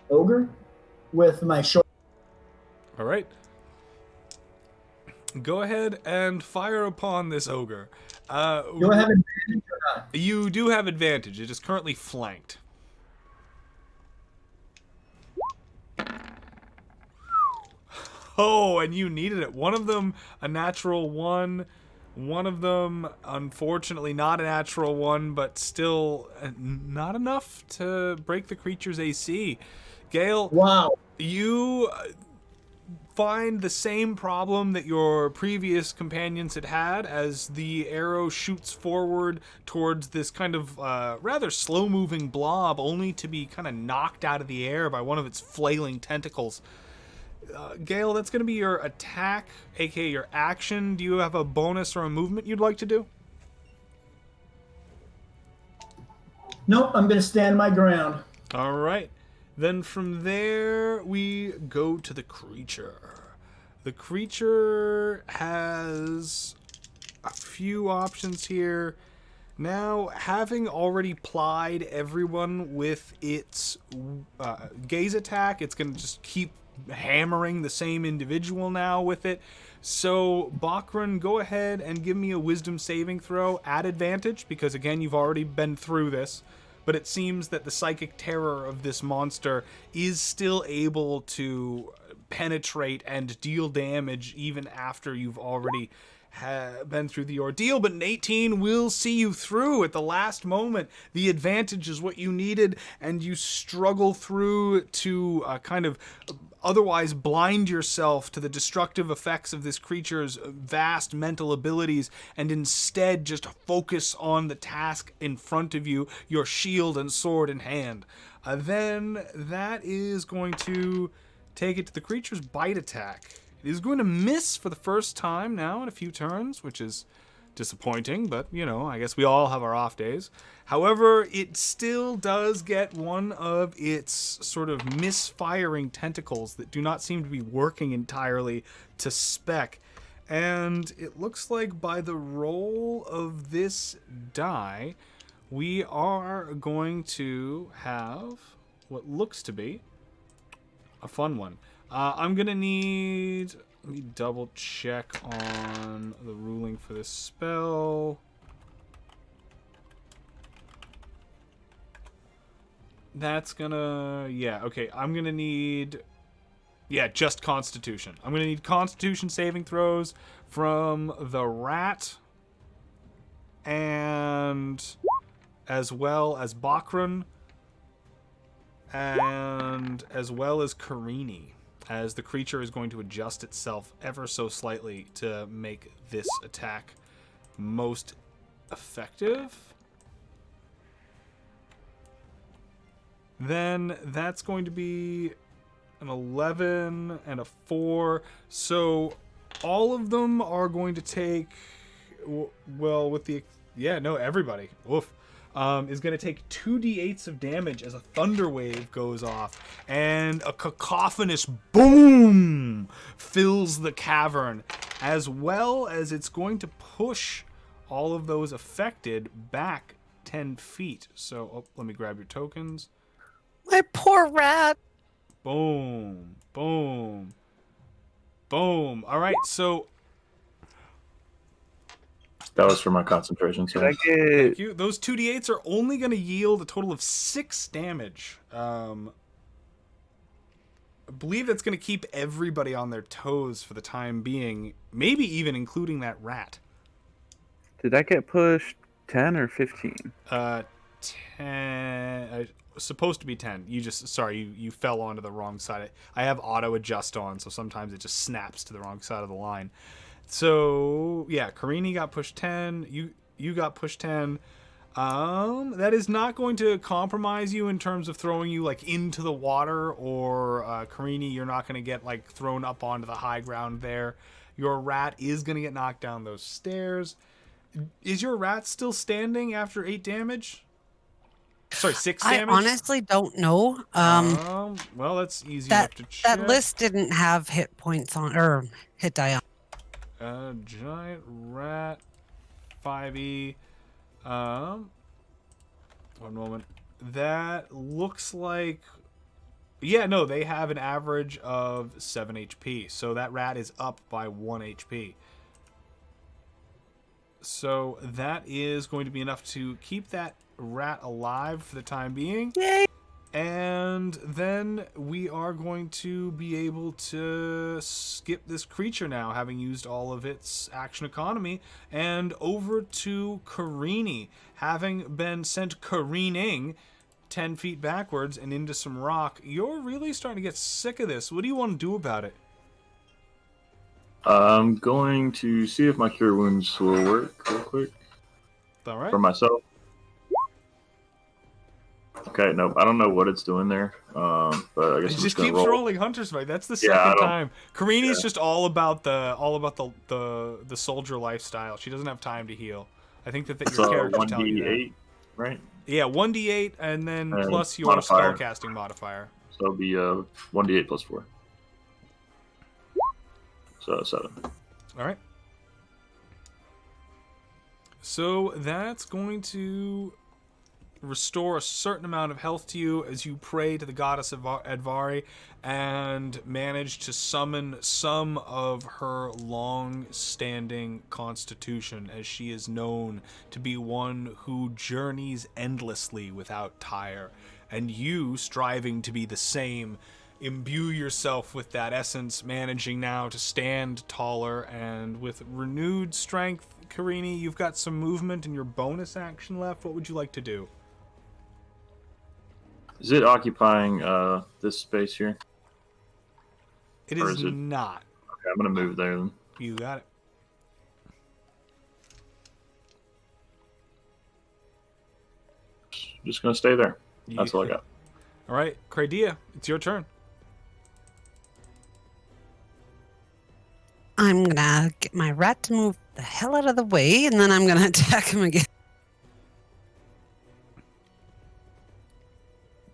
ogre with my short. All right. Go ahead and fire upon this ogre. Do I have advantage or not? You do have advantage. It is currently flanked. Oh, and you needed it. One of them, a natural 1. One of them, unfortunately, not a natural 1, but still not enough to break the creature's AC. Gale, Wow. you find the same problem that your previous companions had as the arrow shoots forward towards this kind of rather slow-moving blob, only to be kind of knocked out of the air by one of its flailing tentacles. Gale, that's going to be your attack, aka your action. Do you have a bonus or a movement you'd like to do? Nope, I'm going to stand my ground. All right. Then from there, we go to the creature. The creature has a few options here. Now, having already plied everyone with its gaze attack, it's going to just keep hammering the same individual now with it. So, Bakran, go ahead and give me a wisdom saving throw at advantage, because again, you've already been through this. But it seems that the psychic terror of this monster is still able to penetrate and deal damage even after you've already been through the ordeal. But an 18 will see you through at the last moment. The advantage is what you needed, and you struggle through to kind of otherwise blind yourself to the destructive effects of this creature's vast mental abilities, and instead just focus on the task in front of you, your shield and sword in hand. Then that is going to take it to the creature's bite attack. It is going to miss for the first time now in a few turns, which is disappointing, but, I guess we all have our off days. However, it still does get one of its sort of misfiring tentacles that do not seem to be working entirely to spec. And it looks like by the roll of this die, we are going to have what looks to be a fun one. I'm going to need... Let me double check on the ruling for this spell. That's gonna... Yeah, okay. I'm gonna need... Yeah, just Constitution. I'm gonna need Constitution saving throws from the rat, and as well as Bakran, and as well as Karini, as the creature is going to adjust itself ever so slightly to make this attack most effective. Then that's going to be an 11 and a 4. So all of them are going to take, well, with the, yeah, no, everybody. Oof. is going to take 2d8s of damage as a thunder wave goes off, and a cacophonous boom fills the cavern, as well as it's going to push all of those affected back 10 feet. So, let me grab your tokens. My poor rat. Boom, boom, boom. All right, so That was for my concentration. So Did I get thank you. Those 2d8s are only going to yield a total of 6 damage. I believe that's going to keep everybody on their toes for the time being, maybe even including that rat. Did I get pushed 10 or 15? 10. Supposed to be 10. You fell onto the wrong side. I have auto adjust on, so sometimes it just snaps to the wrong side of the line. So yeah, Karini got pushed 10. You got pushed 10. That is not going to compromise you in terms of throwing you like into the water, or Karini, you're not going to get like thrown up onto the high ground there. Your rat is going to get knocked down those stairs. Is your rat still standing after 8 damage? Sorry, 6 damage. I honestly don't know. Well, that's easy that enough to check. that list didn't have hit points on or hit die on. Giant rat, 5e. One moment. That looks like... Yeah, no, they have an average of 7 HP. So that rat is up by 1 HP. So that is going to be enough to keep that rat alive for the time being. Yay! And then we are going to be able to skip this creature now, having used all of its action economy, and over to Karini, having been sent careening 10 feet backwards and into some rock. You're really starting to get sick of this. What do you want to do about it? I'm going to see if my cure wounds will work real quick All right. for myself. Okay, nope. I don't know what it's doing there, but I guess It I'm just just gonna keeps roll. rolling Hunter's Fight. That's the Yeah, I second don't- time. Karini's just all about the soldier lifestyle. She doesn't have time to heal. I think that It's your a character's telling you that. 1d8, right? Yeah, 1d8 and then And plus your modifier. spellcasting modifier. So it'll be 1d8 plus 4. So 7. All right. So that's going to restore a certain amount of health to you as you pray to the goddess of Advari and manage to summon some of her long-standing constitution, as she is known to be one who journeys endlessly without tire. And you, striving to be the same, imbue yourself with that essence, managing now to stand taller, and with renewed strength. Karini, you've got some movement in your bonus action left. What would you like to do? Is it occupying this space here? It Or is is it- not. Okay, I'm gonna move there then. You got it. Just gonna stay there. That's all I got. All right, Kradia, it's your turn. I'm gonna get my rat to move the hell out of the way, and then I'm gonna attack him again.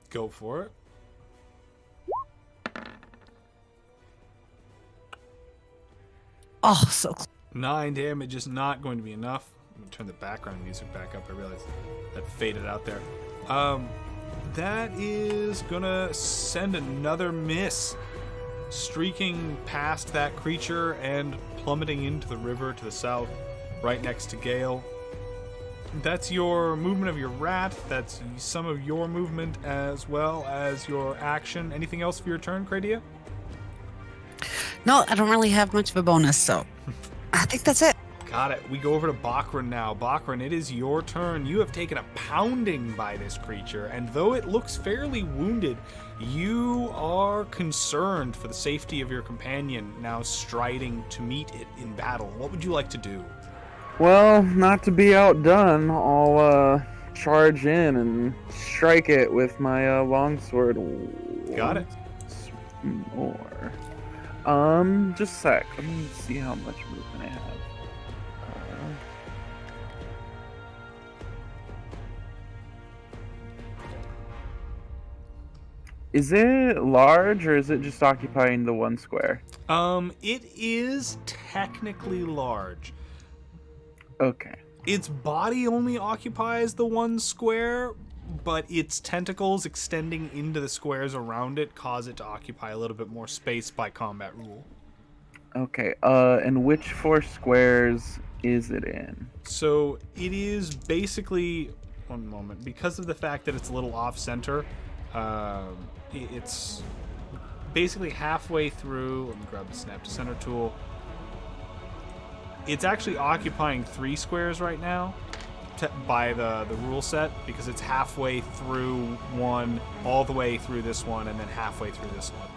Go for it. Oh, so close. 9 damage is not going to be enough. Let me turn the background music back up. I realized that faded out there. That is gonna send another miss, streaking past that creature and plummeting into the river to the south, right next to Gale. That's your movement of your rat. That's some of your movement as well as your action. Anything else for your turn, Kradia? No, I don't really have much of a bonus, so I think that's it. Got it. We go over to Bakran now. Bakran, it is your turn. You have taken a pounding by this creature, and though it looks fairly wounded, you are concerned for the safety of your companion now striding to meet it in battle. What would you like to do? Well, not to be outdone, I'll charge in and strike it with my longsword. Got it. Once more. Just a sec. Let me see how much movement I have. Is it large or is it just occupying the one square? It is technically large. Okay. Its body only occupies the one square, but its tentacles extending into the squares around it cause it to occupy a little bit more space by combat rule. Okay. And which 4 squares is it in? So it is basically, one moment, because of the fact that it's a little off center, it's basically halfway through. Let me grab the snap to center tool. It's actually occupying 3 squares right now by the rule set, because it's halfway through one, all the way through this one, and then halfway through this one.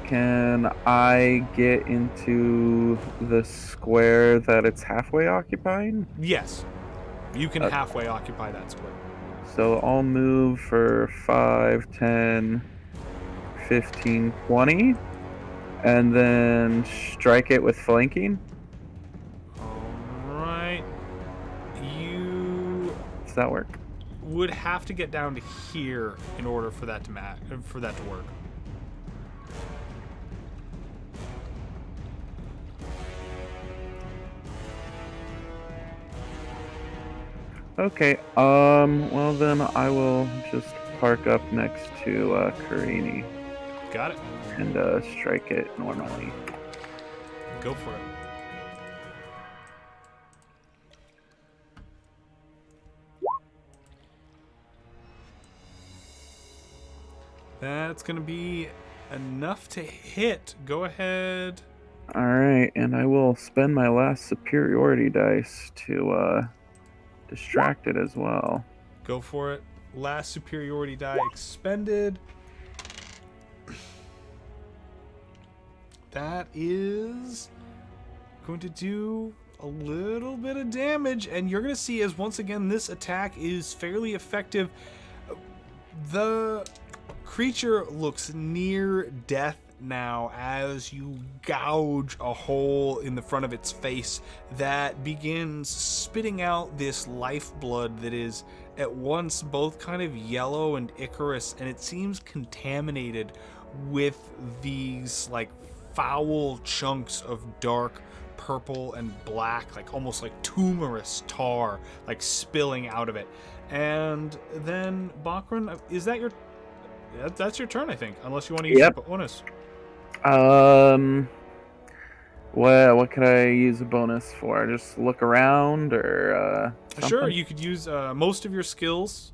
Can I get into the square that it's halfway occupying? Yes, you can halfway occupy that square. So I'll move for 5, 10, 15, 20, and then strike it with flanking. Alright. You Does that work? would have to get down to here in order for that to work. Okay, well then I will just park up next to Karini Got it. and strike it normally. Go for it. That's going to be enough to hit. Go ahead. Alright, and I will spend my last superiority dice to distract it as well. Go for it. Last superiority die expended. That is going to do a little bit of damage, and you're going to see as once again this attack is fairly effective. The creature looks near death now as you gouge a hole in the front of its face that begins spitting out this lifeblood that is at once both kind of yellow and ichorous, and it seems contaminated with these like foul chunks of dark purple and black, like almost like tumorous tar, like spilling out of it. And then Bakran, is that your that's your turn, I think, unless you want to use Yep. a bonus. Well, what could I use a bonus for? Just look around or Sure, something? you could use most of your skills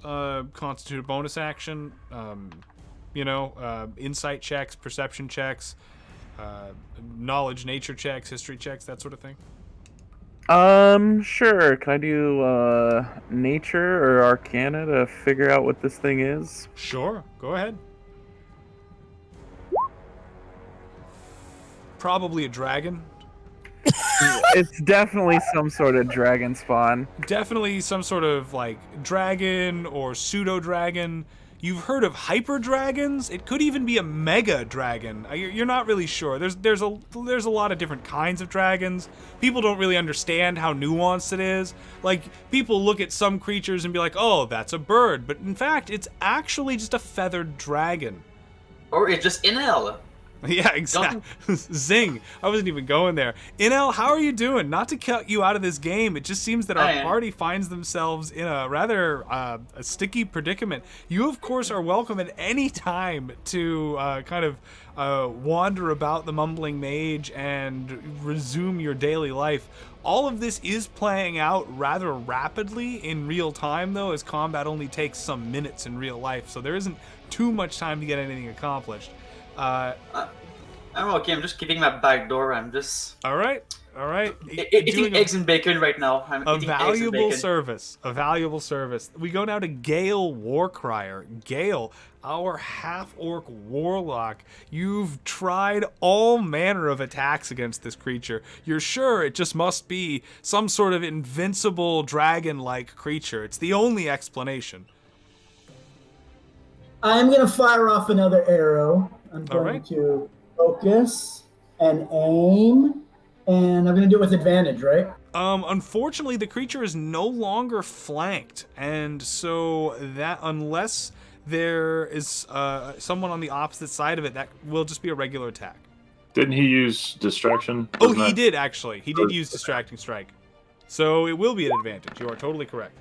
constitute a bonus action. Insight checks, perception checks, knowledge, nature checks, history checks, that sort of thing. Sure. Can I do nature or arcana to figure out what this thing is? Sure, go ahead. Probably a dragon. It's definitely some sort of dragon spawn. Definitely some sort of like dragon or pseudo dragon. You've heard of hyper dragons? It could even be a mega dragon. You're not really sure. There's a lot of different kinds of dragons. People don't really understand how nuanced it is. Like, people look at some creatures and be like, "Oh, that's a bird," but in fact, it's actually just a feathered dragon. Or it's just Inel. Yeah, exactly. Zing. I wasn't even going there. Inel, how are you doing? Not to cut you out of this game, it just seems that our party finds themselves in a rather a sticky predicament. You, of course, are welcome at any time to kind of wander about the Mumbling Mage and resume your daily life. All of this is playing out rather rapidly in real time, though, as combat only takes some minutes in real life, so there isn't too much time to get anything accomplished. I'm okay. I'm just keeping my back door. I'm just All right. eating eggs and bacon right now. I'm A eating eggs and valuable bacon. service. A valuable service. We go now to Gale Warcrier. Gale, our half-orc warlock. You've tried all manner of attacks against this creature. You're sure it just must be some sort of invincible dragon-like creature. It's the only explanation. I'm going to fire off another arrow. I'm All going right. to focus and aim, and I'm going to do it with advantage, right? Unfortunately, the creature is no longer flanked, and so that unless there is someone on the opposite side of it, that will just be a regular attack. Didn't he use distraction? Oh, Wasn't he that- did actually. He did use distracting strike. So it will be an advantage. You are totally correct.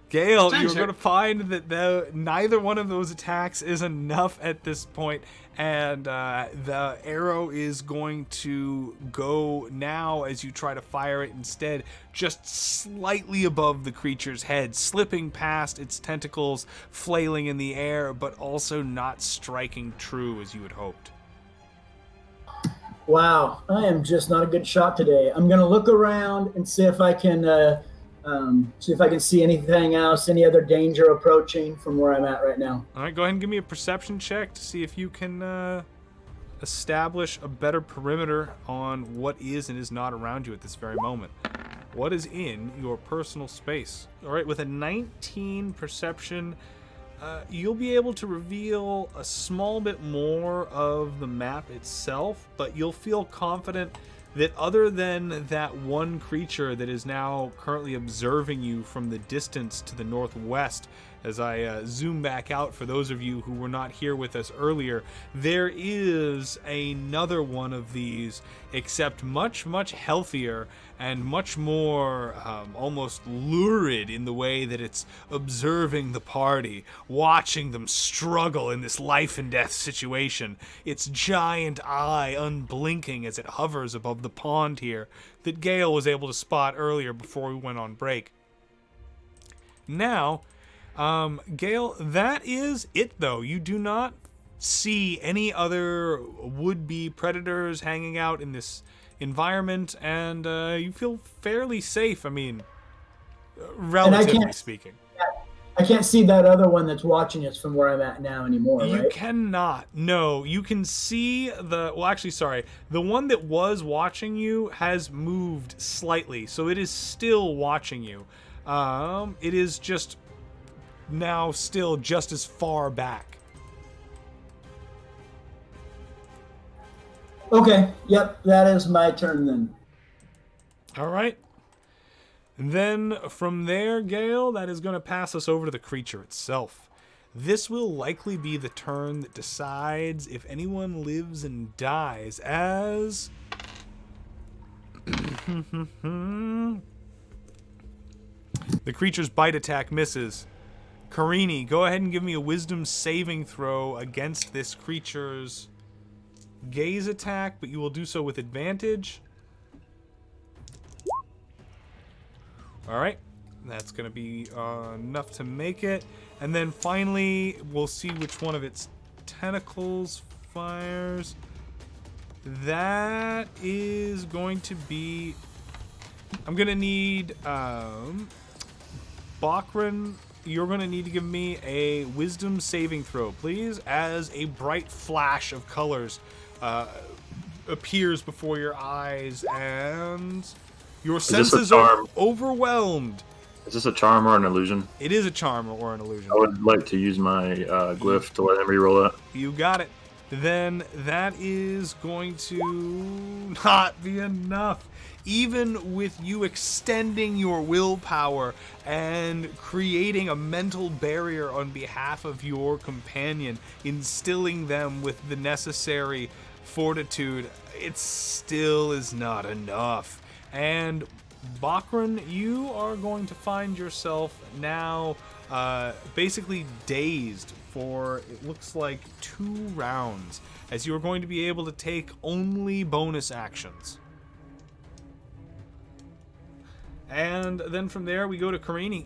Gale, you're Ginger. going to find that neither one of those attacks is enough at this point, and the arrow is going to go now as you try to fire it instead, just slightly above the creature's head, slipping past its tentacles, flailing in the air, but also not striking true as you had hoped. Wow, I am just not a good shot today. I'm gonna look around and see if I can see anything else, any other danger approaching from where I'm at right now. All right, go ahead and give me a perception check to see if you can establish a better perimeter on what is and is not around you at this very moment. What is in your personal space? All right, with a 19 perception, you'll be able to reveal a small bit more of the map itself, but you'll feel confident that other than that one creature that is now currently observing you from the distance to the northwest, as I zoom back out for those of you who were not here with us earlier, there is another one of these, except much, much healthier and much more almost lurid in the way that it's observing the party, watching them struggle in this life and death situation, its giant eye unblinking as it hovers above the pond here that Gale was able to spot earlier before we went on break. Now, Gale, that is it though. You do not see any other would-be predators hanging out in this environment, and you feel fairly safe. I mean, relatively speaking. I can't see that other one that's watching us from where I'm at now anymore, You right? cannot. No, you can see the... Well, actually, sorry. The one that was watching you has moved slightly, so it is still watching you. It is just now still just as far back. Okay, yep, that is my turn then. All right. Then from there, Gale, that is going to pass us over to the creature itself. This will likely be the turn that decides if anyone lives and dies as... the creature's bite attack misses. Karini, go ahead and give me a wisdom saving throw against this creature's gaze attack, but you will do so with advantage. Alright, that's going to be enough to make it. And then finally, we'll see which one of its tentacles fires. That is going to be... I'm going to need... Bakran, you're going to need to give me a wisdom saving throw, please, as a bright flash of colors appears before your eyes, and your senses are overwhelmed. Is this a charm or an illusion? It is a charm or an illusion. I would like to use my glyph to let him reroll that. You got it. Then that is going to not be enough. Even with you extending your willpower and creating a mental barrier on behalf of your companion, instilling them with the necessary fortitude, it still is not enough. And Bakran, you are going to find yourself now basically dazed for, it looks like, 2 rounds, as you are going to be able to take only bonus actions. And then from there, we go to Karini.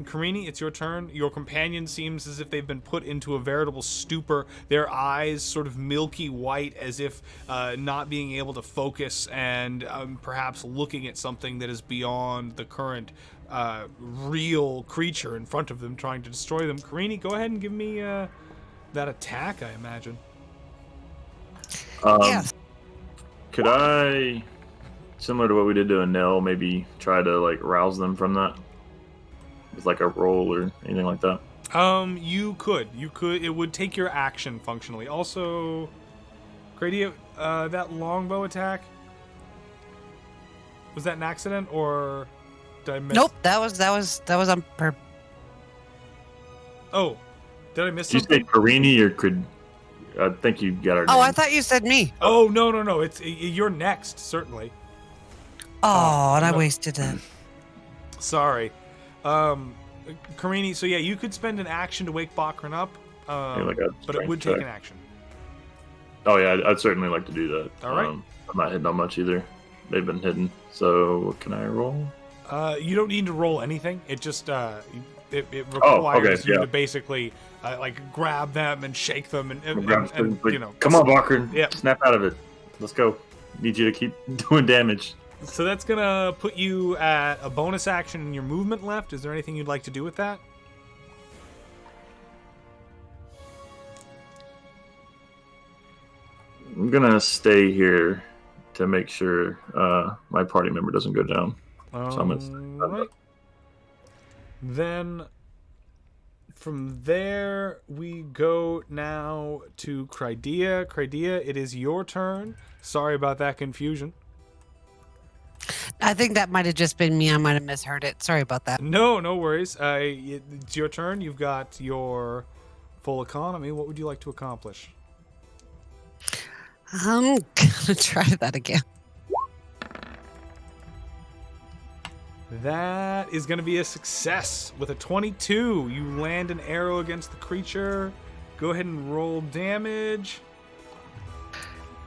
Karini, it's your turn. Your companion seems as if they've been put into a veritable stupor. Their eyes sort of milky white, as if not being able to focus, and perhaps looking at something that is beyond the current real creature in front of them, trying to destroy them. Karini, go ahead and give me that attack, I imagine. Yes. Could I, similar to what we did to Anel, maybe try to like rouse them from that with like a roll or anything like that? You could. It would take your action functionally. Also, Grady, that longbow attack, was that an accident or did I miss? Nope, that was on purpose. Oh, did I miss Did you something? say Karini or could? I think you got our name. Oh, I thought you said me. Oh, no. You're next, certainly. Oh, and I no. wasted it. Sorry. Karini, so yeah, you could spend an action to wake Bakran up, like a but it strength would take check. an action. Oh yeah, I'd certainly like to do that. All right. I'm not hitting on much either. They've been hidden. So what can I roll? You don't need to roll anything. It just it requires you yeah. to basically like grab them and shake them and Like, you know. come on, Bakran. Yeah. Snap out of it. Let's go. Need you to keep doing damage. So that's gonna put you at a bonus action in your movement left. Is there anything you'd like to do with that? I'm gonna stay here to make sure my party member doesn't go down. So I'm gonna stay. Right. Then from there we go now to Crydia. Crydia, it is your turn. Sorry about that confusion. I think that might have just been me. I might have misheard it. Sorry about that. No worries. It's your turn. You've got your full economy. What would you like to accomplish? I'm gonna try that again. That is going to be a success with a 22. You land an arrow against the creature. Go ahead and roll damage.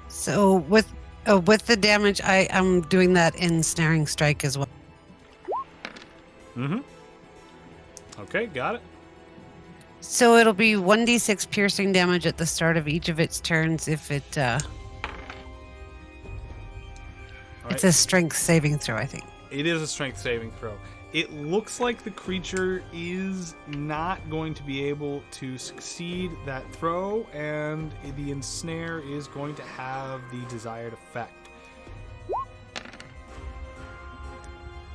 So with the damage, I'm doing that in snaring strike as well. Mm-hmm. Okay, got it. So it'll be 1d6 piercing damage at the start of each of its turns if it. All It's right. a strength saving throw, I think. It is a strength saving throw. It looks like the creature is not going to be able to succeed that throw, and the ensnare is going to have the desired effect.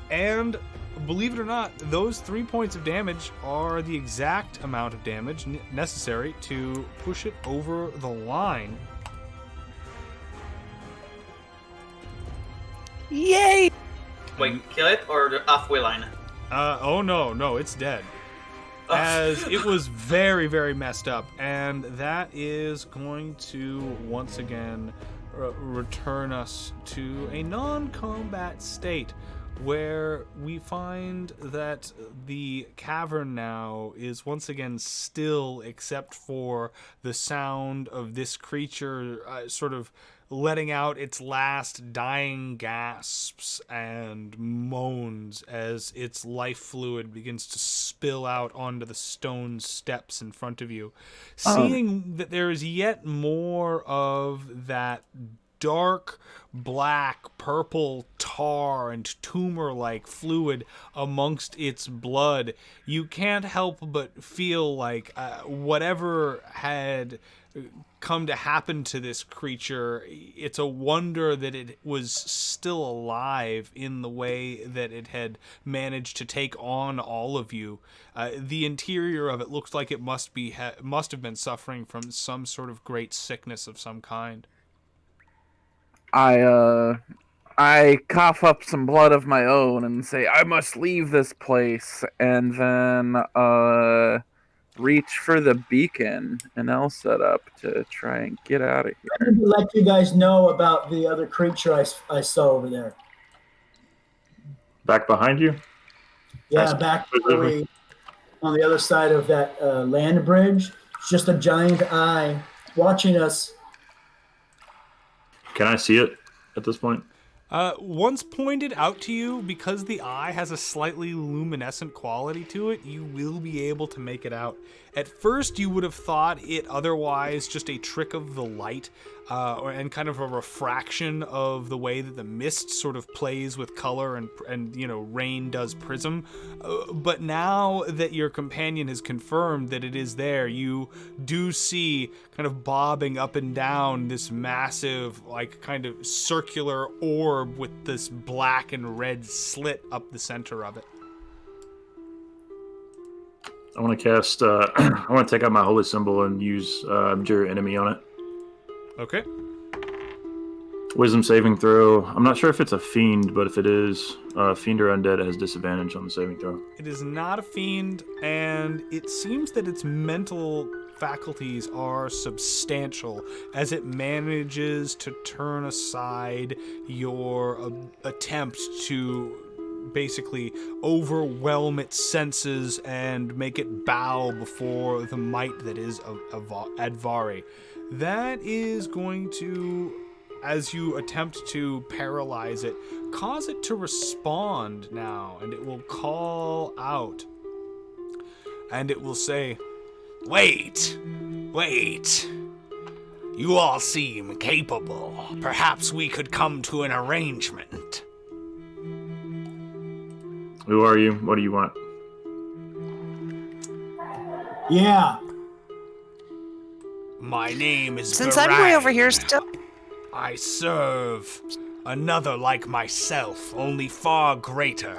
And believe it or not, those 3 points of damage are the exact amount of damage necessary to push it over the line. Yay! Wait, kill it or the halfway line? Oh no, it's dead. As it was very, very messed up, and that is going to once again return us to a non-combat state, where we find that the cavern now is once again still, except for the sound of this creature sort of letting out its last dying gasps and moans as its life fluid begins to spill out onto the stone steps in front of you. Seeing that there is yet more of that dark black purple tar and tumor-like fluid amongst its blood, you can't help but feel like whatever had come to happen to this creature, it's a wonder that it was still alive in the way that it had managed to take on all of you. The interior of it looks like it must have been suffering from some sort of great sickness of some kind. I cough up some blood of my own and say, I must leave this place, and then reach for the beacon and I'll set up to try and get out of here. I need to let you guys know about the other creature I saw over there. Back behind you? Yeah, Nice. back on the other side of that land bridge. It's just a giant eye watching us. Can I see it at this point? Once pointed out to you, because the eye has a slightly luminescent quality to it, you will be able to make it out. At first, you would have thought it otherwise just a trick of the light, and kind of a refraction of the way that the mist sort of plays with color and you know, rain does prism. But now that your companion has confirmed that it is there, you do see kind of bobbing up and down this massive, like, kind of circular orb with this black and red slit up the center of it. I want to cast. I want to take out my holy symbol and use Abjure Enemy on it. Okay. Wisdom saving throw. I'm not sure if it's a fiend, but if it is, fiend or undead, it has disadvantage on the saving throw. It is not a fiend, and it seems that its mental faculties are substantial as it manages to turn aside your attempt to basically overwhelm its senses and make it bow before the might that is Advari. That is going to, as you attempt to paralyze it, cause it to respond now, and it will call out. And it will say, "Wait! You all seem capable. Perhaps we could come to an arrangement." Who are you? What do you want? Yeah. My name is Since I'm way over here Barang. still. I serve another like myself, only far greater.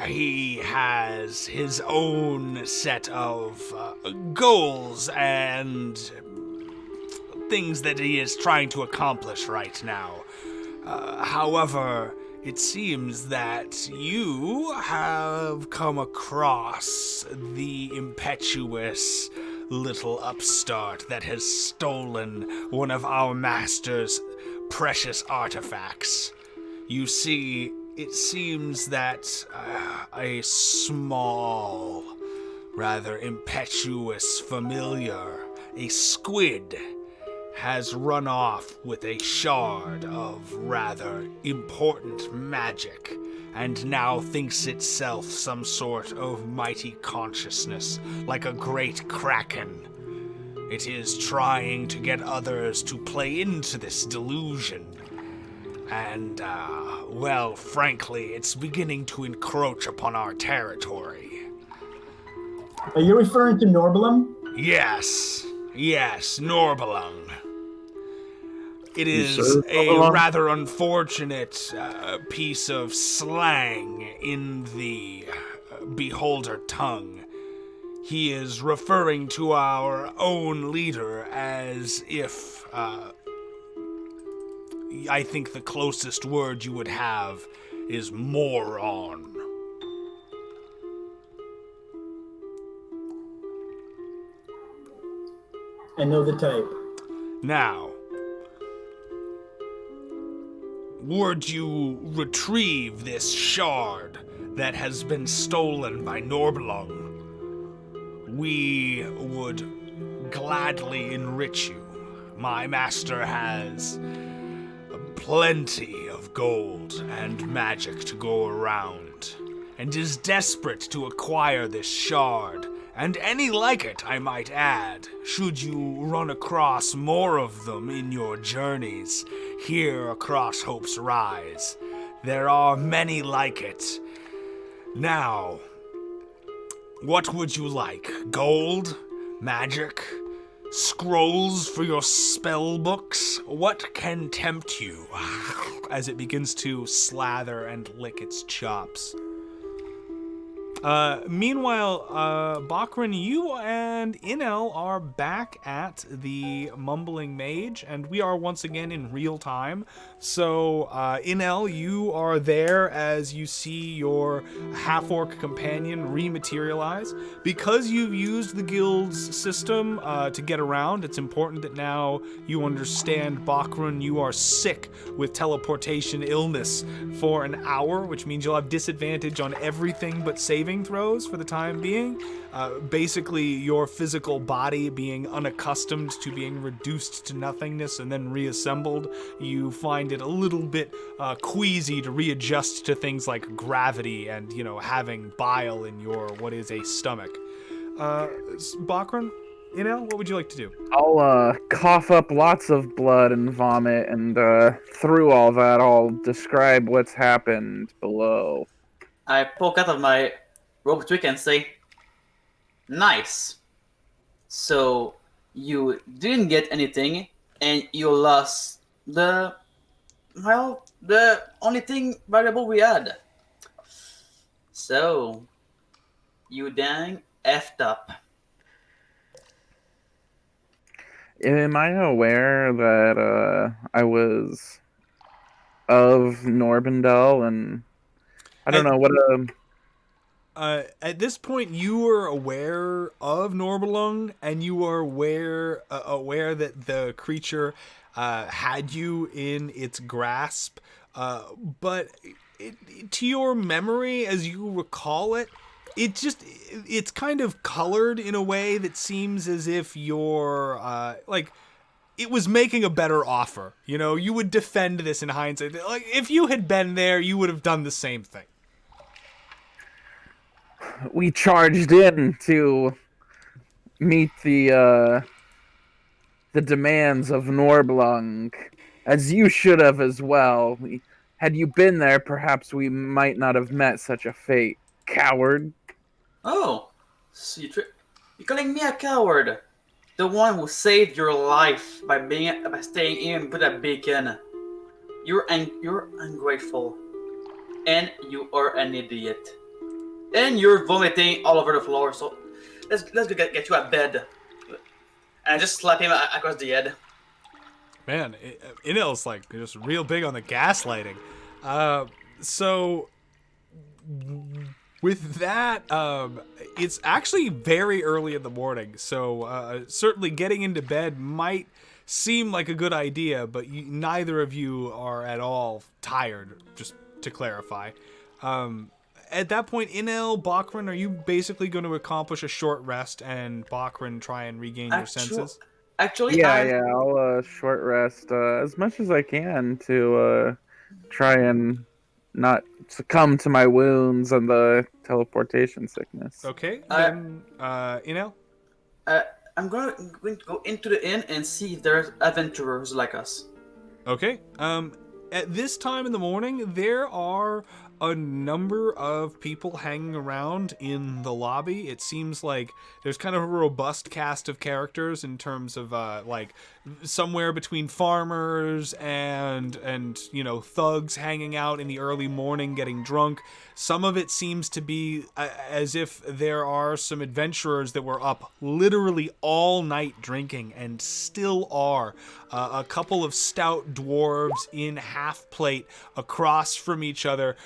He has his own set of goals and things that he is trying to accomplish right now. However, it seems that you have come across the impetuous little upstart that has stolen one of our master's precious artifacts. You see, it seems that a small, rather impetuous familiar, a squid, has run off with a shard of rather important magic, and now thinks itself some sort of mighty consciousness, like a great kraken. It is trying to get others to play into this delusion. And, well, frankly, it's beginning to encroach upon our territory. Are you referring to Norblum? Yes, Norbalung. It is serve a Norbalung? rather unfortunate piece of slang in the beholder tongue. He is referring to our own leader as if, I think the closest word you would have is moron. I know the type. Now, would you retrieve this shard that has been stolen by Norblung, we would gladly enrich you. My master has plenty of gold and magic to go around, and is desperate to acquire this shard, and any like it, I might add, should you run across more of them in your journeys here across Hope's Rise. There are many like it. Now, what would you like? Gold? Magic? Scrolls for your spell books? What can tempt you? As it begins to slather and lick its chops. Meanwhile, Bakran, you and Inel are back at the Mumbling Mage, and we are once again in real time. So, Inel, you are there as you see your half-orc companion rematerialize. Because you've used the guild's system to get around, it's important that now you understand, Bakran, you are sick with teleportation illness for an hour, which means you'll have disadvantage on everything but saving throws for the time being. Basically, your physical body being unaccustomed to being reduced to nothingness and then reassembled, you find it a little bit queasy to readjust to things like gravity and, you know, having bile in your what is a stomach. Bakran, Inel, what would you like to do? I'll cough up lots of blood and vomit, and through all that, I'll describe what's happened below. I poke out of my rope trick and say, "Nice. So you didn't get anything, and you lost the only thing valuable we had. So you dang effed up." Am I aware that I was of Norbendel, and I don't At, know what at this point, you were aware of Norbelung, and you were aware that the creature had you in its grasp. But to your memory, as you recall it, it's kind of colored in a way that seems as if you're like it was making a better offer. You know, you would defend this in hindsight. Like if you had been there, you would have done the same thing. we charged in to meet the demands of Norblung, as you should have as well. Had you been there, perhaps we might not have met such a fate. Coward. Oh, so you're calling me a coward? The one who saved your life by staying in with a beacon. You're ungrateful, and you are an idiot, and you're vomiting all over the floor. So let's go get you a bed. And I just slap him across the head. Man, Inel's like just real big on the gaslighting. So with that, it's actually very early in the morning. So certainly getting into bed might seem like a good idea, but neither of you are at all tired, just to clarify. At that point, Inel, Bakran, are you basically going to accomplish a short rest and Bakran try and regain your senses? Actually, Yeah, I'll short rest as much as I can to try and not succumb to my wounds and the teleportation sickness. Okay, then Inel? I'm going to go into the inn and see if there's adventurers like us. Okay. At this time in the morning, there are a number of people hanging around in the lobby. It seems like there's kind of a robust cast of characters in terms of like somewhere between farmers and you know, thugs hanging out in the early morning getting drunk. Some of it seems to be as if there are some adventurers that were up literally all night drinking and still are. A couple of stout dwarves in half plate across from each other,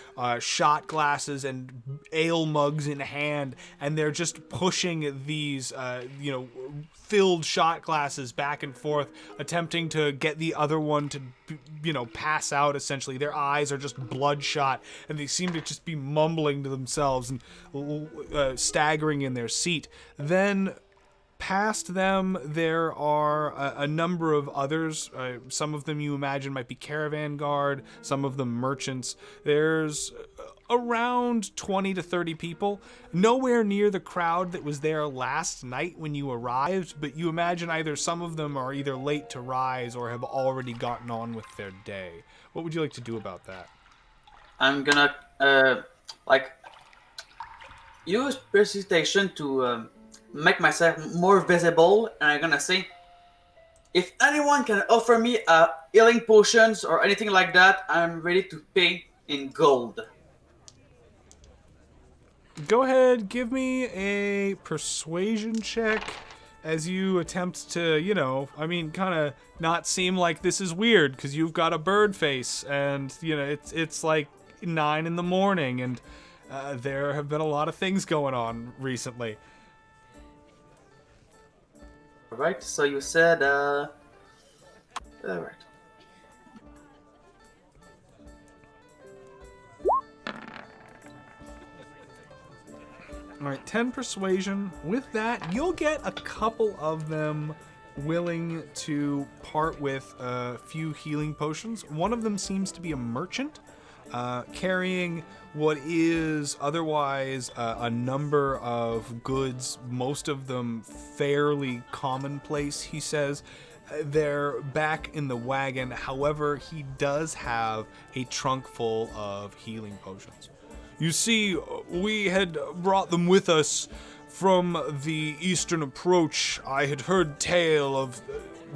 shot glasses and ale mugs in hand, and they're just pushing these you know, filled shot glasses back and forth, attempting to get the other one to, you know, pass out. Essentially, their eyes are just bloodshot, and they seem to just be mumbling to themselves and staggering in their seat. Then past them, there are a number of others. Some of them you imagine might be caravan guard, some of them merchants. There's around 20 to 30 people, nowhere near the crowd that was there last night when you arrived, but you imagine either some of them are either late to rise or have already gotten on with their day. What would you like to do about that? I'm gonna like use precipitation to make myself more visible, and I'm gonna say, if anyone can offer me healing potions or anything like that, I'm ready to pay in gold. Go ahead, give me a persuasion check as you attempt to, you know, I mean, kind of not seem like this is weird because you've got a bird face and, you know, it's like 9 in the morning and there have been a lot of things going on recently. Alright, so you said, alright. Alright, 10 persuasion. With that, you'll get a couple of them willing to part with a few healing potions. One of them seems to be a merchant, carrying what is otherwise a number of goods, most of them fairly commonplace, he says. They're back in the wagon. However, he does have a trunk full of healing potions. You see, we had brought them with us from the eastern approach, I had heard tale of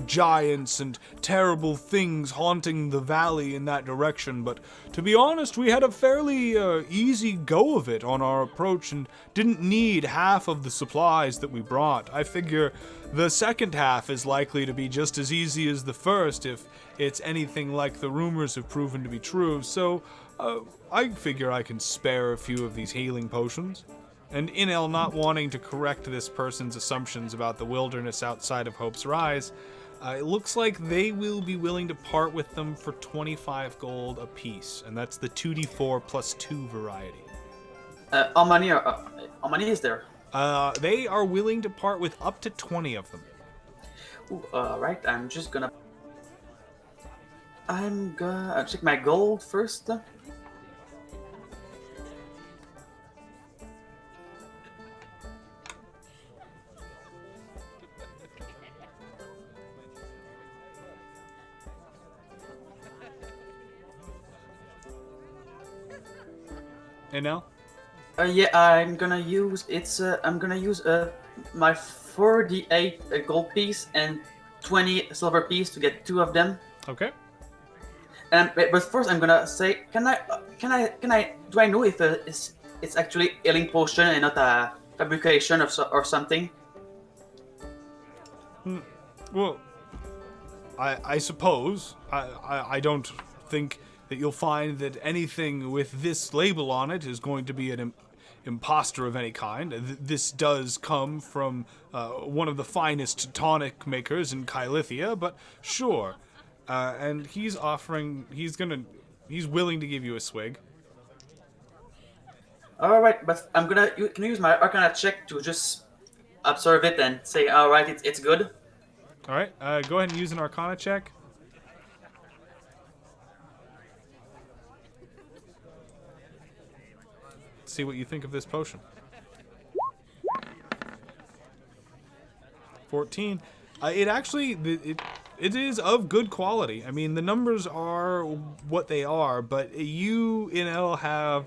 giants and terrible things haunting the valley in that direction, but to be honest, we had a fairly easy go of it on our approach and didn't need half of the supplies that we brought. I figure the second half is likely to be just as easy as the first if it's anything like the rumors have proven to be true, so I figure I can spare a few of these healing potions. And Inel, not wanting to correct this person's assumptions about the wilderness outside of Hope's Rise, it looks like they will be willing to part with them for 25 gold apiece, and that's the 2d4 plus 2 variety. How many is there? They are willing to part with up to 20 of them. Ooh, right, I'll check my gold first. Inel? Yeah, I'm gonna use my 48 gold piece and 20 silver piece to get 2 of them. Okay. But first I'm gonna say, do I know if it's actually healing potion and not a fabrication or something? Well, I suppose. I don't think that you'll find that anything with this label on it is going to be an imposter of any kind. This does come from one of the finest tonic makers in Kylithia, but sure. And he's willing to give you a swig. All right, but can I use my Arcana check to just observe it and say, all right, it's good. All right, go ahead and use an Arcana check. See what you think of this potion. 14. It is of good quality. I mean, the numbers are what they are, but you, Inel, have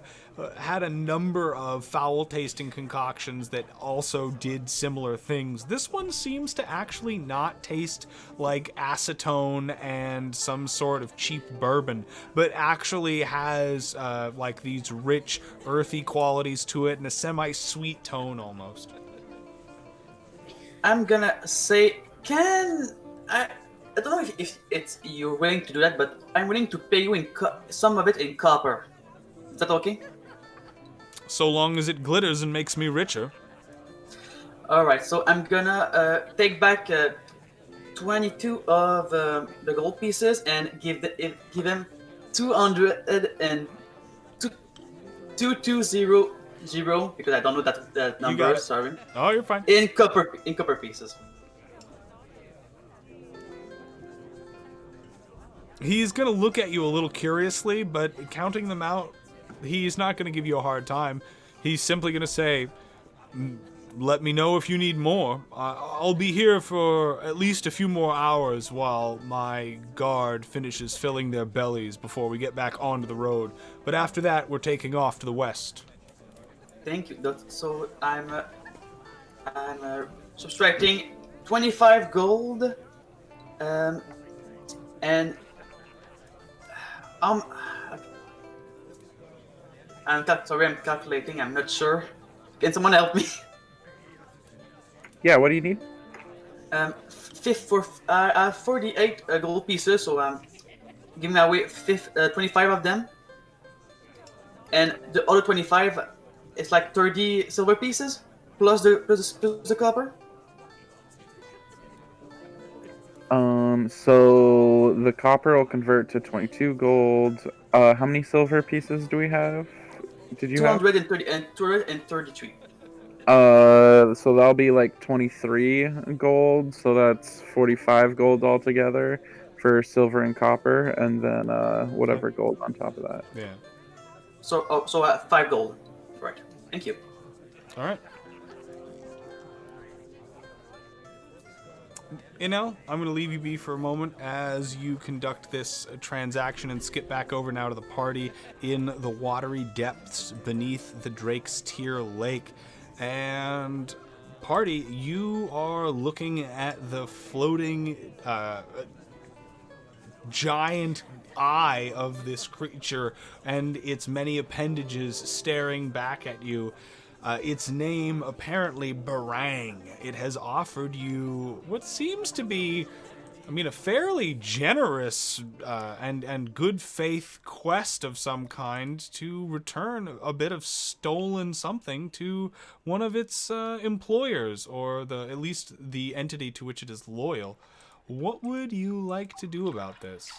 had a number of foul-tasting concoctions that also did similar things. This one seems to actually not taste like acetone and some sort of cheap bourbon, but actually has like these rich, earthy qualities to it and a semi-sweet tone almost. I'm gonna say, I don't know if it's you're willing to do that, but I'm willing to pay you some of it in copper. Is that okay? So long as it glitters and makes me richer. All right, so I'm gonna take back 22 of the gold pieces and give them 2,200 because I don't know that number. Sorry. Oh, you're fine. In copper pieces. He's going to look at you a little curiously, but counting them out, he's not going to give you a hard time. He's simply going to say, let me know if you need more. I'll be here for at least a few more hours while my guard finishes filling their bellies before we get back onto the road. But after that, we're taking off to the west. Thank you. So I'm subtracting 25 gold, and I'm calculating. I'm not sure. Can someone help me? Yeah, what do you need? 48 gold pieces. So I'm giving away 25 of them, and the other 25 is like 30 silver pieces plus the copper. So the copper will convert to 22 gold. How many silver pieces do we have? Did you 230 and 233. So that'll be like 23 gold. So that's 45 gold altogether for silver and copper, and then whatever gold on top of that. Yeah. So 5 gold. Right. Thank you. All right. Inel, I'm going to leave you be for a moment as you conduct this transaction and skip back over now to the party in the watery depths beneath the Drake's Tear Lake. And party, you are looking at the floating giant eye of this creature and its many appendages staring back at you. Its name apparently Barang. It has offered you what seems to be, a fairly generous and good faith quest of some kind to return a bit of stolen something to one of its employers, or at least the entity to which it is loyal. What would you like to do about this?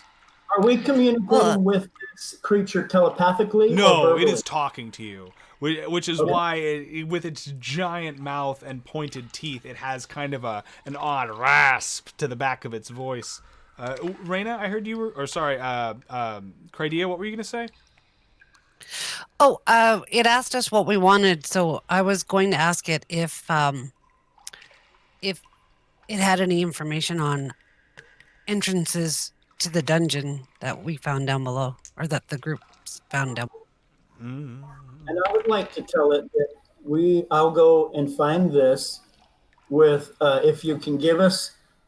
Are we communicating with this creature telepathically? No, or it verbally? is talking to you, which is why, with its giant mouth and pointed teeth, it has kind of an odd rasp to the back of its voice. Raina, I heard you were, or sorry, Cradia, what were you going to say? Oh, it asked us what we wanted, so I was going to ask it if it had any information on entrances to the dungeon that we found down below, or that the group found down. And I would like to tell it that I'll go and find this with, if you can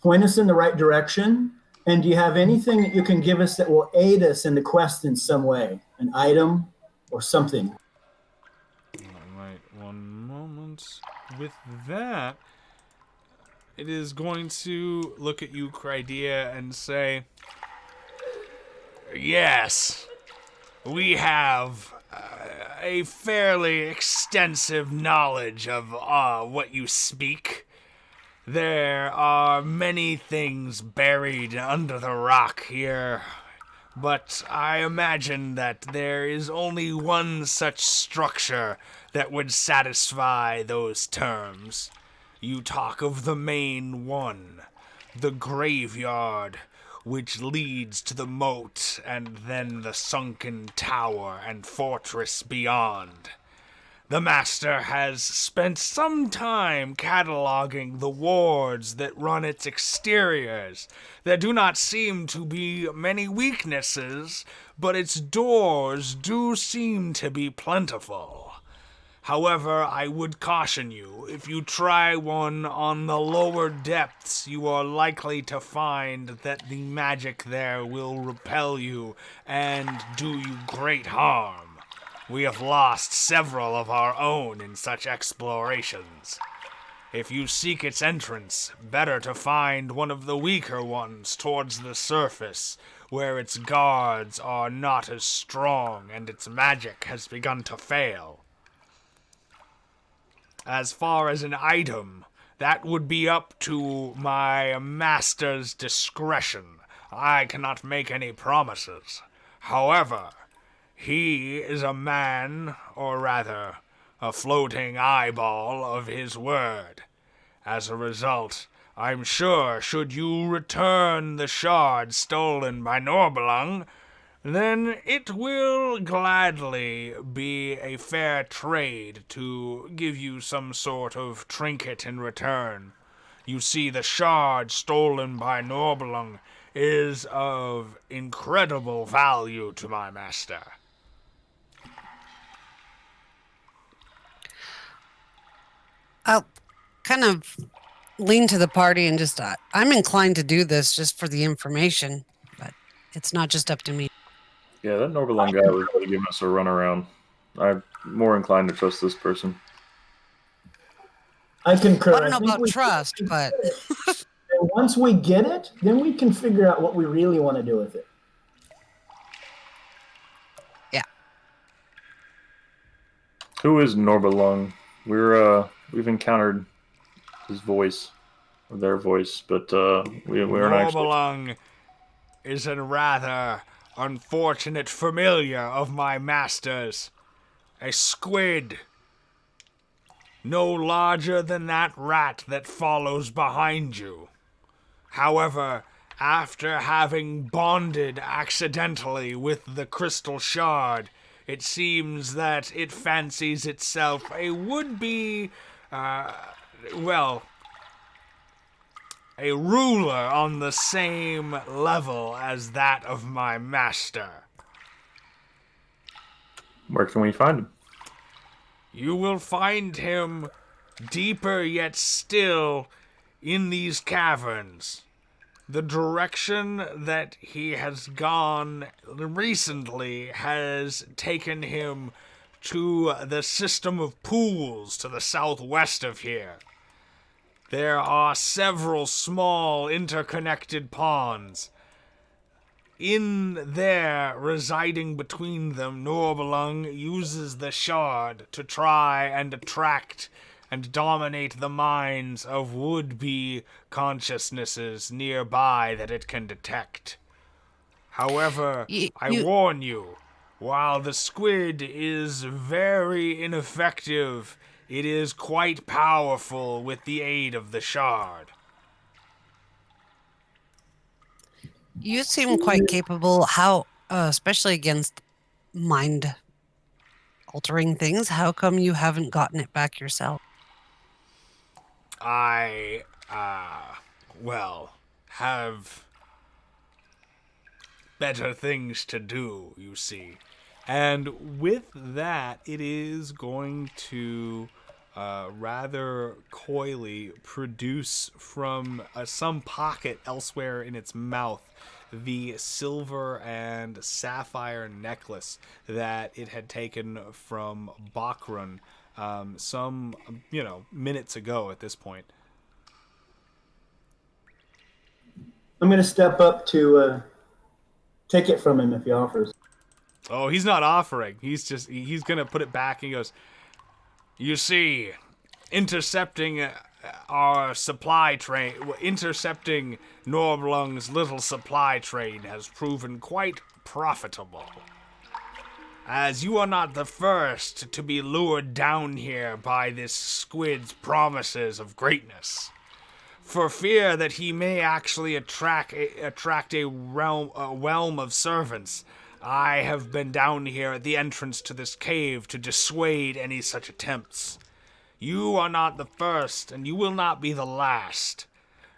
point us in the right direction. And do you have anything that you can give us that will aid us in the quest in some way? An item or something? All right, one moment. With that, it is going to look at you, Crydia, and say, yes, we have a fairly extensive knowledge of what you speak. There are many things buried under the rock here, but I imagine that there is only one such structure that would satisfy those terms. You talk of the main one, the graveyard, which leads to the moat and then the sunken tower and fortress beyond. The Master has spent some time cataloging the wards that run its exteriors. There do not seem to be many weaknesses, but its doors do seem to be plentiful. However, I would caution you, if you try one on the lower depths, you are likely to find that the magic there will repel you and do you great harm. We have lost several of our own in such explorations. If you seek its entrance, better to find one of the weaker ones towards the surface, where its guards are not as strong and its magic has begun to fail. As far as an item, that would be up to my master's discretion. I cannot make any promises. However, he is a man, or rather, a floating eyeball of his word. As a result, I'm sure should you return the shard stolen by Norbelung, then it will gladly be a fair trade to give you some sort of trinket in return. You see, the shard stolen by Norbelung is of incredible value to my master. I'll kind of lean to the party and just, I'm inclined to do this just for the information, but it's not just up to me. Yeah, that Norbelung guy was really giving us a runaround. I'm more inclined to trust this person. I concur. I don't know think about trust, but and once we get it, then we can figure out what we really want to do with it. yeah. Who is Norbelung? We've encountered his voice, or their voice, but we aren't actually. Norbelung is a rather unfortunate familiar of my master's. A squid. No larger than that rat that follows behind you. However, after having bonded accidentally with the crystal shard, it seems that it fancies itself a would-be, a ruler on the same level as that of my master. Where can we find him? You will find him deeper yet still in these caverns. The direction that he has gone recently has taken him to the system of pools to the southwest of here. There are several small interconnected ponds. In there, residing between them, Norbelung uses the shard to try and attract and dominate the minds of would-be consciousnesses nearby that it can detect. However, I warn you, while the squid is very ineffective, it is quite powerful with the aid of the shard. You seem quite capable. How, especially against mind-altering things, how come you haven't gotten it back yourself? I, have better things to do, you see. And with that, it is going to rather coyly produce from some pocket elsewhere in its mouth the silver and sapphire necklace that it had taken from Bakrun some, minutes ago at this point. I'm going to step up to take it from him if he offers. Oh, he's not offering. He's going to put it back and he goes, "You see, intercepting our supply train, intercepting Norbelung's little supply train has proven quite profitable. As you are not the first to be lured down here by this squid's promises of greatness. For fear that he may actually attract a realm of servants, I have been down here at the entrance to this cave to dissuade any such attempts. You are not the first, and you will not be the last.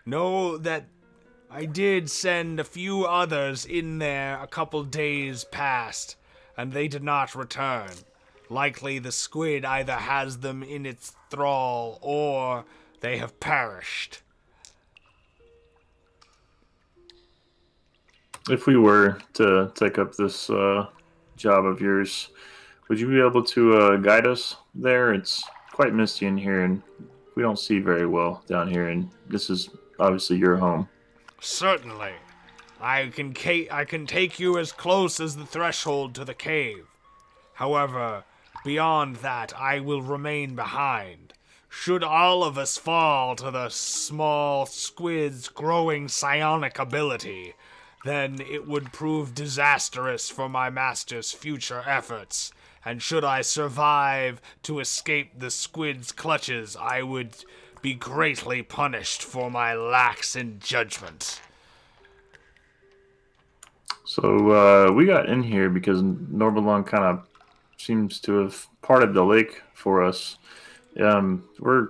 Know that I did send a few others in there a couple days past, and they did not return. Likely the squid either has them in its thrall, or they have perished." If we were to take up this job of yours, would you be able to guide us there? It's quite misty in here, and we don't see very well down here, and this is obviously your home. "Certainly. I can take you as close as the threshold to the cave. However, beyond that, I will remain behind. Should all of us fall to the small squid's growing psionic ability, then it would prove disastrous for my master's future efforts. And should I survive to escape the squid's clutches, I would be greatly punished for my lax in judgment." So we got in here because Norbelung kind of seems to have parted the lake for us. We're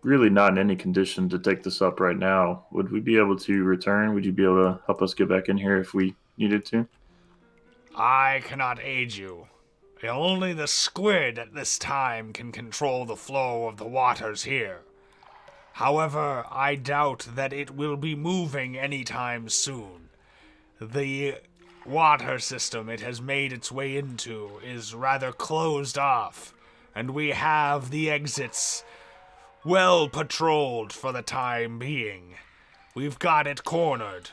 really not in any condition to take this up right now. Would we be able to return? Would you be able to help us get back in here if we needed to? I cannot aid you. Only the squid at this time can control the flow of the waters here. However, I doubt that it will be moving anytime soon. The water system it has made its way into is rather closed off, and we have the exits well patrolled for the time being. We've got it cornered,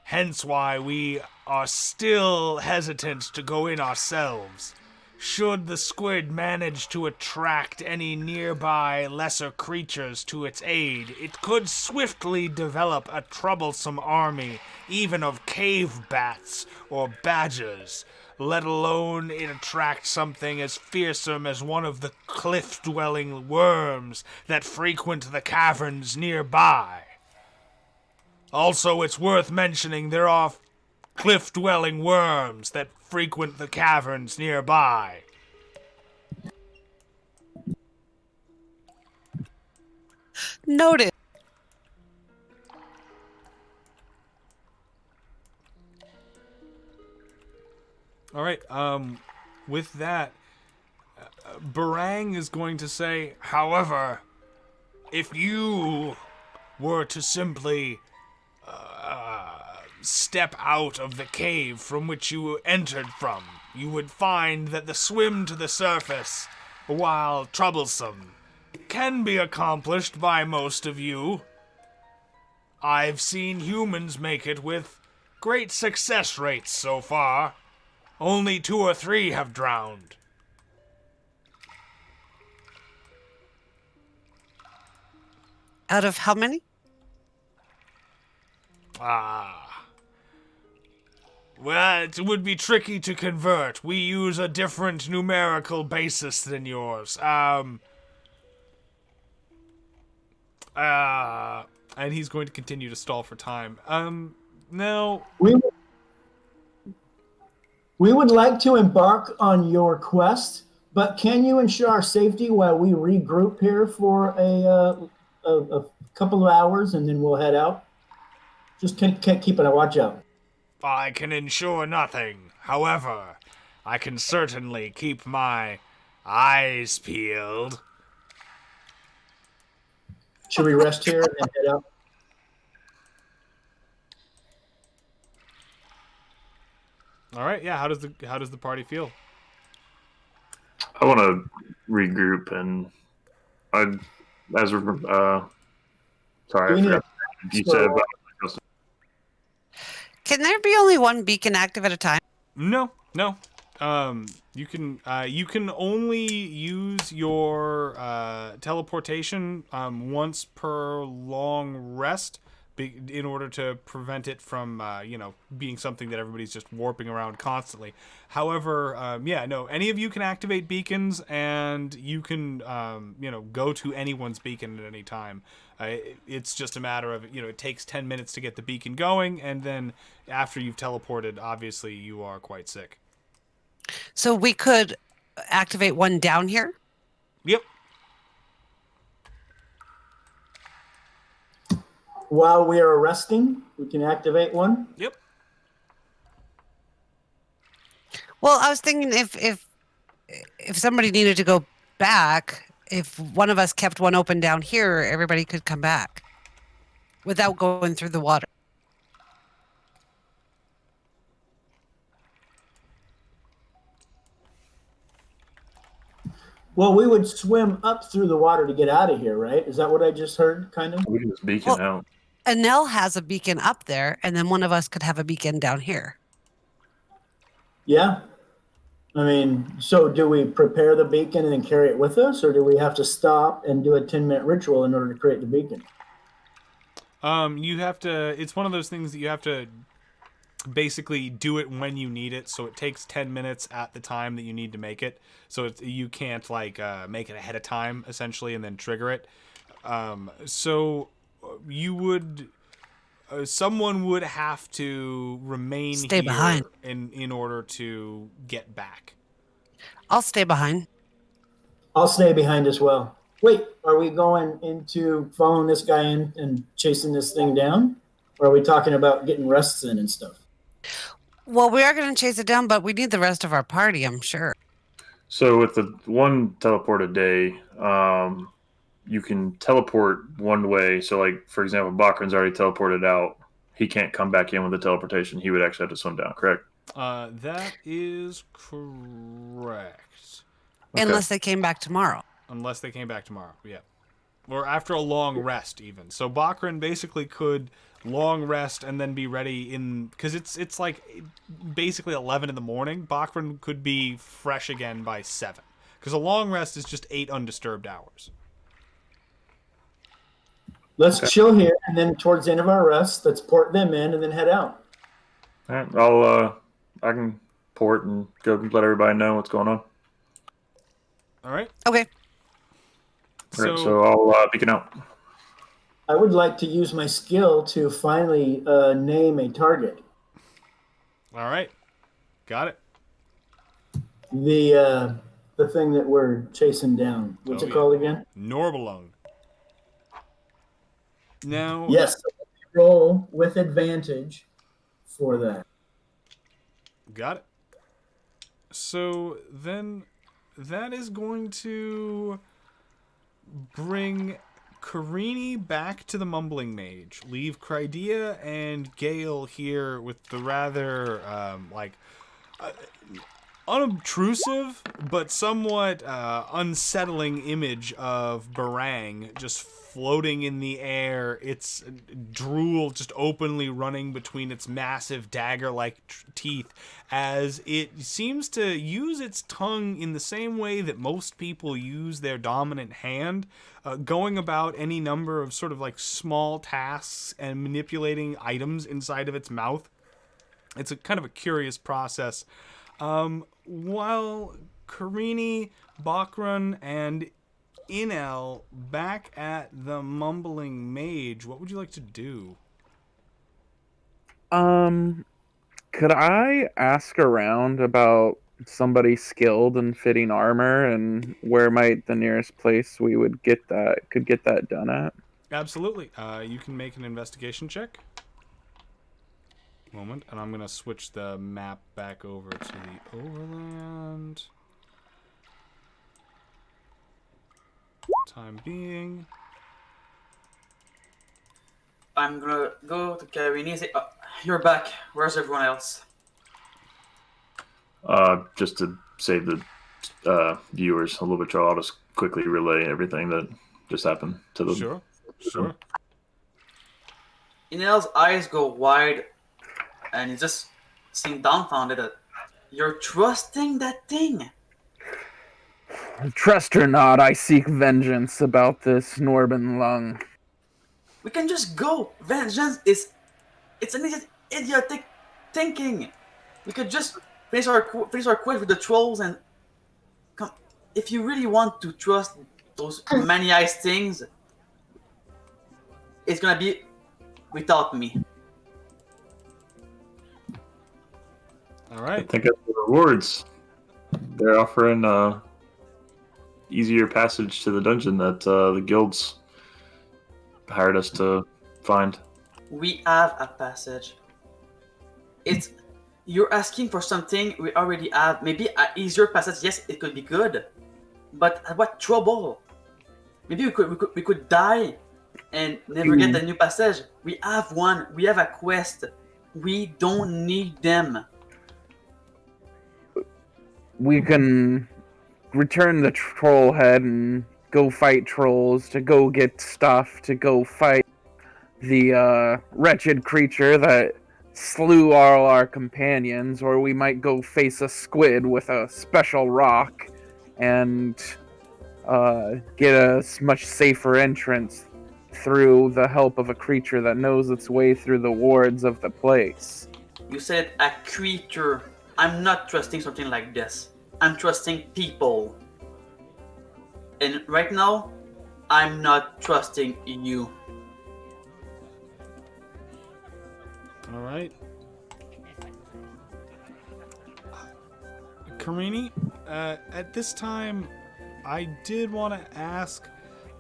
hence why we are still hesitant to go in ourselves. Should the squid manage to attract any nearby lesser creatures to its aid, it could swiftly develop a troublesome army, even of cave bats or badgers, let alone it attract something as fearsome as one of the cliff-dwelling worms that frequent the caverns nearby. Also, it's worth mentioning there are cliff-dwelling worms that frequent the caverns nearby. Noted. All right, with that, Barang is going to say, "However, if you were to simply step out of the cave from which you entered from, you would find that the swim to the surface, while troublesome, can be accomplished by most of you. I've seen humans make it with great success rates so far. Only 2 or 3 have drowned. Out of how many? Well, it would be tricky to convert. We use a different numerical basis than yours. And he's going to continue to stall for time. Now... We would like to embark on your quest, but can you ensure our safety while we regroup here for a couple of hours and then we'll head out? Just can't keep a watch out. I can ensure nothing. However, I can certainly keep my eyes peeled. Should we rest here and then head out? All right, yeah. How does the party feel? I want to regroup and sorry, I forgot. You said about Can there be only one beacon active at a time? No. You can only use your teleportation once per long rest in order to prevent it from being something that everybody's just warping around constantly. However, any of you can activate beacons, and you can go to anyone's beacon at any time. It's just a matter of it takes 10 minutes to get the beacon going, and then after you've teleported, obviously you are quite sick. So we could activate one down here? Yep. While we are resting, we can activate one. Yep. Well, I was thinking if somebody needed to go back, if one of us kept one open down here, everybody could come back without going through the water. Well, we would swim up through the water to get out of here, right? Is that what I just heard, kind of? we can just beacon out. Anel has a beacon up there, and then one of us could have a beacon down here. Yeah. I mean, so do we prepare the beacon and then carry it with us, or do we have to stop and do a 10-minute ritual in order to create the beacon? You have to. It's one of those things that you have to basically do it when you need it. So it takes 10 minutes at the time that you need to make it. So you can't make it ahead of time essentially and then trigger it. So you would. Someone would have to remain Stay behind in order to get back. I'll stay behind. I'll stay behind as well. Wait, are we going into following this guy in and chasing this thing down? Or are we talking about getting rests in and stuff? Well, we are going to chase it down, but we need the rest of our party, I'm sure. So with the one teleport a day, you can teleport one way. So, like, for example, Bakran's already teleported out. He can't come back in with the teleportation. He would actually have to swim down, correct? That is correct. Okay. Unless they came back tomorrow. Unless they came back tomorrow, yeah. Or after a long rest, even. So Bakran basically could long rest and then be ready in... Because it's like basically 11 in the morning. Bakran could be fresh again by 7. Because a long rest is just 8 undisturbed hours. Let's chill here, and then towards the end of our rest, let's port them in and then head out. All right, I can port and go let everybody know what's going on. All right. Okay. All right, so I'll beacon out. I would like to use my skill to finally name a target. All right. Got it. The thing that we're chasing down. What's it called again? Norbalung. Now... Yes. Roll with advantage for that. Got it. So then that is going to bring Karini back to the Mumbling Mage. Leave Crydia and Gale here with the rather, unobtrusive but somewhat unsettling image of Barang just floating in the air, its drool just openly running between its massive dagger-like teeth as it seems to use its tongue in the same way that most people use their dominant hand, going about any number of sort of like small tasks and manipulating items inside of its mouth. It's a kind of a curious process. While Karini, Bakran, and Inel back at the Mumbling Mage, what would you like to do? Could I ask around about somebody skilled in fitting armor and where might the nearest place we would get that done at? Absolutely. You can make an investigation check. Moment, and I'm going to switch the map back over to the overland. Time being. I'm gonna go to Karini and say, oh, you're back. Where's everyone else? Just to save the viewers a little bit, I'll just quickly relay everything that just happened to them. Sure. Inel's eyes go wide, and he just seemed dumbfounded that you're trusting that thing. Trust or not, I seek vengeance about this Norben Lung. We can just go. Vengeance it's an idiotic thinking. We could just finish our quest with the trolls and come. If you really want to trust those many-eyed things, it's gonna be without me. All I right. think of the rewards. They're offering easier passage to the dungeon that the guilds hired us to find. We have a passage. You're asking for something we already have. Maybe an easier passage. Yes, it could be good, but at what trouble? Maybe we could die and never get a new passage. We have one. We have a quest. We don't need them. We can return the troll head and go fight trolls, to go get stuff, to go fight the wretched creature that slew all our companions, or we might go face a squid with a special rock and get a much safer entrance through the help of a creature that knows its way through the wards of the place. You said a creature. I'm not trusting something like this. I'm trusting people. And right now, I'm not trusting you. All right. Karini, at this time, I did want to ask,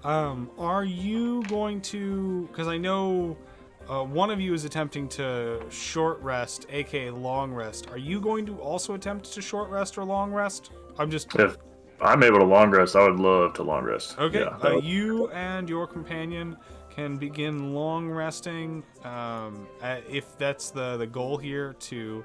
are you going to, because I know one of you is attempting to short rest, aka long rest. Are you going to also attempt to short rest or long rest? If I'm able to long rest, I would love to long rest. Okay, Yeah, you and your companion can begin long resting, if that's the goal here to...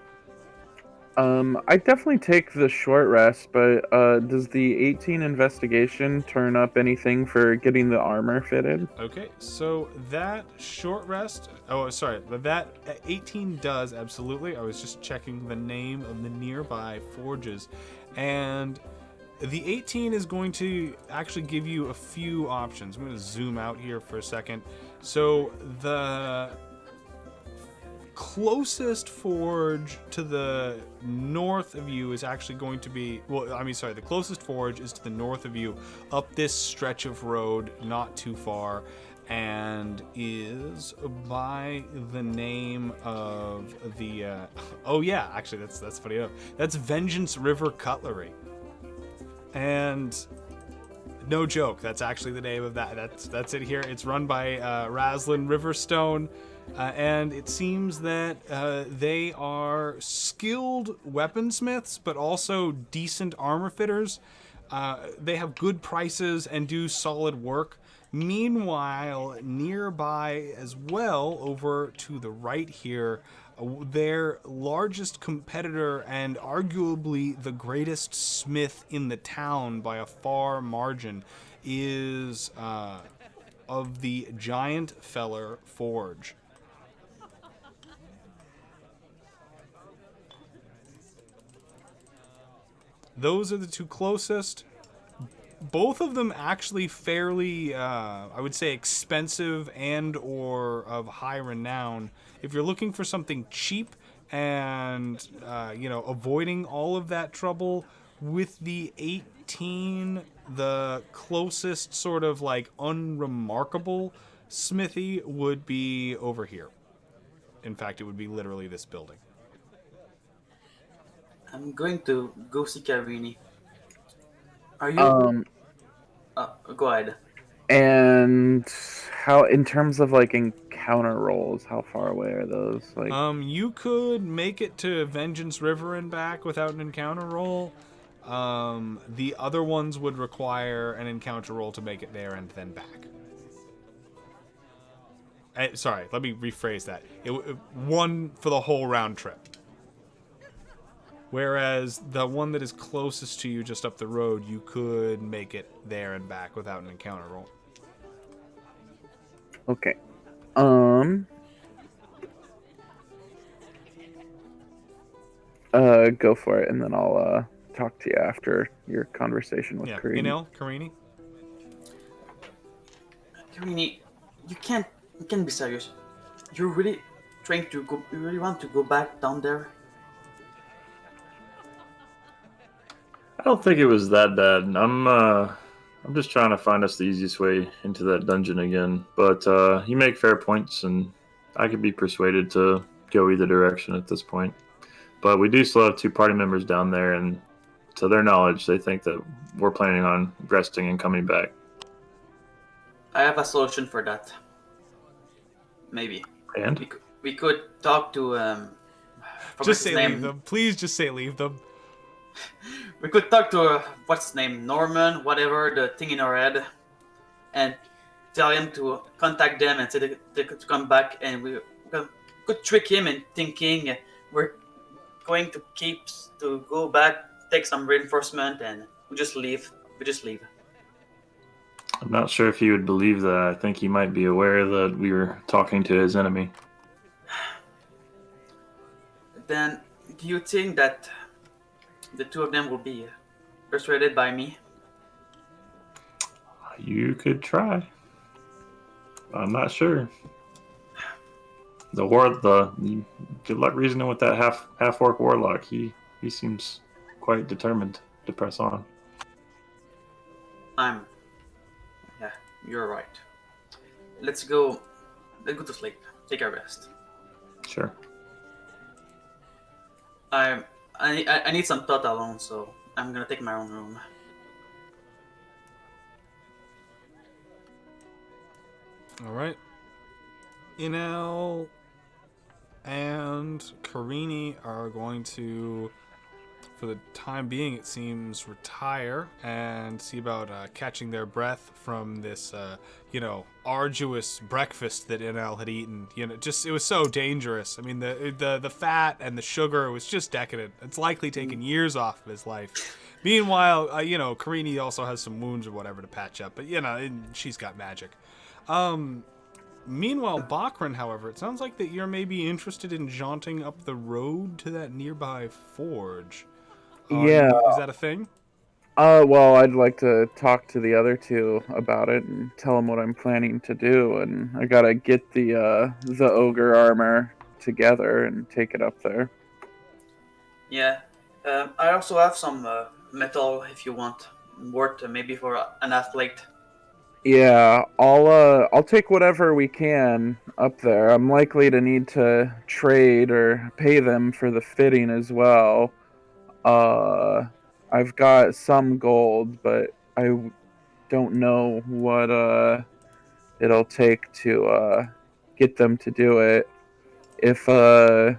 I definitely take the short rest, but does the 18 investigation turn up anything for getting the armor fitted? Okay, so that short rest... Oh, sorry, but that 18 does, absolutely. I was just checking the name of the nearby forges. And the 18 is going to actually give you a few options. I'm going to zoom out here for a second. So the closest forge to the north of you is actually going to be, the closest forge is to the north of you up this stretch of road, not too far, and is by the name of the that's funny enough. That's Vengeance River Cutlery. And no joke, that's actually the name of that. That's it here. It's run by Raslin Riverstone. And it seems that they are skilled weaponsmiths, but also decent armor fitters. They have good prices and do solid work. Meanwhile, nearby as well, over to the right here, their largest competitor and arguably the greatest smith in the town by a far margin is of the Giant Feller Forge. Those are the two closest. Both of them actually fairly, I would say, expensive and or of high renown. If you're looking for something cheap and, avoiding all of that trouble, with the 18, the closest sort of like unremarkable smithy would be over here. In fact, it would be literally this building. I'm going to go see Carini. Are you? Go ahead. And how, in terms of like encounter rolls, how far away are those? Like, You could make it to Vengeance River and back without an encounter roll. The other ones would require an encounter roll to make it there and then back. Sorry, let me rephrase that. One for the whole round trip. Whereas the one that is closest to you just up the road, you could make it there and back without an encounter roll. okay. Go for it, and then I'll talk to you after your conversation with Kareem. Karini? Carini, you can't be serious. You're really trying to go. You really want to go back down there? I don't think it was that bad. I'm just trying to find us the easiest way into that dungeon again. But you make fair points, and I could be persuaded to go either direction at this point. But we do still have two party members down there, and to their knowledge, they think that we're planning on resting and coming back. I have a solution for that. Maybe. And? We could talk to Just say leave them. Please just say leave them. We could talk to what's his name, Norman, whatever, the thing in our head, and tell him to contact them and say they could come back, and we could trick him in thinking we're going to go back, take some reinforcement, and we just leave. I'm not sure if he would believe that. I think he might be aware that we were talking to his enemy. Then, do you think that the two of them will be persuaded by me? You could try. I'm not sure. Good luck reasoning with that half orc warlock. He seems quite determined to press on. Yeah, you're right. Let's go to sleep. Take a rest. Sure. I need some thought alone, so I'm gonna take my own room. All right. Inel and Karini are going to, for the time being, it seems, retire and see about catching their breath from this, arduous breakfast that Inel had eaten. It was so dangerous. I mean, the fat and the sugar was just decadent. It's likely taken years off of his life. Meanwhile, Karini also has some wounds or whatever to patch up, but she's got magic. Meanwhile, Bakran, however, it sounds like that you're maybe interested in jaunting up the road to that nearby forge. Yeah. Is that a thing? Well, I'd like to talk to the other two about it and tell them what I'm planning to do, and I gotta get the ogre armor together and take it up there. Yeah. I also have some metal if you want. Worth maybe for an athlete. Yeah, I'll take whatever we can up there. I'm likely to need to trade or pay them for the fitting as well. I've got some gold, but I don't know what it'll take to get them to do it. If I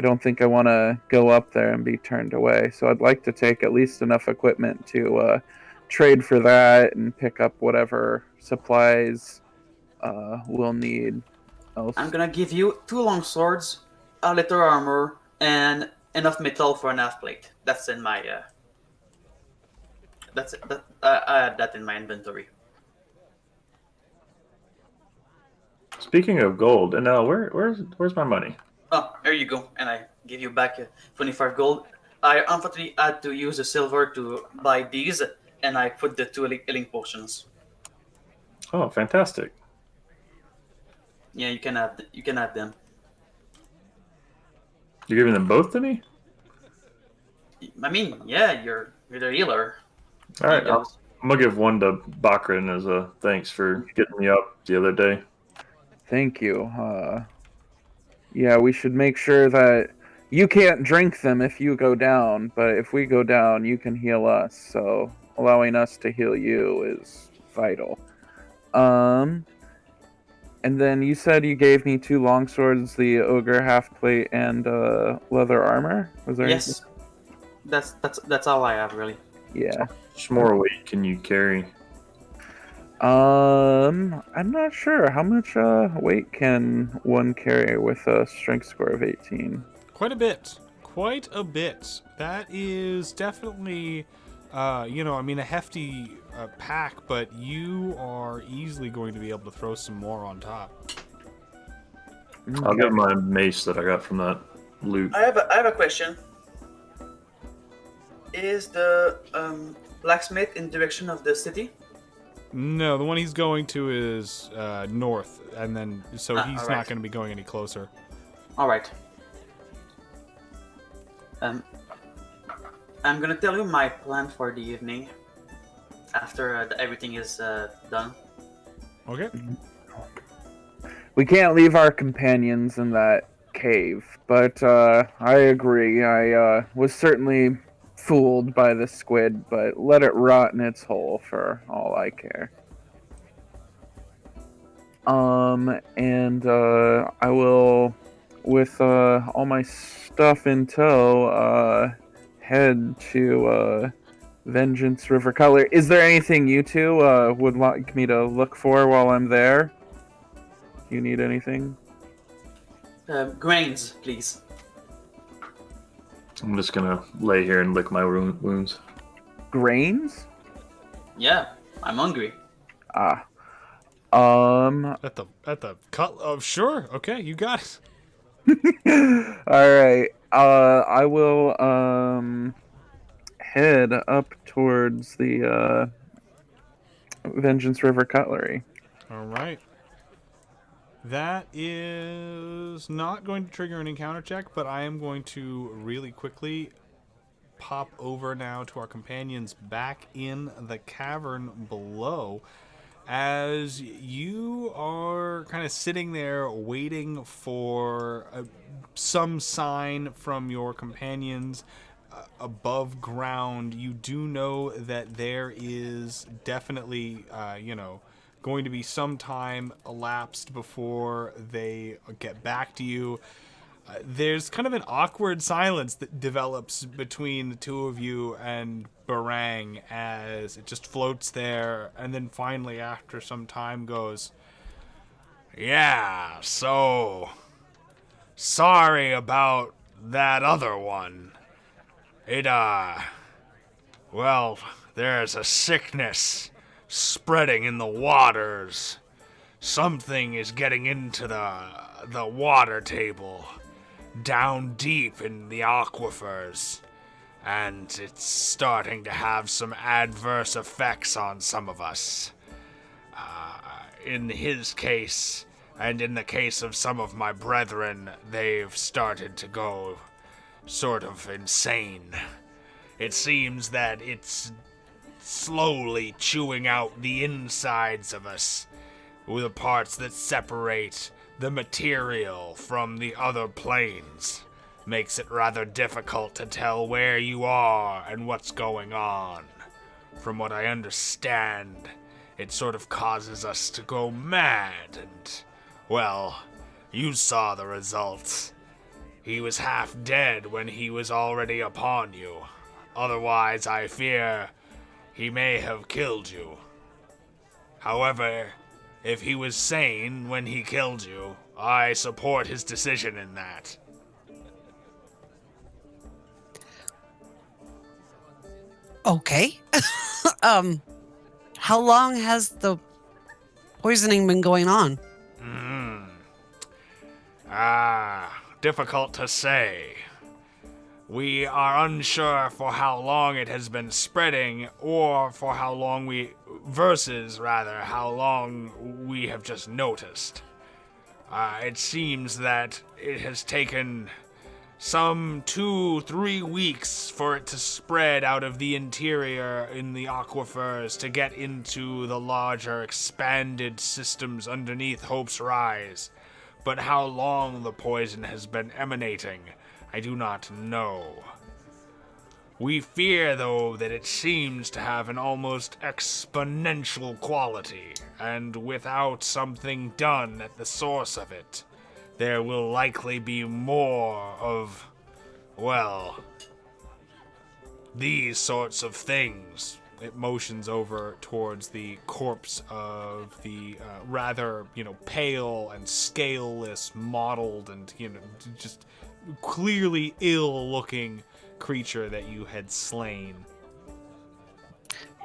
don't think I want to go up there and be turned away, so I'd like to take at least enough equipment to trade for that and pick up whatever supplies we'll need else. I'm gonna give you 2 long swords, a little armor, and enough metal for an half plate. That's in my that's it. I had that in my inventory. Speaking of gold, and now where's my money? Oh, there you go. And I give you back 25 gold. I unfortunately had to use the silver to buy these, and I put the 2 healing potions. Oh, fantastic! Yeah, you can have them. You're giving them both to me? I mean, yeah, you're the healer. All right, Yeah. I'm gonna give one to Bakrin as a thanks for getting me up the other day. Thank you. Yeah, we should make sure that you can't drink them if you go down, but if we go down, you can heal us. So allowing us to heal you is vital. And then you said you gave me 2 longswords, the ogre half plate, and leather armor. Was there? Yes, that's all I have really. Anything? Yeah. How much more weight can you carry? I'm not sure. How much weight can one carry with a strength score of 18? Quite a bit. Quite a bit. That is definitely, a hefty pack, but you are easily going to be able to throw some more on top. I'll get my mace that I got from that loot. I have a question. Is the blacksmith in direction of the city? No, the one he's going to is north, and then so he's all not right. going to be going any closer. All right. I'm gonna tell you my plan for the evening after everything is done. Okay. We can't leave our companions in that cave, but I agree. I was certainly fooled by the squid, but let it rot in its hole for all I care. And I will, with all my stuff in tow, head to Vengeance River Color. Is there anything you two would like me to look for while I'm there? You need anything? Grains, please. I'm just gonna lay here and lick my wounds. Grains? Yeah, I'm hungry. Ah. At the cut. Oh, sure. Okay, you got it. All right. I will head up towards the Vengeance River Cutlery. All right. That is not going to trigger an encounter check, but I am going to really quickly pop over now to our companions back in the cavern below. As you are kind of sitting there waiting for some sign from your companions above ground, you do know that there is definitely, going to be some time elapsed before they get back to you. There's kind of an awkward silence that develops between the two of you and Barang as it just floats there, and then finally, after some time, goes, "Yeah, so sorry about that other one. It, well, there's a sickness spreading in the waters. Something is getting into the water table down deep in the aquifers, and it's starting to have some adverse effects on some of us. In his case, and in the case of some of my brethren, they've started to go sort of insane. It seems that it's slowly chewing out the insides of us, with the parts that separate the material from the other planes. Makes it rather difficult to tell where you are and what's going on. From what I understand, it sort of causes us to go mad, and, well, you saw the results. He was half dead when he was already upon you. Otherwise, I fear he may have killed you. However, if he was sane when he killed you, I support his decision in that. Okay. How long has the poisoning been going on? Difficult to say. We are unsure for how long it has been spreading, or for how long how long we have just noticed. It seems that it has taken some 2-3 weeks for it to spread out of the interior in the aquifers to get into the larger expanded systems underneath Hope's Rise. But how long the poison has been emanating, I do not know. We fear, though, that it seems to have an almost exponential quality, and without something done at the source of it, there will likely be more of, well, these sorts of things. It motions over towards the corpse of the rather, pale and scaleless, mottled and, just clearly ill-looking creature that you had slain.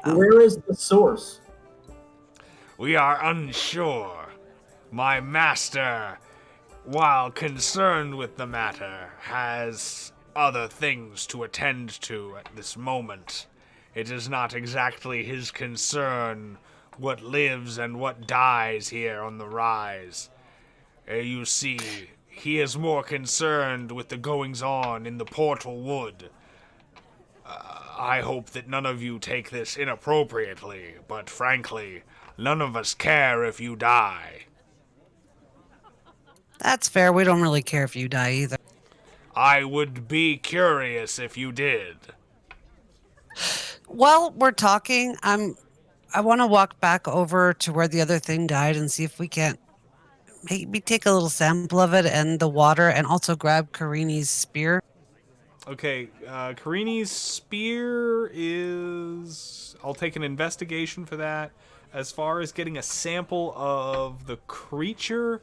Where is the source? We are unsure. My master, while concerned with the matter, has other things to attend to at this moment. It is not exactly his concern what lives and what dies here on the Rise. You see, he is more concerned with the goings-on in the Portal Wood. I hope that none of you take this inappropriately, but frankly, none of us care if you die. That's fair. We don't really care if you die either. I would be curious if you did. While we're talking, I want to walk back over to where the other thing died and see if we can't maybe take a little sample of it and the water, and also grab Karini's spear. Okay, Karini's spear is... I'll take an investigation for that. As far as getting a sample of the creature,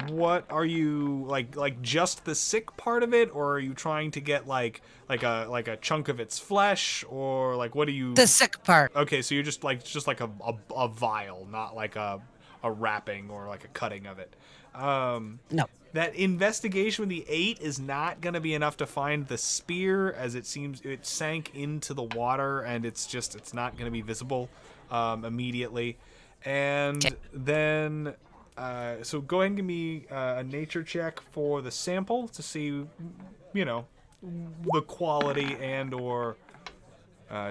what are you, like just the sick part of it, or are you trying to get like a chunk of its flesh, or like what are you... The sick part. Okay, so you're just like a vial, not like a wrapping or like a cutting of it. No. That investigation with the 8 is not going to be enough to find the spear, as it seems it sank into the water and it's not going to be visible immediately. And then, so go ahead and give me a nature check for the sample to see, the quality and or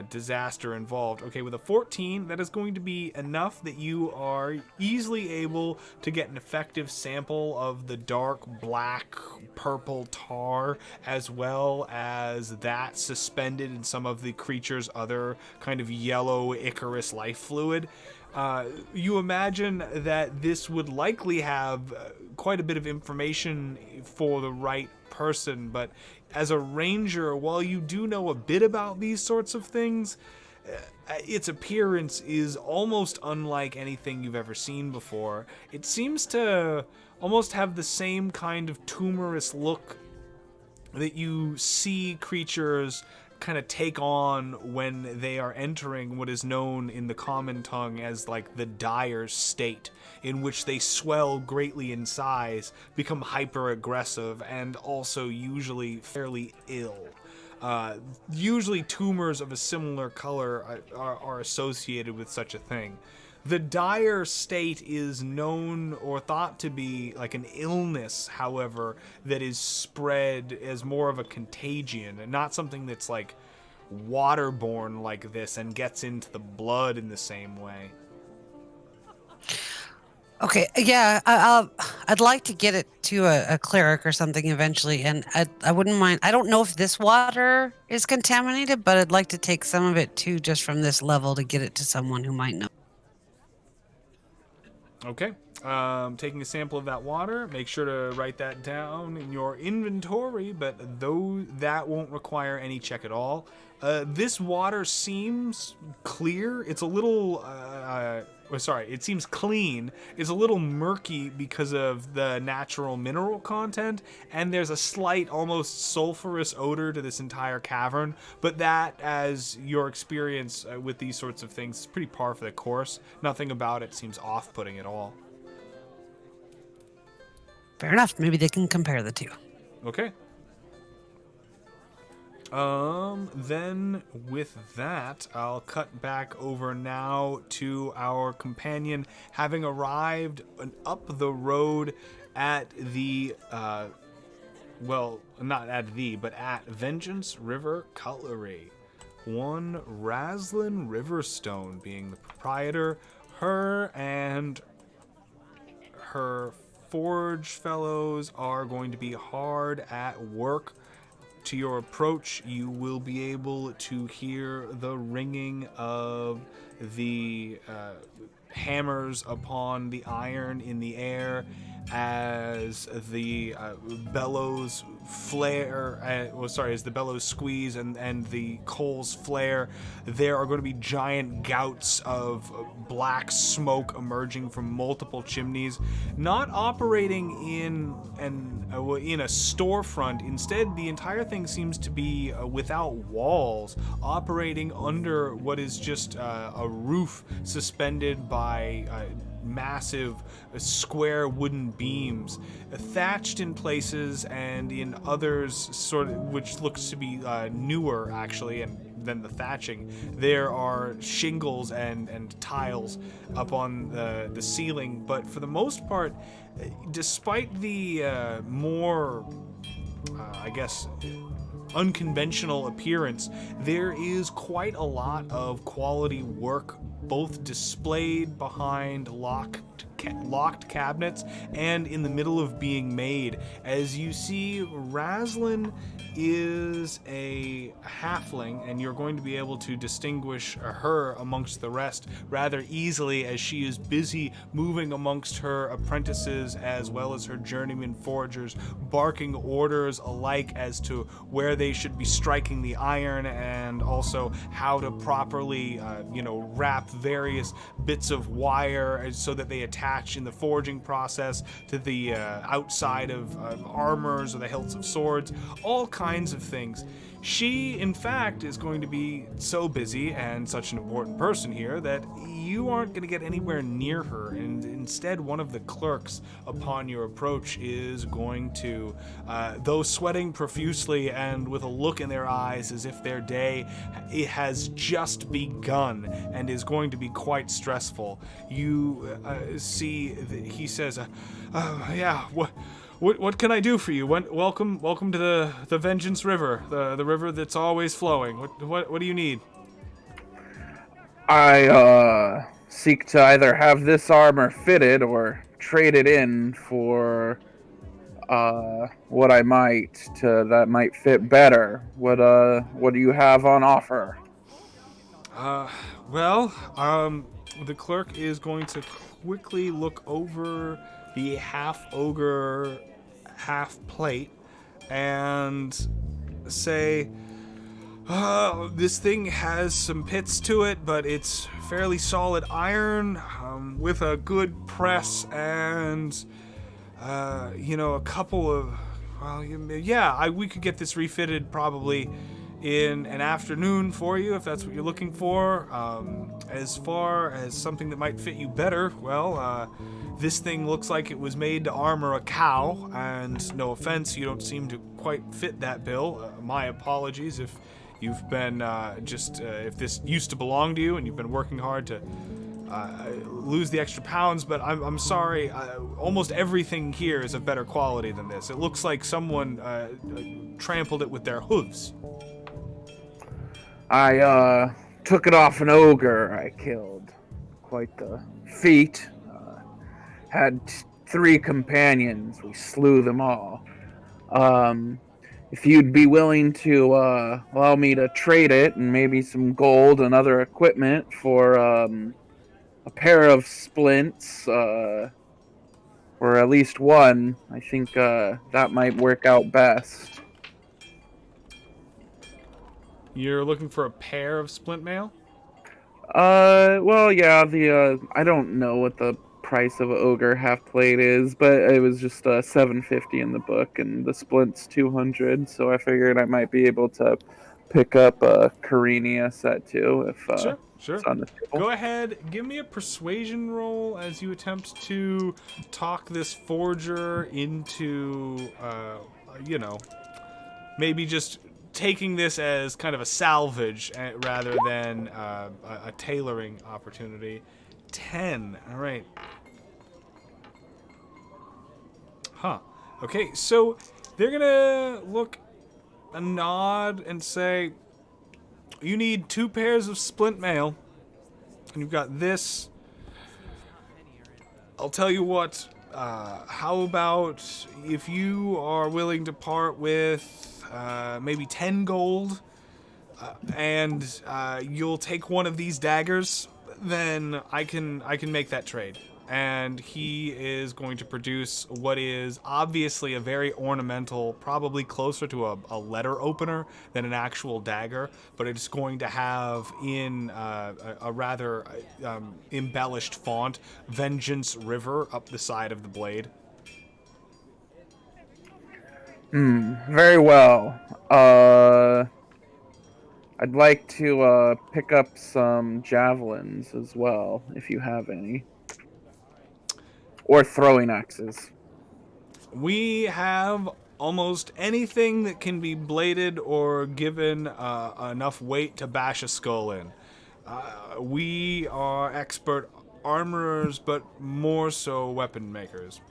disaster involved. Okay, with a 14, that is going to be enough that you are easily able to get an effective sample of the dark black purple tar, as well as that suspended in some of the creature's other kind of yellow Icarus life fluid. You imagine that this would likely have quite a bit of information for the right person, but as a ranger, while you do know a bit about these sorts of things, its appearance is almost unlike anything you've ever seen before. It seems to almost have the same kind of tumorous look that you see creatures kind of take on when they are entering what is known in the common tongue as like the dire state, in which they swell greatly in size, become hyper aggressive, and also usually fairly ill. Usually tumors of a similar color are associated with such a thing. The dire state is known or thought to be like an illness, however, that is spread as more of a contagion, and not something that's like waterborne like this and gets into the blood in the same way. Okay, yeah, I'd like to get it to a cleric or something eventually, and I wouldn't mind. I don't know if this water is contaminated, but I'd like to take some of it too, just from this level, to get it to someone who might know. Okay. taking a sample of that water. Make sure to write that down in your inventory, but though that won't require any check at all. This water seems clear. It's a little, it seems clean. It's a little murky because of the natural mineral content, and there's a slight, almost sulfurous odor to this entire cavern, but that, as your experience with these sorts of things, is pretty par for the course. Nothing about it seems off-putting at all. Fair enough. Maybe they can compare the two. Okay. Then with that, I'll cut back over now to our companion having arrived up the road at the, not at the, but at Vengeance River Cutlery. One Raslin Riverstone being the proprietor. Her and her forge fellows are going to be hard at work. To your approach, you will be able to hear the ringing of the hammers upon the iron in the air as the bellows flare, as the bellows squeeze and the coals flare. There are going to be giant gouts of black smoke emerging from multiple chimneys, not operating in a storefront. Instead, the entire thing seems to be without walls, operating under what is just a roof suspended by massive square wooden beams, thatched in places, and in others which looks to be newer actually, and than the thatching, there are shingles and tiles up on the ceiling. But for the most part, despite the more unconventional appearance, there is quite a lot of quality work, both displayed behind locked cabinets and in the middle of being made. As you see, Raslin is a halfling, and you're going to be able to distinguish her amongst the rest rather easily, as she is busy moving amongst her apprentices as well as her journeyman forgers, barking orders alike as to where they should be striking the iron, and also how to properly wrap various bits of wire so that they attach in the forging process to the outside of armors or the hilts of swords, all kinds of things. She, in fact, is going to be so busy and such an important person here that you aren't going to get anywhere near her, and instead one of the clerks, upon your approach, is going to, though sweating profusely and with a look in their eyes as if their day it has just begun and is going to be quite stressful, you see he says, What can I do for you? Welcome to the Vengeance River, the river that's always flowing. What do you need? I seek to either have this armor fitted or trade it in for what I might that might fit better. What do you have on offer? The clerk is going to quickly look over the half ogre, half plate, and say, this thing has some pits to it, but it's fairly solid iron, with a good press and, a couple of, we could get this refitted probably in an afternoon for you, if that's what you're looking for. As far as something that might fit you better, this thing looks like it was made to armor a cow, and no offense, you don't seem to quite fit that bill. My apologies if you've been if this used to belong to you and you've been working hard to lose the extra pounds, but I'm sorry, almost everything here is of better quality than this. It looks like someone trampled it with their hooves. I took it off an ogre I killed. Quite the feat. Had 3 companions. We slew them all. If you'd be willing to allow me to trade it and maybe some gold and other equipment for a pair of splints, or at least one. I think that might work out best. You're looking for a pair of splint mail? Well, yeah, the I don't know what the price of an ogre half plate is, but it was just $750 in the book, and the splint's 200. So I figured I might be able to pick up a Carenia set too if Sure. it's on the table. Go ahead, give me a persuasion roll as you attempt to talk this forger into, maybe just taking this as kind of a salvage rather than a tailoring opportunity. 10. All right. Huh. Okay, so they're gonna look a nod and say, you need 2 pairs of splint mail. And you've got this. I'll tell you what, how about if you are willing to part with maybe 10 gold and you'll take one of these daggers, then I can make that trade. And he is going to produce what is obviously a very ornamental, probably closer to a letter opener than an actual dagger, but it's going to have in a rather embellished font, Vengeance River up the side of the blade. Very well. I'd like to pick up some javelins as well, if you have any. Or throwing axes. We have almost anything that can be bladed or given enough weight to bash a skull in. We are expert armorers, but more so weapon makers.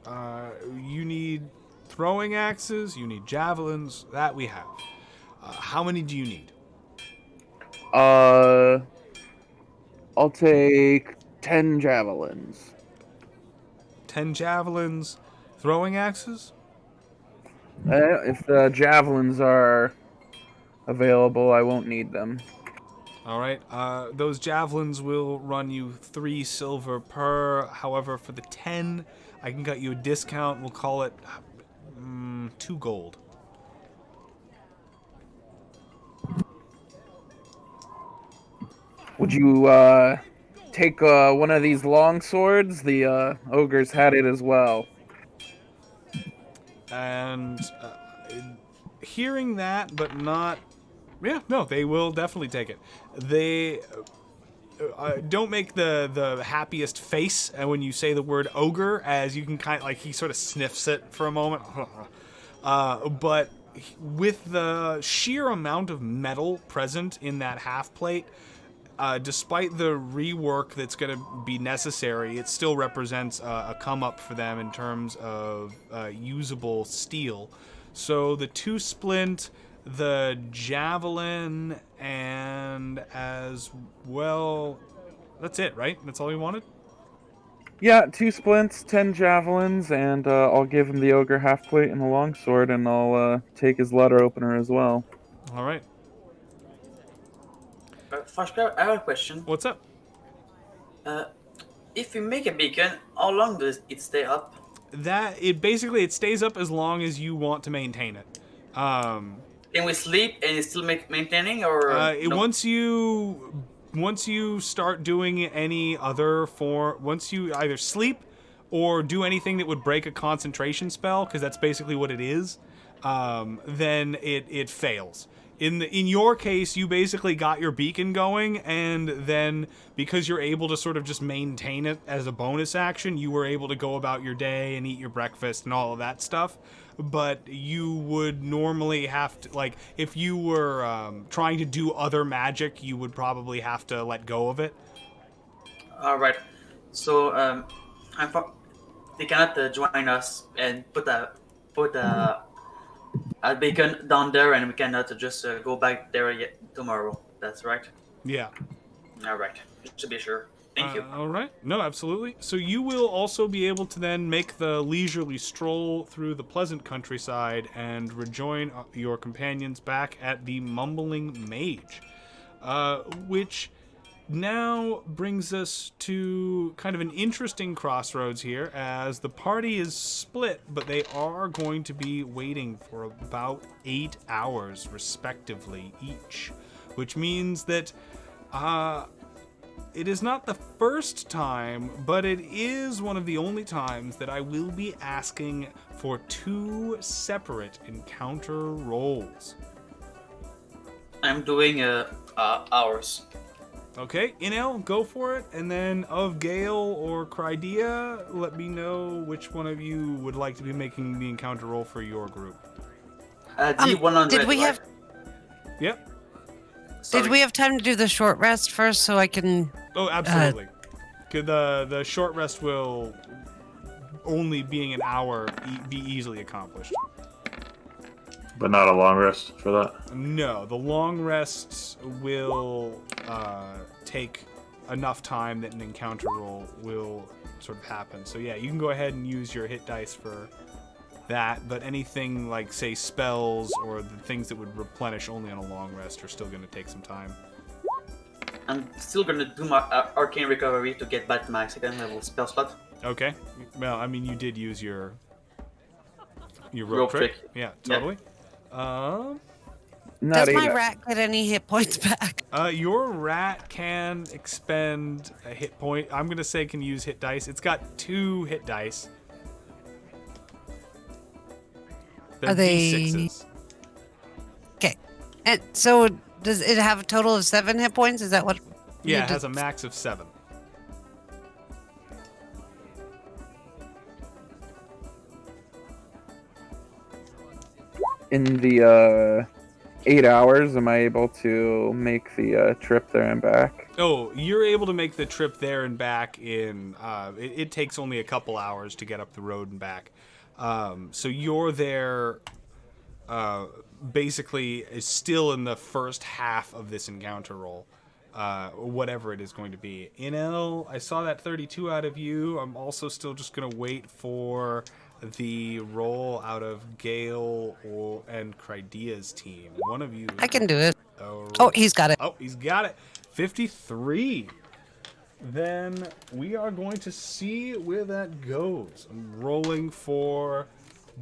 You need throwing axes, you need javelins, that we have. How many do you need? I'll take 10 javelins. 10 javelins, throwing axes? If the javelins are available, I won't need them. All right. Those javelins will run you 3 silver per. However, for the 10, I can cut you a discount. We'll call it 2 gold. Would you take one of these long swords? The ogres had it as well. And hearing that, but not... Yeah, no, they will definitely take it. They don't make the happiest face when you say the word ogre, as you can kind of, like, he sort of sniffs it for a moment. But with the sheer amount of metal present in that half plate, despite the rework that's going to be necessary, it still represents a come up for them in terms of usable steel. So the 2 splint, the javelin, and as well, that's it, right? That's all you wanted? Yeah, 2 splints, 10 javelins, and I'll give him the ogre half plate and the longsword, and I'll take his letter opener as well. All right. First, I have a question. What's up? If you make a beacon, how long does it stay up? It stays up as long as you want to maintain it. Can we sleep and it's still maintaining, or no? Once you start doing any other form, once you either sleep or do anything that would break a concentration spell, because that's basically what it is, then it fails. In your case, you basically got your beacon going, and then because you're able to sort of just maintain it as a bonus action, you were able to go about your day and eat your breakfast and all of that stuff. But you would normally have to, like, if you were trying to do other magic, you would probably have to let go of it. All right. So they cannot join us and put a beacon down there, and we cannot just go back there yet tomorrow. That's right. Yeah. All right. Just to be sure. Thank you. All right. No, absolutely. So you will also be able to then make the leisurely stroll through the pleasant countryside and rejoin your companions back at the Mumbling Mage, which now brings us to kind of an interesting crossroads here, as the party is split, but they are going to be waiting for about 8 hours respectively each, which means that it is not the first time, but it is one of the only times that I will be asking for 2 separate encounter rolls. I'm doing hours. Okay, Inel, go for it, and then of Gale or Crydia, let me know which one of you would like to be making the encounter roll for your group. D100. did we right? have Yep. Sorry. Did we have time to do the short rest first so I can? Oh, absolutely. Good. The short rest will, only being an hour, be easily accomplished. But not a long rest for that. No, the long rests will take enough time that an encounter roll will sort of happen. So yeah, you can go ahead and use your hit dice for that, but anything like, say, spells or the things that would replenish only on a long rest are still going to take some time. I'm still gonna do my arcane recovery to get back to my second level spell slot. Okay. Well, I mean, you did use your rope Rope trick. trick. Yeah, Yeah. totally. Not Does my 8 rat get any hit points back? Your rat can expend a hit point. I'm gonna say can use hit dice. It's got 2 hit dice. They're Are they- D6s. Okay, and so does it have a total of 7 hit points? Is that what? Yeah, you it has did- a max of 7. In the 8 hours, am I able to make the trip there and back? Oh, you're able to make the trip there and back in. It takes only a couple hours to get up the road and back. So you're there. Basically, is still in the first half of this encounter roll, whatever it is going to be. Inel, I saw that 32 out of you. I'm also still just gonna wait for the roll out of Gale and Crydia's team. One of you. I can do it. Oh, Oh, he's got it. Oh, he's got it. 53. Then we are going to see where that goes. I'm rolling for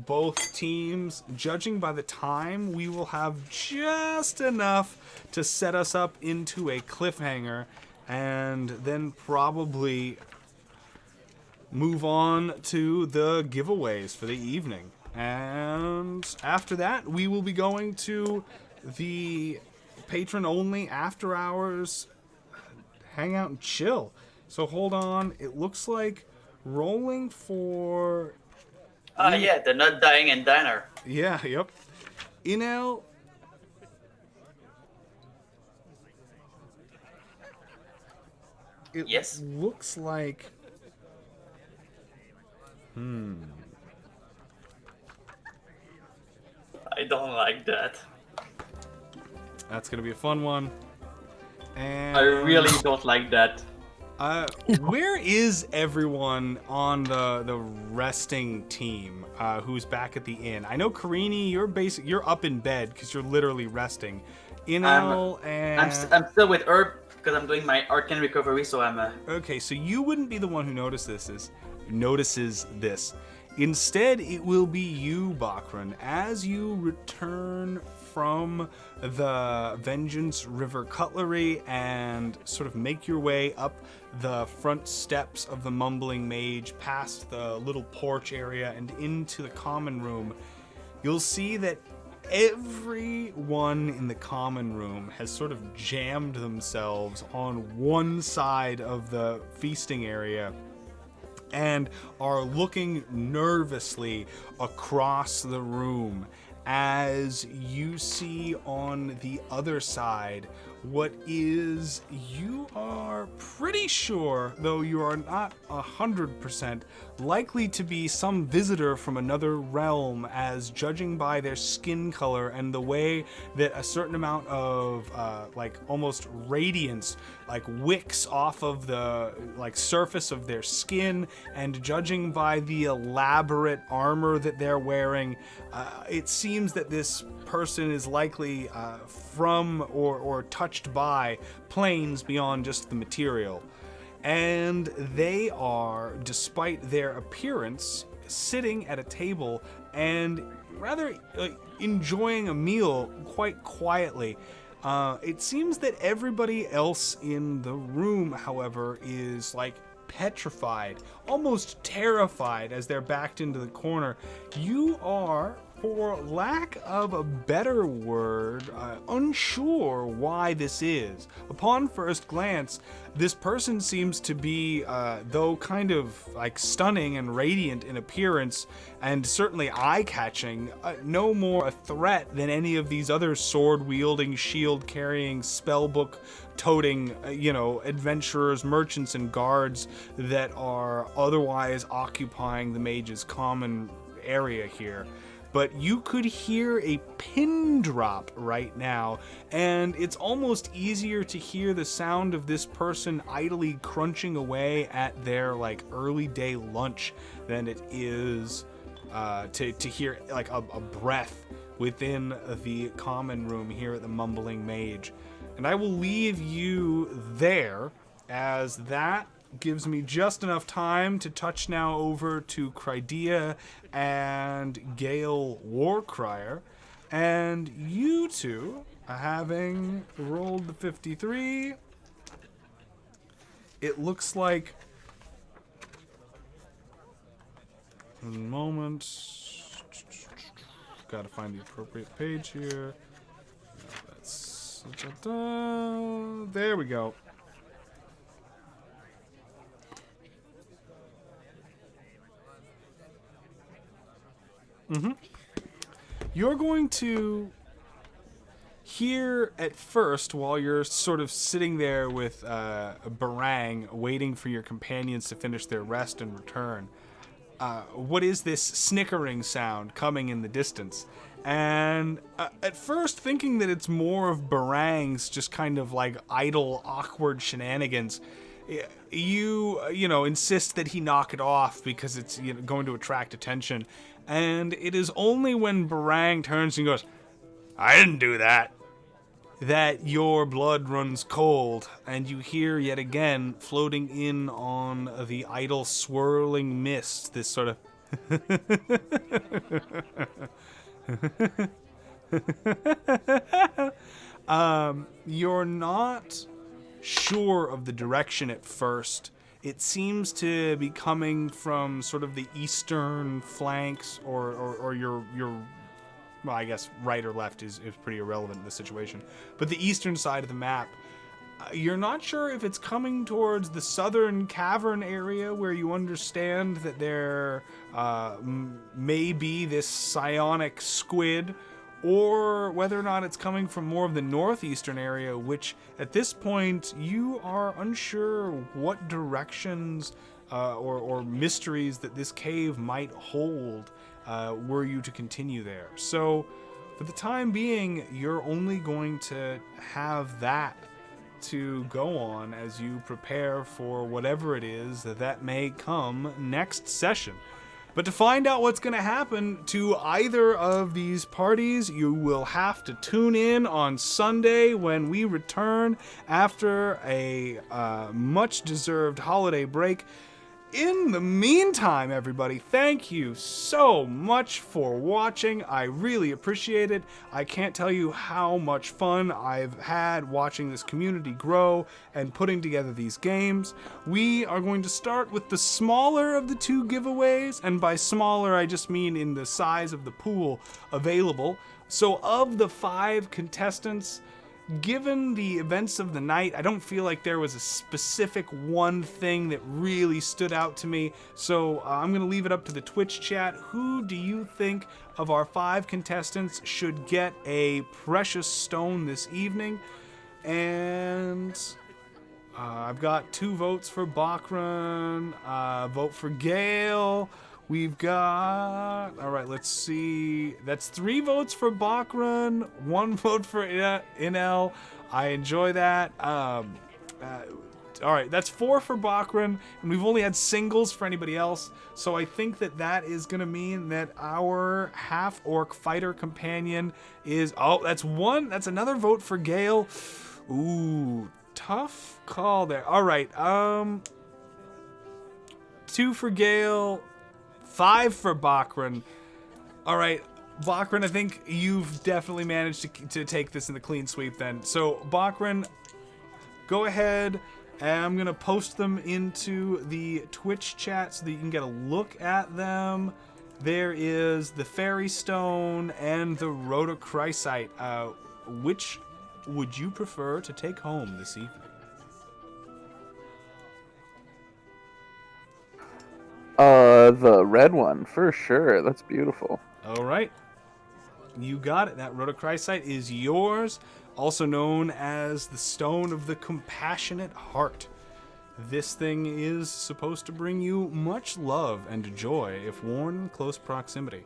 both teams. Judging by the time, we will have just enough to set us up into a cliffhanger and then probably move on to the giveaways for the evening. And after that, we will be going to the patron-only after-hours hangout and chill. So hold on. It looks like rolling for... Yeah, the not dying and diner. Yeah, yep. Inel... It Yes? looks like... I don't like that. That's going to be a fun one. And... I really don't like that. Where is everyone on the resting team who's back at the inn? I know Karini, you're up in bed because you're literally resting. Inel and I'm still with Herb because I'm doing my arcane recovery, so I'm okay, so you wouldn't be the one who notices this. Instead, it will be you, Bakran, as you return from the Vengeance River Cutlery and sort of make your way up the front steps of the Mumbling Mage, past the little porch area and into the common room. You'll see that everyone in the common room has sort of jammed themselves on one side of the feasting area and are looking nervously across the room as you see on the other side what is, you are pretty sure, though you are not 100%, likely to be some visitor from another realm, as judging by their skin color and the way that a certain amount of like almost radiance like wicks off of the like surface of their skin, and judging by the elaborate armor that they're wearing, it seems that this person is likely from or touched touched by planes beyond just the material. And they are, despite their appearance, sitting at a table and rather enjoying a meal quite quietly. It seems that everybody else in the room, however, is like petrified, almost terrified as they're backed into the corner. You are, for lack of a better word, unsure why this is. Upon first glance, this person seems to be, though kind of like stunning and radiant in appearance, and certainly eye-catching, no more a threat than any of these other sword-wielding, shield-carrying, spellbook-toting, adventurers, merchants, and guards that are otherwise occupying the mage's common area here. But you could hear a pin drop right now, and it's almost easier to hear the sound of this person idly crunching away at their like early day lunch than it is to hear like a breath within the common room here at the Mumbling Mage. And I will leave you there, as that gives me just enough time to touch now over to Crydia and Gale Warcrier. And you two, having rolled the 53, it looks like... a moment. Gotta find the appropriate page here. That's... there we go. You're going to hear at first, while you're sort of sitting there with Barang, waiting for your companions to finish their rest and return, what is this snickering sound coming in the distance? And at first, thinking that it's more of Barang's just kind of like idle, awkward shenanigans, you insist that he knock it off because it's going to attract attention. And it is only when Barang turns and goes, "I didn't do that," that your blood runs cold, and you hear yet again, floating in on the idle swirling mist, this sort of you're not sure of the direction at first. It seems to be coming from sort of the eastern flanks, or your well, I guess right or left is pretty irrelevant in this situation, but the eastern side of the map. You're not sure if it's coming towards the southern cavern area where you understand that there may be this psionic squid, or whether or not it's coming from more of the northeastern area, which at this point you are unsure what directions or mysteries that this cave might hold were you to continue there. So for the time being, you're only going to have that to go on as you prepare for whatever it is that may come next session. But to find out what's going to happen to either of these parties, you will have to tune in on Sunday when we return after a much-deserved holiday break. In the meantime, everybody, thank you so much for watching. I really appreciate it. I can't tell you how much fun I've had watching this community grow and putting together these games. We are going to start with the smaller of the two giveaways, and by smaller I just mean in the size of the pool available. So of the 5 contestants, given the events of the night, I don't feel like there was a specific one thing that really stood out to me. So I'm going to leave it up to the Twitch chat. Who do you think of our 5 contestants should get a precious stone this evening? And I've got 2 votes for Bakran, vote for Gale. We've got, all right, let's see. That's 3 votes for Bakran, 1 vote for Inel. I enjoy that. All right, that's 4 for Bakran, and we've only had singles for anybody else. So I think that is going to mean that our half-orc fighter companion is, oh, that's 1. That's another vote for Gale. Ooh, tough call there. All right. 2 for Gale, 5 for Bakran. All right, Bakran, I think you've definitely managed to take this in the clean sweep then. So, Bakran, go ahead, and I'm going to post them into the Twitch chat so that you can get a look at them. There is the Fairy Stone and the Rhodochrysite. Which would you prefer to take home this evening? The red one, for sure. That's beautiful. All right. You got it. That Rhodochrysite is yours, also known as the Stone of the Compassionate Heart. This thing is supposed to bring you much love and joy if worn in close proximity.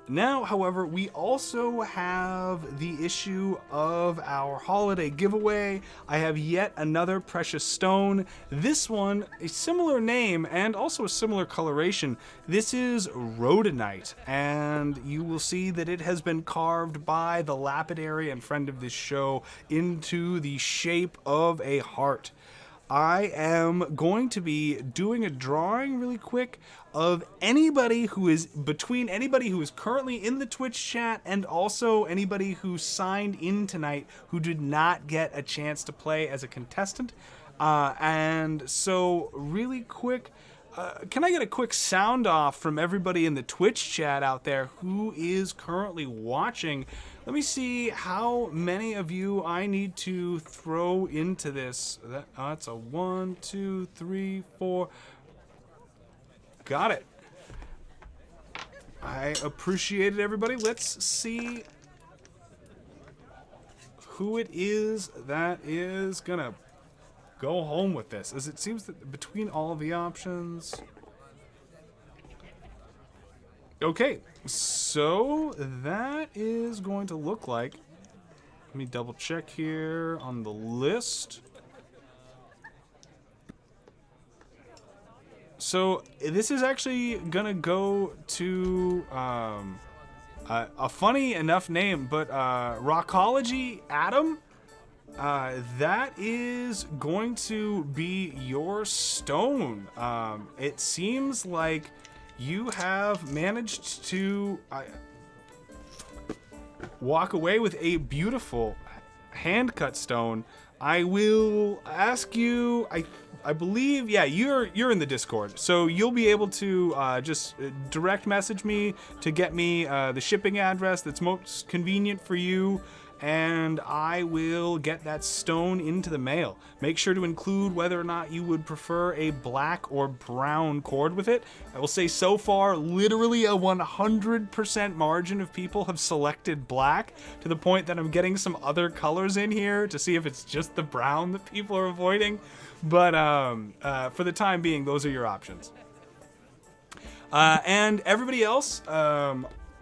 Now, however, we also have the issue of our holiday giveaway. I have yet another precious stone. This one, a similar name and also a similar coloration. This is rhodonite, and you will see that it has been carved by the lapidary and friend of this show into the shape of a heart. I am going to be doing a drawing really quick of anybody who is currently in the Twitch chat and also anybody who signed in tonight who did not get a chance to play as a contestant. And so really quick, can I get a quick sound off from everybody in the Twitch chat out there who is currently watching? Let me see how many of you I need to throw into this. That's a 1, 2, 3, 4. Got it. I appreciate it, everybody. Let's see who it is that is gonna go home with this, as it seems that between all of the options. Okay, so that is going to look like, let me double check here on the list. So this is actually gonna go to a funny enough name, but Rockology Adam. That is going to be your stone. It seems like you have managed to walk away with a beautiful hand-cut stone. I will ask you, I believe, yeah, you're in the Discord, so you'll be able to just direct message me to get me the shipping address that's most convenient for you, and I will get that stone into the mail. Make sure to include whether or not you would prefer a black or brown cord with it. I will say so far, literally a 100% margin of people have selected black, to the point that I'm getting some other colors in here to see if it's just the brown that people are avoiding. But for the time being, those are your options. And everybody else,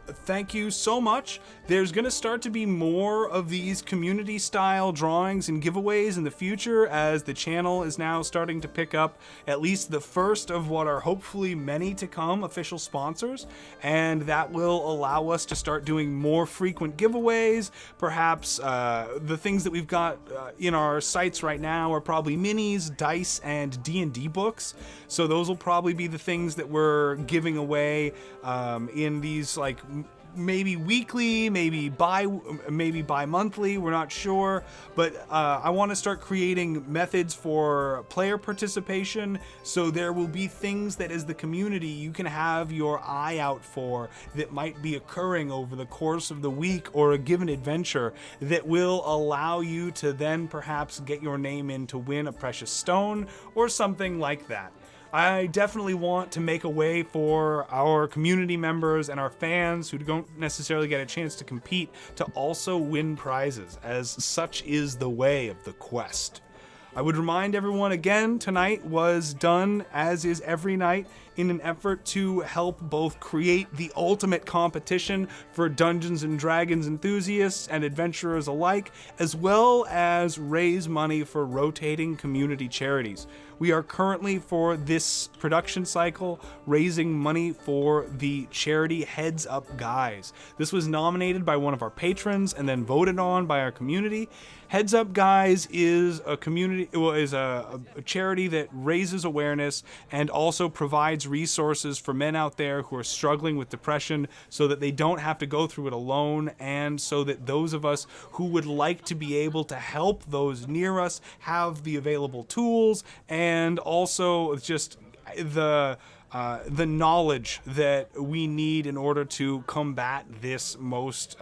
thank you so much. There's going to start to be more of these community-style drawings and giveaways in the future, as the channel is now starting to pick up at least the first of what are hopefully many to come official sponsors, and that will allow us to start doing more frequent giveaways. Perhaps the things that we've got in our sites right now are probably minis, dice, and D&D books, so those will probably be the things that we're giving away in these, like, maybe weekly, maybe bi-monthly, we're not sure, but I want to start creating methods for player participation, so there will be things that as the community you can have your eye out for that might be occurring over the course of the week or a given adventure that will allow you to then perhaps get your name in to win a precious stone or something like that. I definitely want to make a way for our community members and our fans who don't necessarily get a chance to compete to also win prizes, as such is the way of the quest. I would remind everyone again, tonight was done, as is every night, in an effort to help both create the ultimate competition for Dungeons and Dragons enthusiasts and adventurers alike, as well as raise money for rotating community charities. We are currently, for this production cycle, raising money for the charity Heads Up Guys. This was nominated by one of our patrons and then voted on by our community. Heads Up Guys is a charity that raises awareness and also provides resources for men out there who are struggling with depression so that they don't have to go through it alone, and so that those of us who would like to be able to help those near us have the available tools, and also just the knowledge that we need in order to combat this most,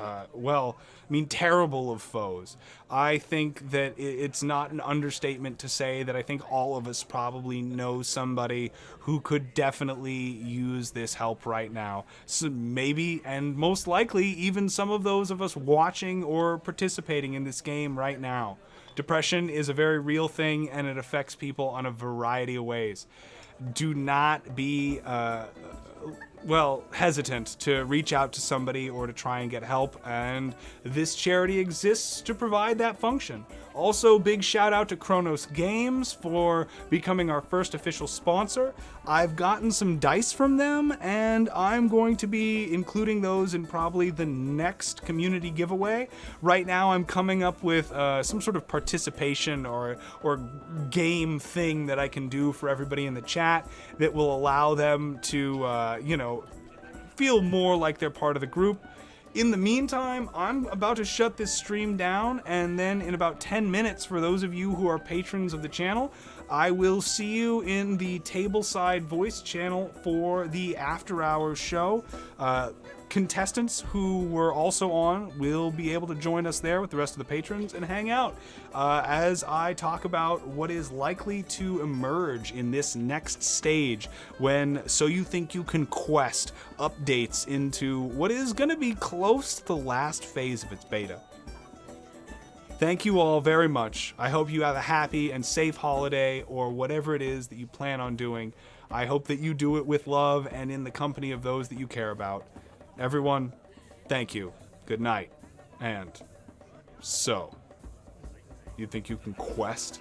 terrible of foes. I think that it's not an understatement to say that I think all of us probably know somebody who could definitely use this help right now. So maybe, and most likely, even some of those of us watching or participating in this game right now. Depression is a very real thing, and it affects people on a variety of ways. Do not be hesitant to reach out to somebody or to try and get help, and this charity exists to provide that function. Also, big shout out to Kronos Games for becoming our first official sponsor. I've gotten some dice from them, and I'm going to be including those in probably the next community giveaway. Right now, I'm coming up with some sort of participation or game thing that I can do for everybody in the chat that will allow them to, feel more like they're part of the group. In the meantime, I'm about to shut this stream down, and then in about 10 minutes, for those of you who are patrons of the channel, I will see you in the Tableside Voice channel for the After Hours show. Contestants who were also on will be able to join us there with the rest of the patrons and hang out as I talk about what is likely to emerge in this next stage when So You Think You Can Quest updates into what is going to be close to the last phase of its beta. Thank you all very much. I hope you have a happy and safe holiday, or whatever it is that you plan on doing. I hope that you do it with love and in the company of those that you care about. Everyone, thank you. Good night. And so, you think you can quest?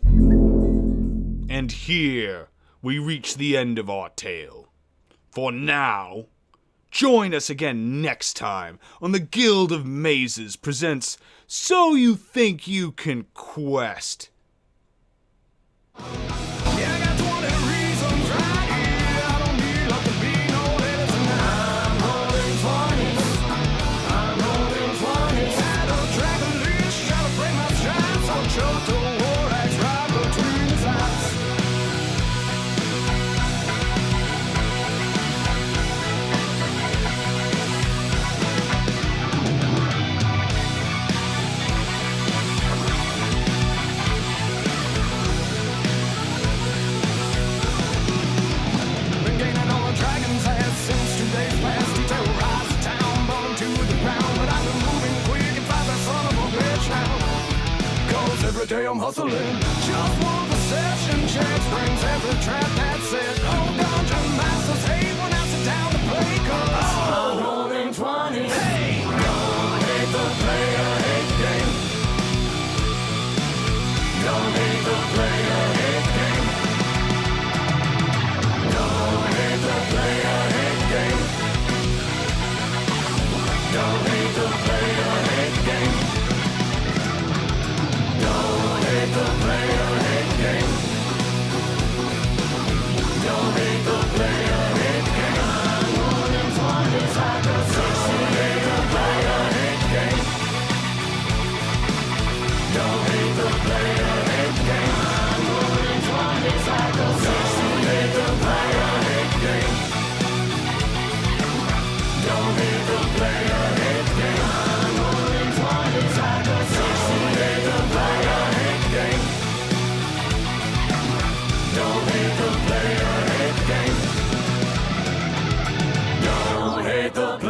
And here we reach the end of our tale. For now, join us again next time on the Guild of Mazes presents So You Think You Can Quest. Yeah, I got 20 reasons right here. I don't need like to be no medicine. I'm holding 20s. I'm holding 20s. Had a dragon leash, trying to break my stride. So I choked the war axe right between his eyes. Been gaining all the dragon's ass since 2 days past. He terrorized the town, brought him to the ground. But I've been moving quick and find that son of a bitch now. 'Cause every day I'm hustling. Just one possession chance brings every trap that's set. Oh, dungeon masters hate when I sit down to play. 'Cause I'm rolling 20s. Hey! Don't hate the player, hate the game. Don't hate the player, hate the game. Don't hate the player, hate the game. Don't hate the player, hate the game. Don't hate the player, hate the game. Don't hate the player, hate the game. I'm rolling 20s like a 60. Don't hate the player, hate the game. Don't hate the player, hate the game. I'm rolling 20s like a 60. Don't hate the player, hate the game. Don't hate the player, hate the game. I'm rolling 20s like a 60. Don't hate the player, hate the game. Don't hate the player, hate the game. Don't hate the player.